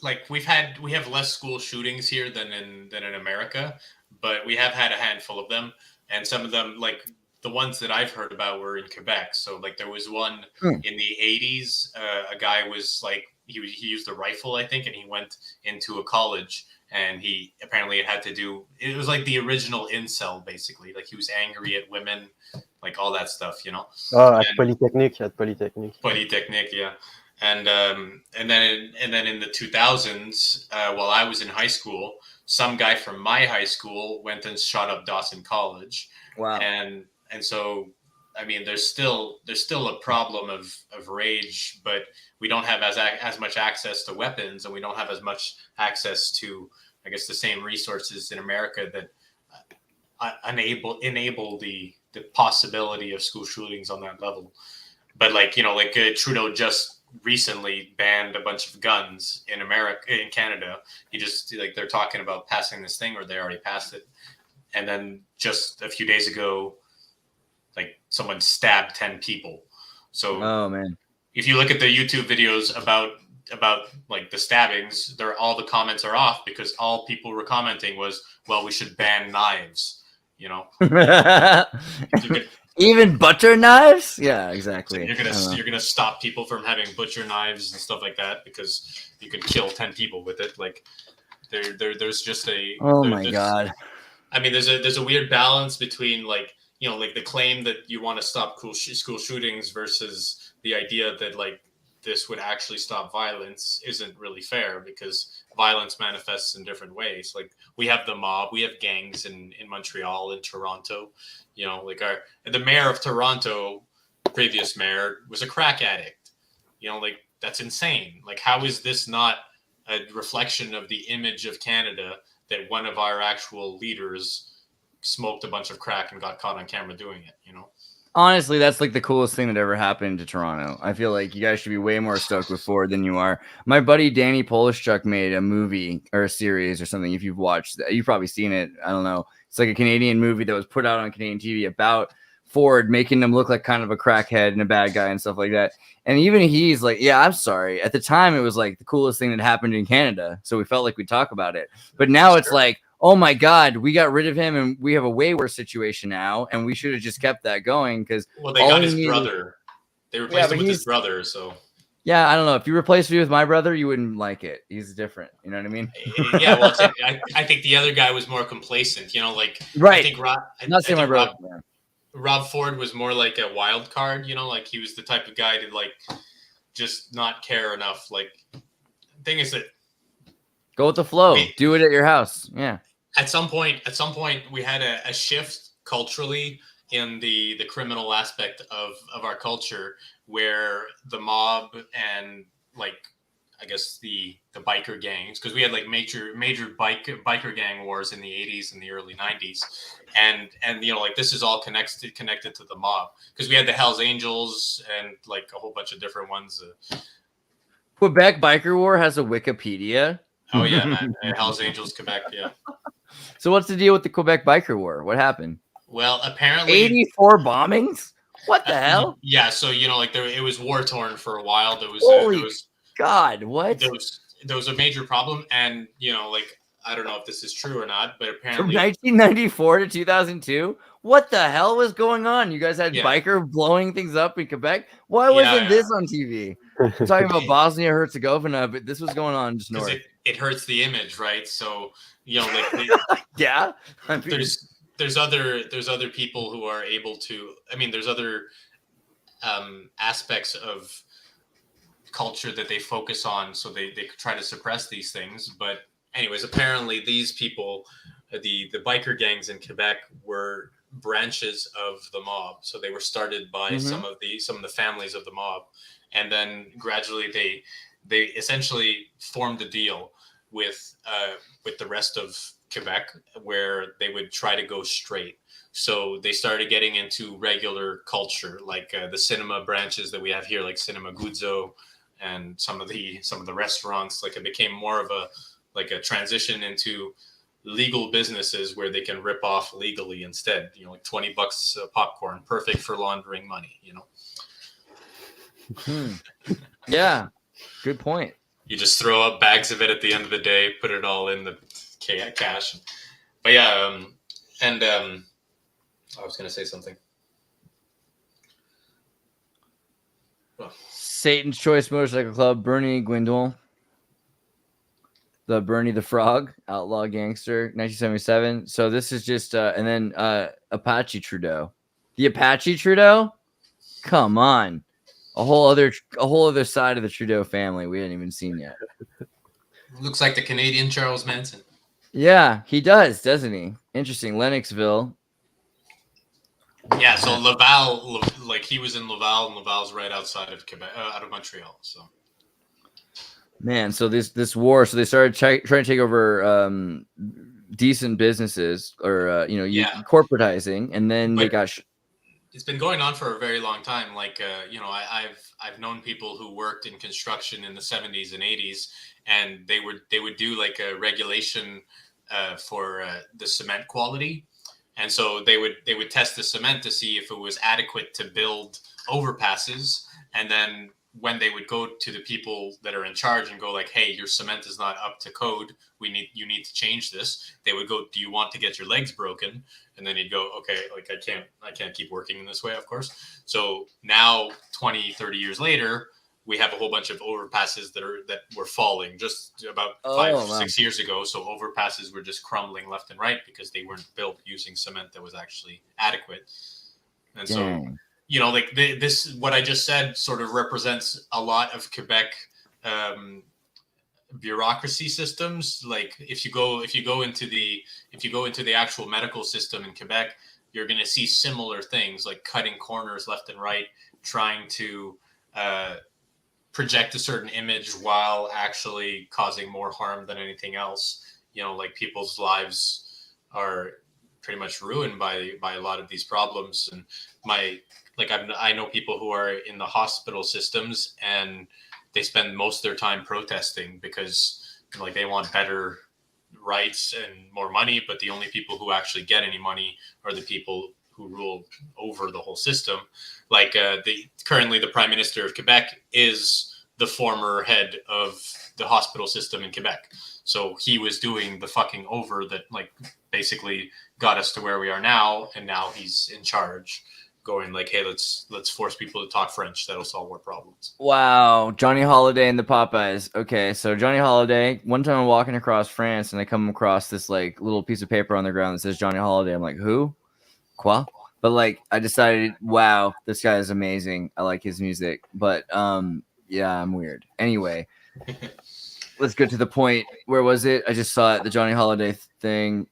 like we have less school shootings here than in America, but we have had a handful of them, and some of them, like the ones that I've heard about, were in Quebec. So like there was one in the 80s. A guy was like he used a rifle, I think, and he went into a college, and he apparently had to do. It was like the original incel, basically. Like he was angry at women, like all that stuff, Oh, at Polytechnique, yeah. And then in the 2000s, while I was in high school, some guy from my high school went and shot up Dawson College. Wow. And so, I mean, there's still a problem of rage, but we don't have as much access to weapons, and we don't have as much access to, I guess, the same resources in America that enable the possibility of school shootings on that level. But like Trudeau just recently banned a bunch of guns in Canada. He just they're talking about passing this thing, or they already passed it. And then just a few days ago, like someone stabbed 10 people. So oh man, if you look at the YouTube videos about like the stabbings, all the comments are off, because all people were commenting was, well, we should ban knives, Even butter knives? Yeah, exactly. So you're gonna stop people from having butcher knives and stuff like that because you can kill 10 people with it. Like there's just a God. I mean, there's a weird balance between like the claim that you want to stop school shootings versus the idea that like this would actually stop violence isn't really fair, because violence manifests in different ways. Like we have the mob, we have gangs in Montreal, in Toronto. Like the mayor of Toronto, previous mayor, was a crack addict. Like that's insane. Like how is this not a reflection of the image of Canada, that one of our actual leaders smoked a bunch of crack and got caught on camera doing it? Honestly, that's like the coolest thing that ever happened to Toronto. I feel like you guys should be way more stoked with Ford than you are. My buddy Danny Polishchuk made a movie or a series or something. If you've watched that, you've probably seen it. I don't know. It's like a Canadian movie that was put out on Canadian TV about Ford, making him look like kind of a crackhead and a bad guy and stuff like that. And even he's like, yeah, I'm sorry. At the time, it was like the coolest thing that happened in Canada. So we felt like we'd talk about it. But now it's like, oh my God, we got rid of him and we have a way worse situation now. And we should have just kept that going, because they got his brother. They replaced him with his brother. So yeah, I don't know. If you replaced me with my brother, you wouldn't like it. He's different. You know what I mean? Yeah. Well, I think the other guy was more complacent. Right. I think Rob Ford was more like a wild card. Like he was the type of guy to like just not care enough. Like thing is that go with the flow. Do it at your house. Yeah. At some point, we had a shift culturally in the criminal aspect of our culture, where the mob and like I guess the biker gangs, because we had like major biker gang wars in the 80s and the early 90s, and like this is all connected to the mob, because we had the Hells Angels and like a whole bunch of different ones. Quebec Biker War has a Wikipedia. Oh yeah, man. Hells Angels, Quebec, yeah. So what's the deal with the Quebec Biker War? What happened? Well, apparently 84 bombings. What the hell? Yeah, so like it was war torn for a while. There was God, what? There was a major problem, and like I don't know if this is true or not, but apparently from 1994 to 2002, what the hell was going on? You guys had biker blowing things up in Quebec. Why wasn't this on TV? We're talking about Bosnia Herzegovina, but this was going on just north. It hurts the image, right? So like yeah, there's other people who are able to. I mean, there's other aspects of culture that they focus on, so they try to suppress these things. But anyways, apparently these people, the biker gangs in Quebec, were branches of the mob. So they were started by some of the families of the mob, and then gradually they essentially formed a deal with the rest of Quebec, where they would try to go straight. So they started getting into regular culture, like the cinema branches that we have here, like Cinema Guzzo, and some of the restaurants. Like it became more of a transition into legal businesses where they can rip off legally instead. Like $20 popcorn, perfect for laundering money. Yeah, good point. You just throw up bags of it at the end of the day, put it all in the cash. But yeah, and I was going to say something. Oh. Satan's Choice Motorcycle Club, Bernie Gwindle. The Bernie the Frog, outlaw gangster, 1977. So this is just, and then Apache Trudeau. The Apache Trudeau? Come on. A whole other side of the Trudeau family we hadn't even seen yet. Looks like the Canadian Charles Manson. Yeah, he does, doesn't he? Interesting. Lennoxville. Yeah, so Laval, like he was in Laval, and Laval's right outside of Quebec, out of Montreal. So, man, so this war, so they started trying to take over decent businesses, or corporatizing, and then they got. It's been going on for a very long time. Like I've known people who worked in construction in the 70s and 80s, and they would do like a regulation for the cement quality. And so they would test the cement to see if it was adequate to build overpasses. And then when they would go to the people that are in charge and go like, hey, your cement is not up to code. You need to change this. They would go, do you want to get your legs broken? And then he'd go, okay, like I can't keep working in this way, of course. So now 20, 30 years later, we have a whole bunch of overpasses that were falling just about 6 years ago. So overpasses were just crumbling left and right because they weren't built using cement that was actually adequate. And so, like this, what I just said sort of represents a lot of Quebec bureaucracy systems. Like if you go into the actual medical system in Quebec, you're going to see similar things like cutting corners left and right, trying to project a certain image while actually causing more harm than anything else. Like people's lives are pretty much ruined by a lot of these problems. And I know people who are in the hospital systems, and they spend most of their time protesting because like they want better rights and more money, but the only people who actually get any money are the people who rule over the whole system. Like currently the Prime Minister of Quebec is the former head of the hospital system in Quebec. So he was doing the fucking over that like basically got us to where we are now, and now he's in charge, going like, hey, let's force people to talk French. That'll solve our problems. Wow, Johnny Holiday and the Popeyes. Okay, so Johnny Holiday. One time I'm walking across France, and I come across this like little piece of paper on the ground that says Johnny Holiday. I'm like, who? Quoi? But like, I decided, wow, this guy is amazing. I like his music. But yeah, I'm weird. Anyway, let's get to the point. Where was it? I just saw it, the Johnny Holiday thing.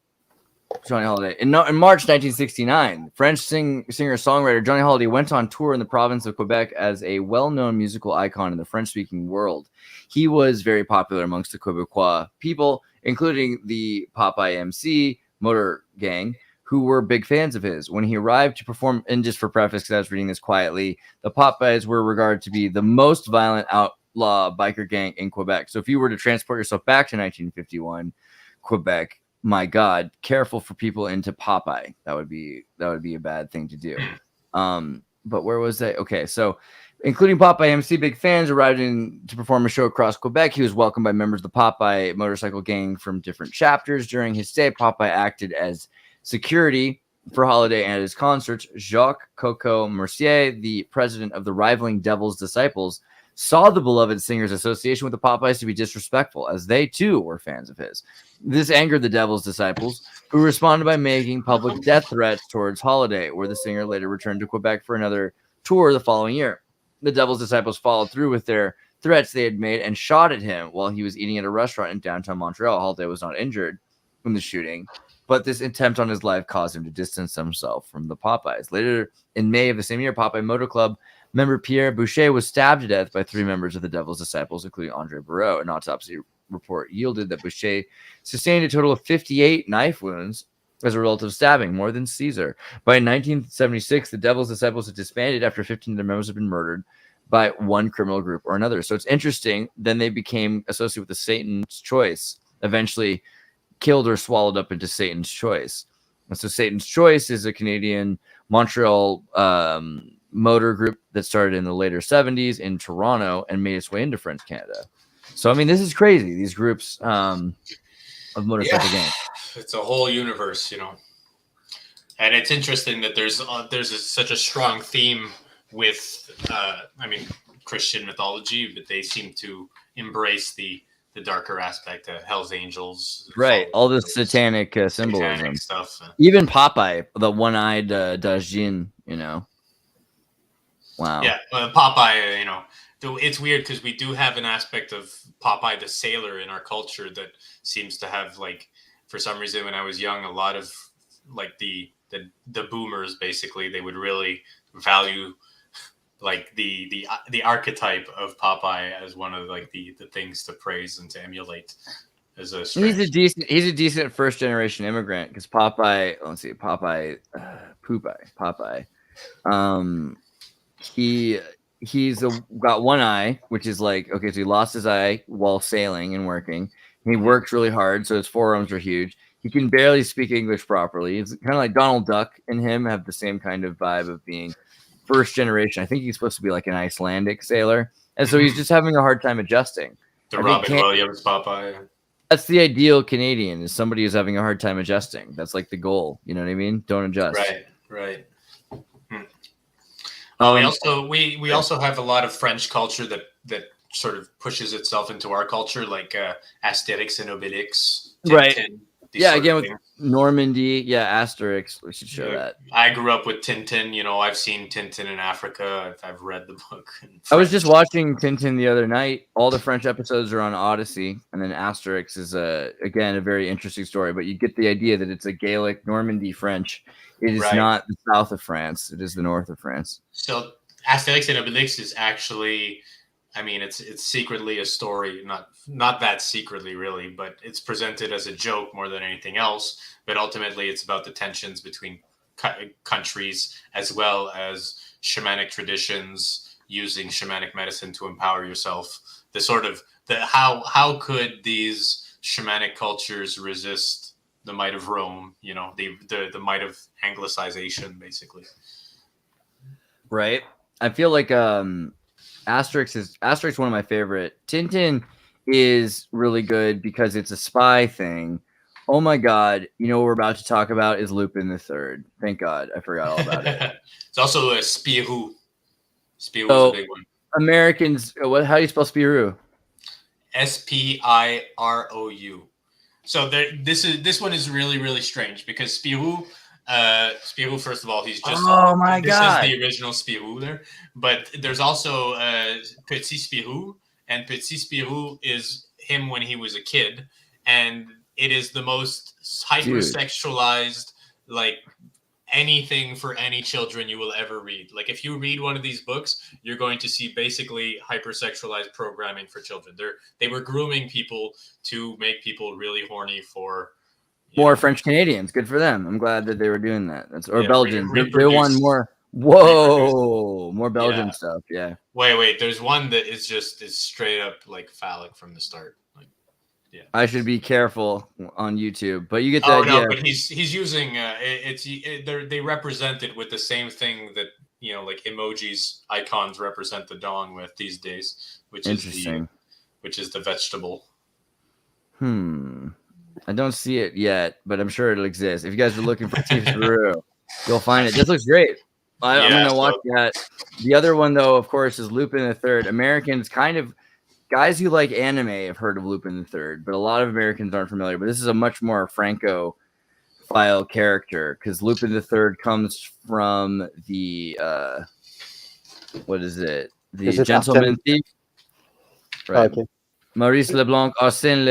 Johnny Hallyday. In March 1969, French singer-songwriter Johnny Hallyday went on tour in the province of Quebec as a well-known musical icon in the French-speaking world. He was very popular amongst the Quebecois people, including the Popeye MC motor gang, who were big fans of his. When he arrived to perform, and just for preface, because I was reading this quietly, the Popeyes were regarded to be the most violent outlaw biker gang in Quebec. So if you were to transport yourself back to 1951, Quebec, my God, careful for people into Popeye. That would be a bad thing to do. But where was that? Okay, so including Popeye MC, big fans arrived in to perform a show across Quebec. He was welcomed by members of the Popeye motorcycle gang from different chapters. During his stay, Popeye acted as security for Hallyday and his concerts. Jacques Coco Mercier, the president of the rivaling Devil's Disciples, saw the beloved singer's association with the Popeyes to be disrespectful, as they too were fans of his. This angered the Devil's Disciples, who responded by making public death threats towards Hallyday, where the singer later returned to Quebec for another tour the following year. The Devil's Disciples followed through with their threats they had made and shot at him while he was eating at a restaurant in downtown Montreal. Hallyday was not injured in the shooting, but this attempt on his life caused him to distance himself from the Popeyes. Later in May of the same year, Popeye Motor Club member Pierre Boucher was stabbed to death by 3 members of the Devil's Disciples, including Andre Barreau. An autopsy report yielded that Boucher sustained a total of 58 knife wounds as a result of stabbing, more than Caesar. By 1976, the Devil's Disciples had disbanded after 15 of their members had been murdered by one criminal group or another. So it's interesting. Then they became associated with the Satan's Choice, eventually killed or swallowed up into Satan's Choice. And so Satan's Choice is a Canadian Montreal motor group that started in the later 70s in Toronto and made its way into French Canada. So, I mean, this is crazy. These groups of motorcycle gangs. It's a whole universe, And it's interesting that there's such a strong theme with, Christian mythology, but they seem to embrace the darker aspect of Hell's Angels. Right. All this satanic symbolism. Satanic stuff. Even Popeye, the one-eyed Dajin, Wow. Yeah, Popeye, it's weird because we do have an aspect of Popeye the sailor in our culture that seems to have, for some reason when I was young, a lot of the boomers, basically, they would really value the archetype of Popeye as one of the things to praise and to emulate as a strange. He's a decent first generation immigrant because Popeye, he's got one eye, which is so he lost his eye while sailing and working. He worked really hard, so his forearms are huge. He can barely speak English properly. It's kind of like Donald Duck and him have the same kind of vibe of being first generation. I think he's supposed to be like an Icelandic sailor, and so he's just having a hard time adjusting. The Robin Williams Popeye. That's the ideal Canadian, is somebody who's having a hard time adjusting. That's the goal. You know what I mean? Don't adjust. Right. We also have a lot of French culture that sort of pushes itself into our culture, like Asterix and Obelix. Tintin, right. Yeah, again with Normandy. Yeah, Asterix. We should show that. I grew up with Tintin. I've seen Tintin in Africa. I've read the book. I was just watching Tintin the other night. All the French episodes are on Odyssey, and then Asterix is again a very interesting story. But you get the idea that it's a Gaelic Normandy French. It is not the south of France. It is the north of France. So Asterix and Obelix is actually, it's secretly a story, not that secretly really, but it's presented as a joke more than anything else. But ultimately, it's about the tensions between countries as well as shamanic traditions, using shamanic medicine to empower yourself. How could these shamanic cultures resist the might of Rome, the might of Anglicization, basically. Right. I feel like Asterix is one of my favorite. Tintin is really good because it's a spy thing. Oh my God. What we're about to talk about is Lupin III. Thank God. I forgot all about it. It's also a Spirou. Spirou is a big one. Americans, how do you spell Spirou? Spirou. So this one is really, really strange because Spirou, first of all, he's just this is the original Spirou there. But there's also Petit Spirou, and Petit Spirou is him when he was a kid. And it is the most hypersexualized, like anything for any children you will ever read. Like if you read one of these books, you're going to see basically hypersexualized programming for children. They were grooming people to make people really horny for more French Canadians. Good for them. I'm glad that they were doing that. Or Belgians. They want more. Whoa, more Belgian stuff. Yeah. Wait. There's one that is straight up like phallic from the start. Like, yeah. I should be careful on YouTube, but you get the idea. No, but he's using they represent it with the same thing that like emojis icons represent the dong with these days, which is the vegetable. I don't see it yet, but I'm sure it'll exist. If you guys are looking for Chief Peru, you'll find it. This looks great. I'm going to watch that. The other one, though, of course, is Lupin III. Americans guys who like anime have heard of Lupin III, but a lot of Americans aren't familiar. But this is a much more Franco-file character because Lupin III comes from the, what is it? The Gentleman Thief. Right. Okay. Maurice Leblanc, Arsène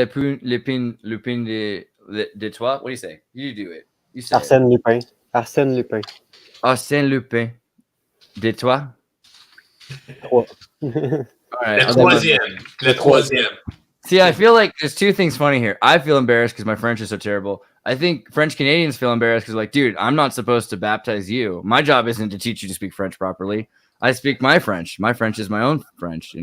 Lupin de Toi. What do you say? You do it. You say Arsène Lupin. Arsène Lupin. Arsène Lupin de Toi. All right. Le troisième. See, I feel like there's two things funny here. I feel embarrassed because my French is so terrible. I think French Canadians feel embarrassed because, like, dude, I'm not supposed to baptize you. My job isn't to teach you to speak French properly. I speak my French. My French is my own French,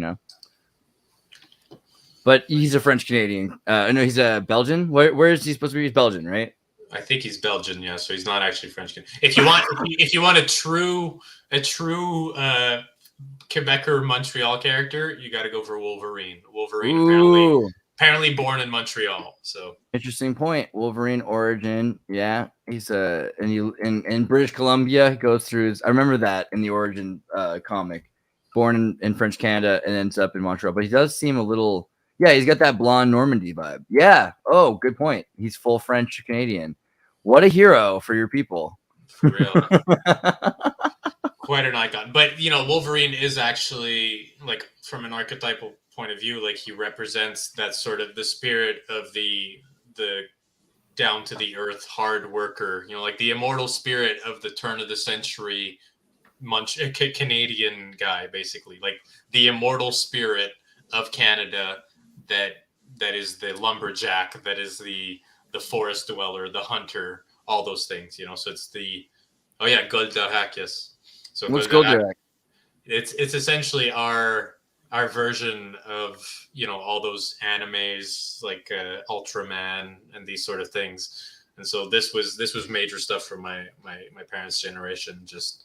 But he's a French Canadian. No, he's a Belgian. Where is he supposed to be? He's Belgian, right? I think he's Belgian, yeah. So he's not actually French Canadian. If you want a true Quebecer Montreal character, you got to go for Wolverine. Wolverine apparently born in Montreal. So interesting point. Wolverine origin, yeah. He's in British Columbia. He goes through I remember that in the origin comic. Born in French Canada and ends up in Montreal, but he does seem a little. Yeah, he's got that blonde Normandy vibe. Yeah. Oh, good point. He's full French Canadian. What a hero for your people. For real. Quite an icon. But, Wolverine is actually, like, from an archetypal point of view, like, he represents that sort of the spirit of the down to the earth hard worker, like the immortal spirit of the turn of the century Canadian guy, basically. Like, the immortal spirit of Canada that is the lumberjack, that is the forest dweller, the hunter, all those things, So it's Goldarak, yes. So what's Goldarak? It's essentially our version of all those animes like Ultraman and these sort of things. And so this was major stuff for my parents' generation. Just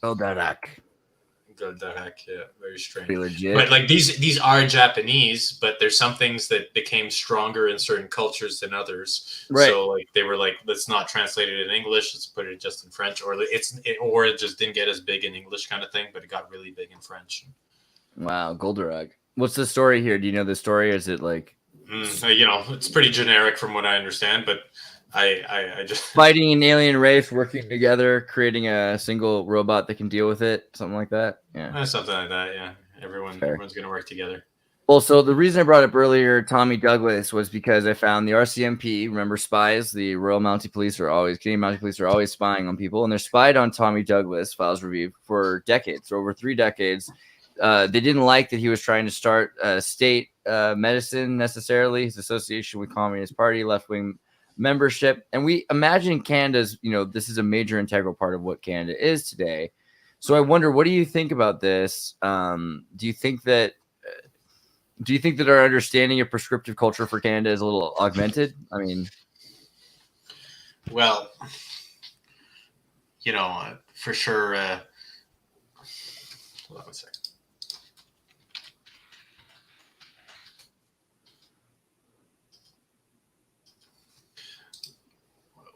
Goldarak, yeah, very strange. Be legit. But like these are Japanese, but there's some things that became stronger in certain cultures than others. Right. So like they were like, let's not translate it in English, let's put it just in French, or it just didn't get as big in English kind of thing, but it got really big in French. Wow, Goldarak. What's the story here? Do you know the story? Is it like it's pretty generic from what I understand, but I just fighting an alien race, working together, creating a single robot that can deal with it, something like that. Yeah, something like that. Yeah, everyone's gonna work together. Well, so the reason I brought up earlier Tommy Douglas was because I found the RCMP. Remember, spies, the Royal Mounted Police Canadian Mounted Police are always spying on people, and they're spied on Tommy Douglas, Files Review, for decades, for over 3 decades. They didn't like that he was trying to start state medicine necessarily. His association with Communist Party, left-wing membership, and we imagine Canada's, this is a major integral part of what Canada is today. So I wonder, what do you think about this? Do you think that our understanding of prescriptive culture for Canada is a little augmented? I mean, well, for sure. Hold on a second.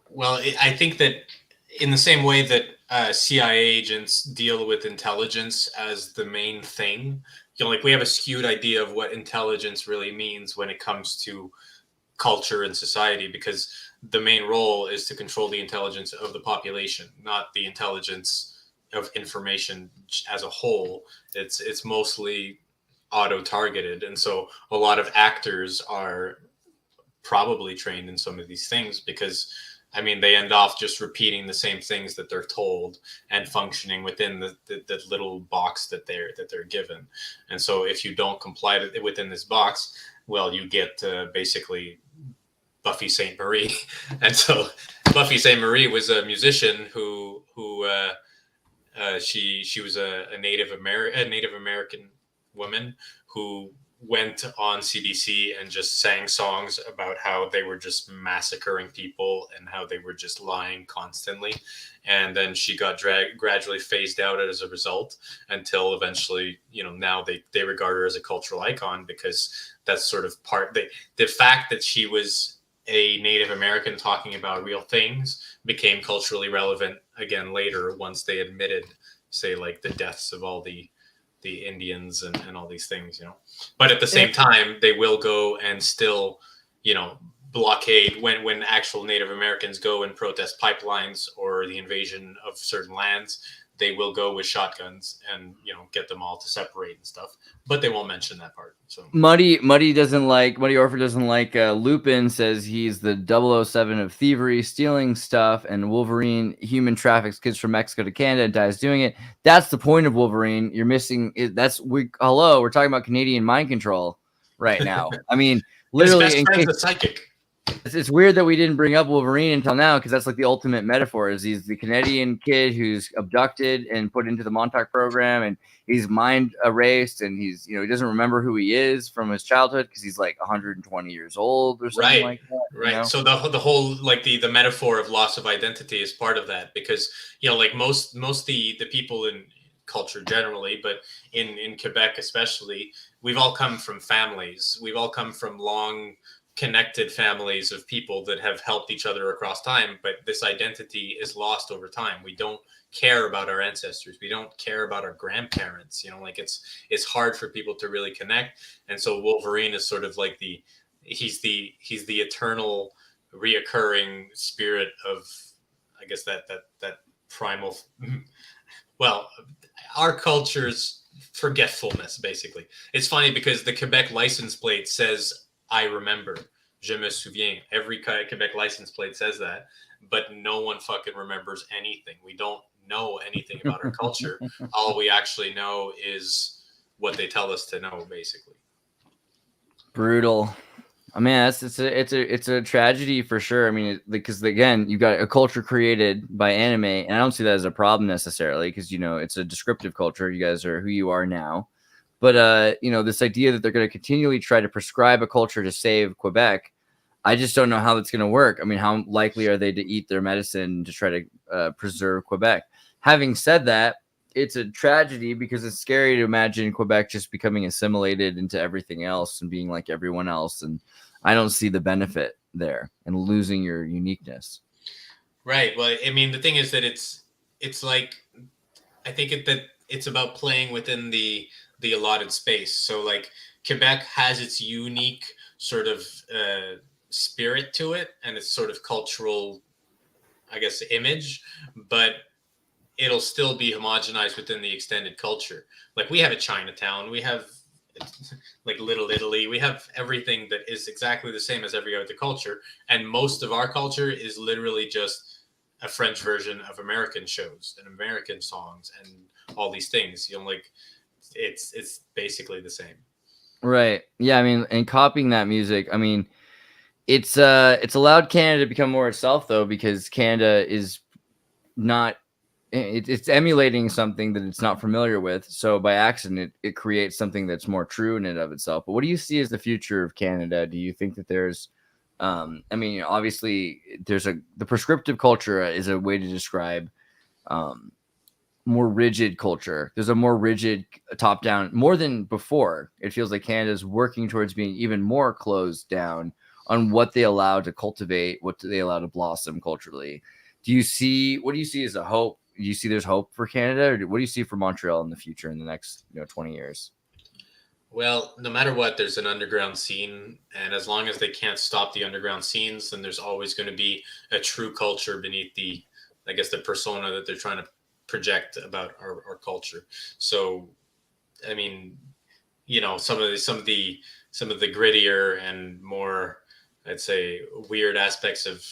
Well, I think that in the same way that CIA agents deal with intelligence as the main thing, like we have a skewed idea of what intelligence really means when it comes to culture and society, because the main role is to control the intelligence of the population, not the intelligence of information as a whole. It's mostly auto-targeted, and so a lot of actors are probably trained in some of these things, because I mean, they end off just repeating the same things that they're told and functioning within the little box that they're given. And so if you don't comply within this box, well, you get basically Buffy St. Marie. And so Buffy St. Marie was a musician who she was a Native American woman who went on CBC and just sang songs about how they were just massacring people and how they were just lying constantly. And then she got gradually phased out as a result, until eventually, now they regard her as a cultural icon, because that's sort of the fact that she was a Native American talking about real things became culturally relevant again later, once they admitted, say, like the deaths of all the Indians and all these things, but at the same time, they will go and still, blockade when actual Native Americans go and protest pipelines or the invasion of certain lands. They will go with shotguns and, get them all to separate and stuff, but they won't mention that part. So Muddy Orphan doesn't like Lupin says he's the 007 of thievery, stealing stuff, and Wolverine human traffics kids from Mexico to Canada and dies doing it. That's the point of Wolverine. You're missing it. We're talking about Canadian mind control right now. I mean, literally, his best friend's a psychic. It's weird that we didn't bring up Wolverine until now, because that's like the ultimate metaphor. Is he's the Canadian kid who's abducted and put into the Montauk program, and he's mind erased, and he's he doesn't remember who he is from his childhood because he's like 120 years old or something like that. Right. So the whole like the metaphor of loss of identity is part of that, because like most the people in culture generally, but in Quebec especially, we've all come from families. We've all come from long connected families of people that have helped each other across time, but this identity is lost over time. We don't care about our ancestors. We don't care about our grandparents. It's hard for people to really connect. And so Wolverine is sort of like he's the eternal reoccurring spirit of, I guess, that primal, well, our culture's forgetfulness, basically. It's funny because the Quebec license plate says, I remember, je me souviens. Every Quebec license plate says that, but no one fucking remembers anything. We don't know anything about our culture. All we actually know is what they tell us to know, basically. Brutal. I mean, it's a tragedy for sure. I mean, because again, you've got a culture created by anime, and I don't see that as a problem necessarily, because it's a descriptive culture. You guys are who you are now. But, this idea that they're going to continually try to prescribe a culture to save Quebec, I just don't know how that's going to work. I mean, how likely are they to eat their medicine to try to preserve Quebec? Having said that, it's a tragedy because it's scary to imagine Quebec just becoming assimilated into everything else and being like everyone else. And I don't see the benefit there and losing your uniqueness. Right. Well, I mean, the thing is that it's like, I think that it's about playing within the allotted space. So like Quebec has its unique sort of spirit to it and its sort of cultural, I guess, image, but it'll still be homogenized within the extended culture. Like we have a Chinatown, we have like Little Italy, we have everything that is exactly the same as every other culture. And most of our culture is literally just a French version of American shows and American songs and all these things, like it's basically the same. Right. Yeah. I mean, and copying that music, I mean, it's allowed Canada to become more itself though, because Canada is not, it's emulating something that it's not familiar with. So by accident, it creates something that's more true in and of itself. But what do you see as the future of Canada? Do you think that there's, I mean, obviously the prescriptive culture is a way to describe, more rigid culture. There's a more rigid top down, more than before. It feels like Canada's working towards being even more closed down on what they allow to cultivate, what do they allow to blossom culturally. What do you see as a hope? Do you see there's hope for Canada, or what do you see for Montreal in the future in the next 20 years? Well, no matter what, there's an underground scene, and as long as they can't stop the underground scenes, then there's always going to be a true culture beneath the persona that they're trying to project about our culture. So, I mean, some of the grittier and more I'd say, weird aspects of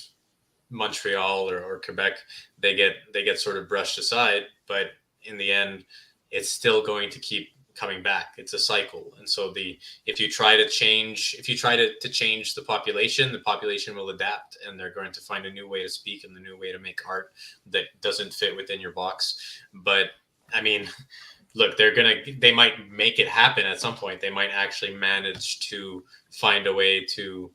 Montreal or Quebec, they get sort of brushed aside, but in the end, it's still going to keep coming back. It's a cycle. And so if you try to change the population will adapt, and they're going to find a new way to speak and a new way to make art that doesn't fit within your box. But I mean, look, they might make it happen at some point. They might actually manage to find a way to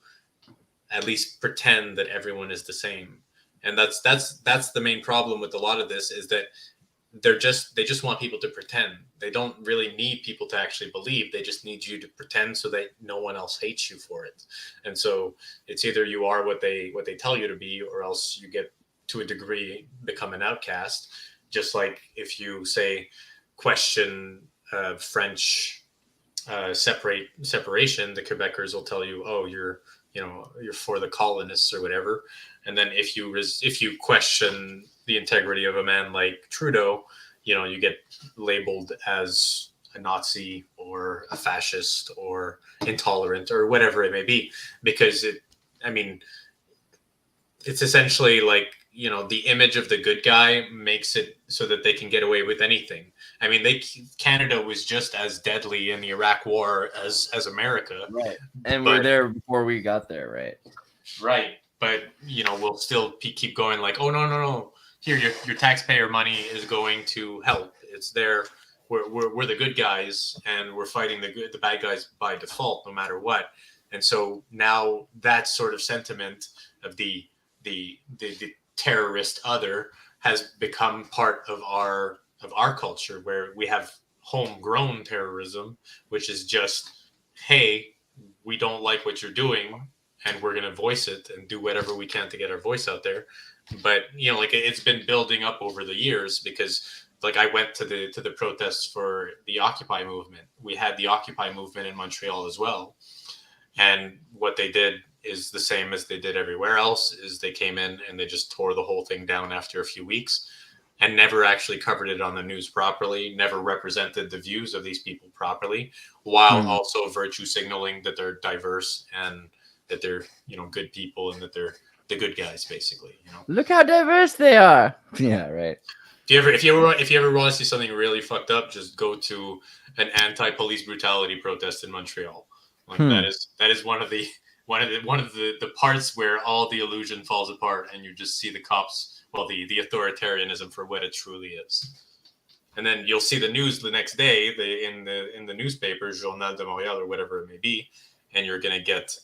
at least pretend that everyone is the same. And that's the main problem with a lot of this, is that they just want people to pretend. They don't really need people to actually believe. They just need you to pretend so that no one else hates you for it. And so it's either you are what they tell you to be, or else you get, to a degree, become an outcast. Just like if you say question French separation, the Quebecers will tell you, oh, you're for the colonists or whatever. And then if you question the integrity of a man like Trudeau, you get labeled as a Nazi or a fascist or intolerant or whatever it may be, because it's essentially like, the image of the good guy makes it so that they can get away with anything. I mean, Canada was just as deadly in the Iraq War as America. Right. And we're there before we got there, right? Right. But, we'll still keep going like, oh, no. Here, your taxpayer money is going to help. It's there. We're the good guys, and we're fighting the bad guys by default, no matter what. And so now that sort of sentiment of the terrorist other has become part of our culture, where we have homegrown terrorism, which is just, hey, we don't like what you're doing, and we're going to voice it and do whatever we can to get our voice out there. But it's been building up over the years, because I went to the protests for the Occupy movement. We had the Occupy movement in Montreal as well, and what they did is the same as they did everywhere else. Is they came in and they just tore the whole thing down after a few weeks, and never actually covered it on the news properly, never represented the views of these people properly, while also virtue signaling that they're diverse and that they're good people, and that they're the good guys, basically. Look how diverse they are. Yeah, right. If you ever want to see something really fucked up, just go to an anti-police brutality protest in Montreal. That is one of the parts where all the illusion falls apart, and you just see the cops, the authoritarianism for what it truly is. And then you'll see the news the next day, in the newspaper, Journal de Montréal or whatever it may be, and you're gonna get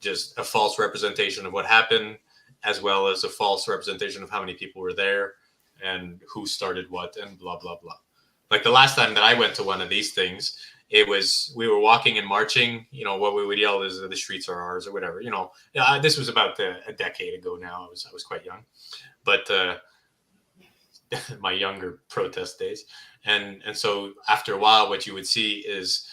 just a false representation of what happened, as well as a false representation of how many people were there and who started what, and blah, blah, blah. Like the last time that I went to one of these things, we were walking and marching, what we would yell is the streets are ours or whatever, this was about a decade ago now. I was quite young, but my younger protest days. And so after a while, what you would see is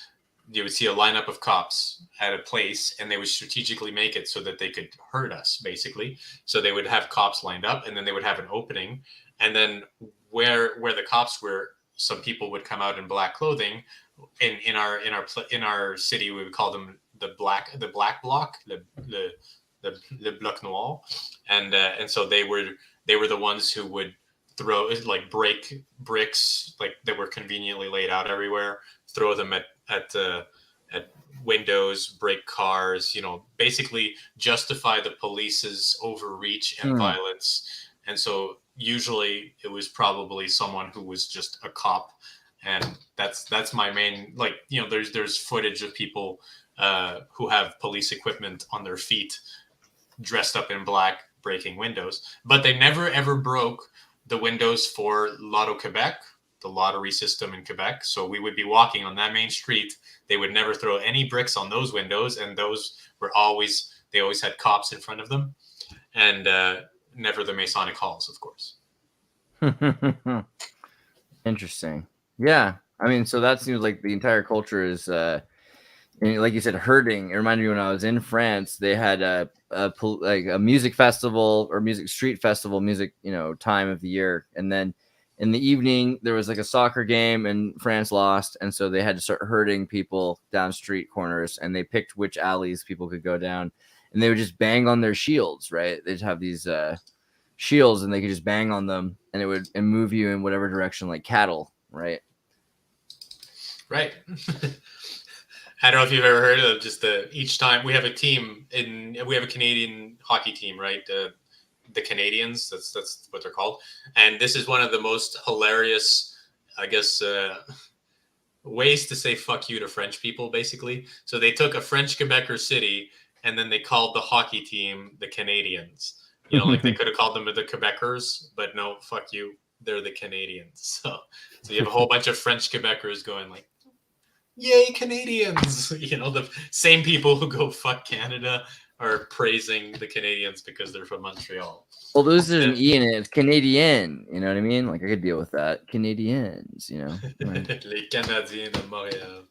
a lineup of cops at a place, and they would strategically make it so that they could hurt us, basically. So they would have cops lined up, and then they would have an opening. And then where the cops were, some people would come out in black clothing. In our city, we would call them the black bloc, le bloc noir. And so they were the ones who would throw, break bricks, that were conveniently laid out everywhere, throw them at windows, break cars, basically justify the police's overreach and violence. And so usually it was probably someone who was just a cop. And that's my main, there's footage of people who have police equipment on their feet, dressed up in black, breaking windows. But they never ever broke the windows for Lotto Quebec, the lottery system in Quebec. So we would be walking on that main street. They would never throw any bricks on those windows, and those were always had cops in front of them, and never the Masonic halls, of course. Interesting. Yeah, I mean, so that seems like the entire culture is, like you said, hurting. It reminded me when I was in France, they had a music festival or street festival, time of the year, and then in the evening there was a soccer game, and France lost, and so they had to start herding people down street corners, and they picked which alleys people could go down. and they would just bang on their shields, right? They'd have these shields, and they could just bang on them, and it would move you in whatever direction, like cattle, right? Right. I don't know if you've ever heard of just each time we have a team we have a Canadian hockey team, right? The Canadians, that's what they're called. And this is one of the most hilarious, I guess, ways to say fuck you to French people, basically. So they took a French Quebecer city and then they called the hockey team the Canadians. You know, like they could have called them the Quebecers, but no, fuck you. They're the Canadians. So you have a whole bunch of French Quebecers going like, yay, Canadians! You know, the same people who go fuck Canada are praising the Canadians because they're from Montreal. Well, there's an E in it. It's Canadian. You know what I mean? Like, I could deal with that. Canadians, you know? Right. Les Canadiens de Montréal.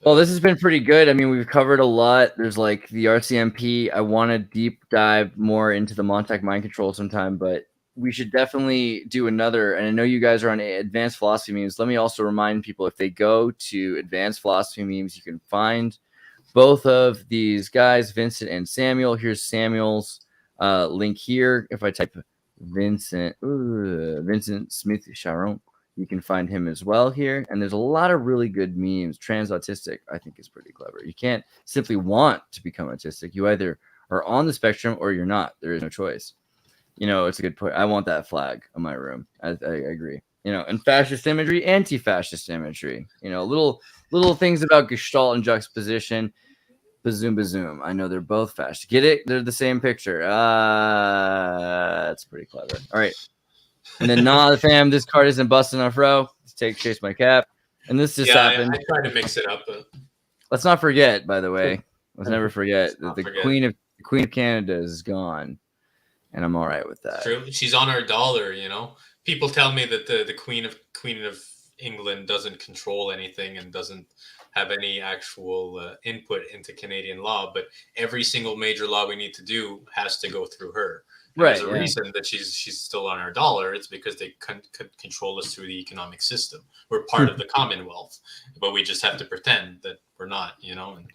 Well, this has been pretty good. I mean, we've covered a lot. There's like the RCMP. I want to deep dive more into the Montag mind control sometime, but we should definitely do another. And I know you guys are on Advanced Philosophy Memes. Let me also remind people, if they go to Advanced Philosophy Memes, you can find both of these guys, Vincent and Samuel. Here's Samuel's link here. If I type Vincent Smith Charon, you can find him as well here. And there's a lot of really good memes. Trans autistic, I think, is pretty clever. You can't simply want to become autistic. You either are on the spectrum or you're not. There is no choice. You know, it's a good point. I want that flag on my room. I agree. You know, and fascist imagery, anti-fascist imagery. You know, little things about Gestalt and juxtaposition. Bazoom, bazoom. I know they're both fascist. Get it? They're the same picture. That's pretty clever. All right. And then, nah, fam, this card isn't busting off row. Let's chase my cap. And this just happened. I tried to mix it up. But... Let's not forget, by the way. Let's never forget that the Queen of Canada is gone. And I'm all right with that. True. She's on our dollar, you know. People tell me that the Queen of England doesn't control anything and doesn't have any actual input into Canadian law, but every single major law we need to do has to go through her. And right. There's a reason that she's still on our dollar. It's because they control us through the economic system. We're part of the Commonwealth, but we just have to pretend that we're not, you know, and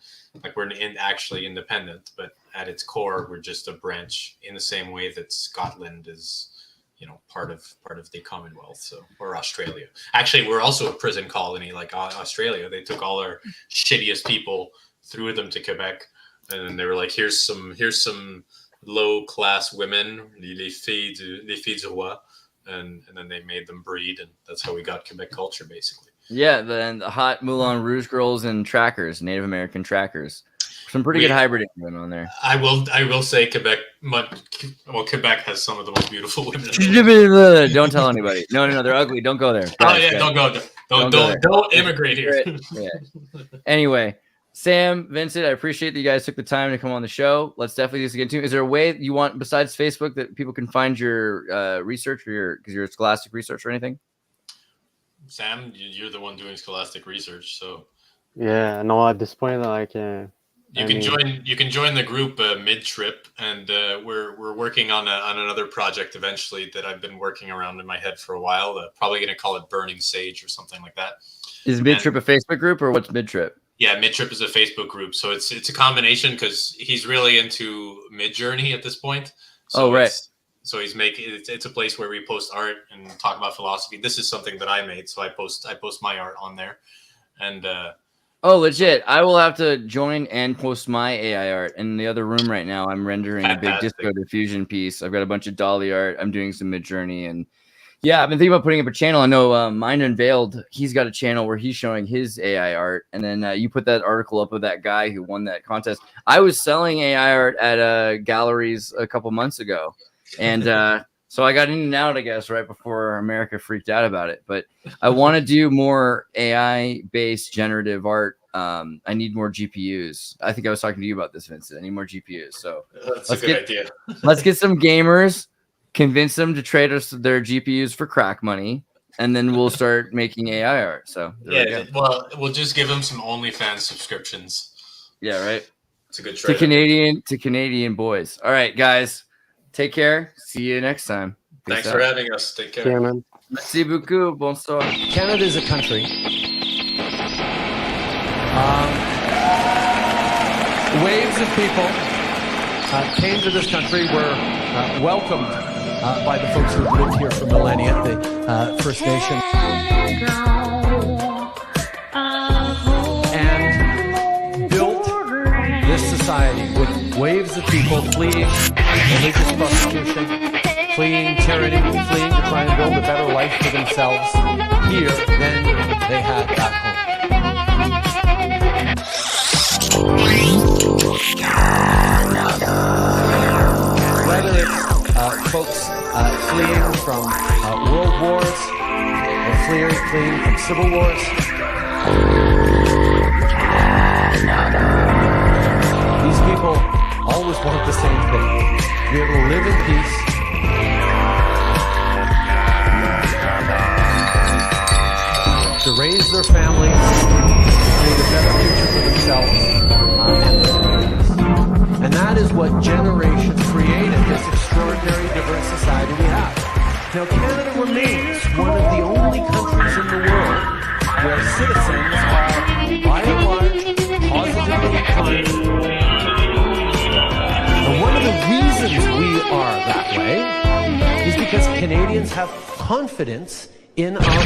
like we're actually independent, but at its core, we're just a branch in the same way that Scotland is, you know, part of the Commonwealth. So, or Australia. Actually, we're also a prison colony like Australia. They took all our shittiest people, threw them to Quebec, and then they were like, here's some low class women, les filles du roi, and then they made them breed, and that's how we got Quebec culture, basically. Yeah, then the hot Moulin Rouge girls and trackers, Native American trackers. Some pretty good hybriding going on there. I will say Quebec has some of the most beautiful women. Don't tell anybody. No, they're ugly. Don't go there. Don't go there. Don't immigrate here. Yeah. Anyway, Sam, Vincent, I appreciate that you guys took the time to come on the show. Let's definitely do this again too. Is there a way you want, besides Facebook, that people can find your research or because your scholastic research or anything? Sam, you're the one doing scholastic research, so yeah. No, at this point, like you can join the group mid trip, and we're working on another project eventually that I've been working around in my head for a while. Probably going to call it Burning Sage or something like that. Is Mid Trip a Facebook group or what's Mid Trip? Yeah, Mid Trip is a Facebook group, so it's a combination because he's really into Mid Journey at this point. So right. So he's making it's a place where we post art and talk about philosophy. This is something that I made, so I post my art on there, and. Oh, legit. I will have to join and post my AI art. In the other room right now, I'm rendering a big disco diffusion piece. I've got a bunch of Dolly art. I'm doing some Mid-Journey. And yeah, I've been thinking about putting up a channel. I know Mind Unveiled, he's got a channel where he's showing his AI art. And then you put that article up of that guy who won that contest. I was selling AI art at galleries a couple months ago. And so I got in and out, I guess, right before America freaked out about it. But I want to do more AI-based generative art. I need more GPUs. I think I was talking to you about this, Vincent. I need more GPUs. So that's a good idea. Let's get some gamers, convince them to trade us their GPUs for crack money, and then we'll start making AI art. So yeah, well, we'll just give them some OnlyFans subscriptions. Yeah, right. It's a good trade. To Canadian boys. All right, guys. Take care. See you next time. Thanks for having us. Take care. Yeah, man. Merci beaucoup. Bonsoir. Canada is a country. Waves of people came to this country were welcomed by the folks who have lived here for millennia, the First Nation. And built this society with waves of people fleeing religious persecution, fleeing tyranny, fleeing to try and build a better life for themselves here than they had back home. Whether it's folks fleeing from world wars or fleeing from civil wars, these people always want the same thing: to be able to live in peace, to raise their families, to create a better future for themselves and their communities. And that is what generations created this extraordinary diverse society we have. Now, Canada remains one of the only countries in the world where citizens are, by and large, positively inclined. And one of the reasons we are that way is because Canadians have confidence in our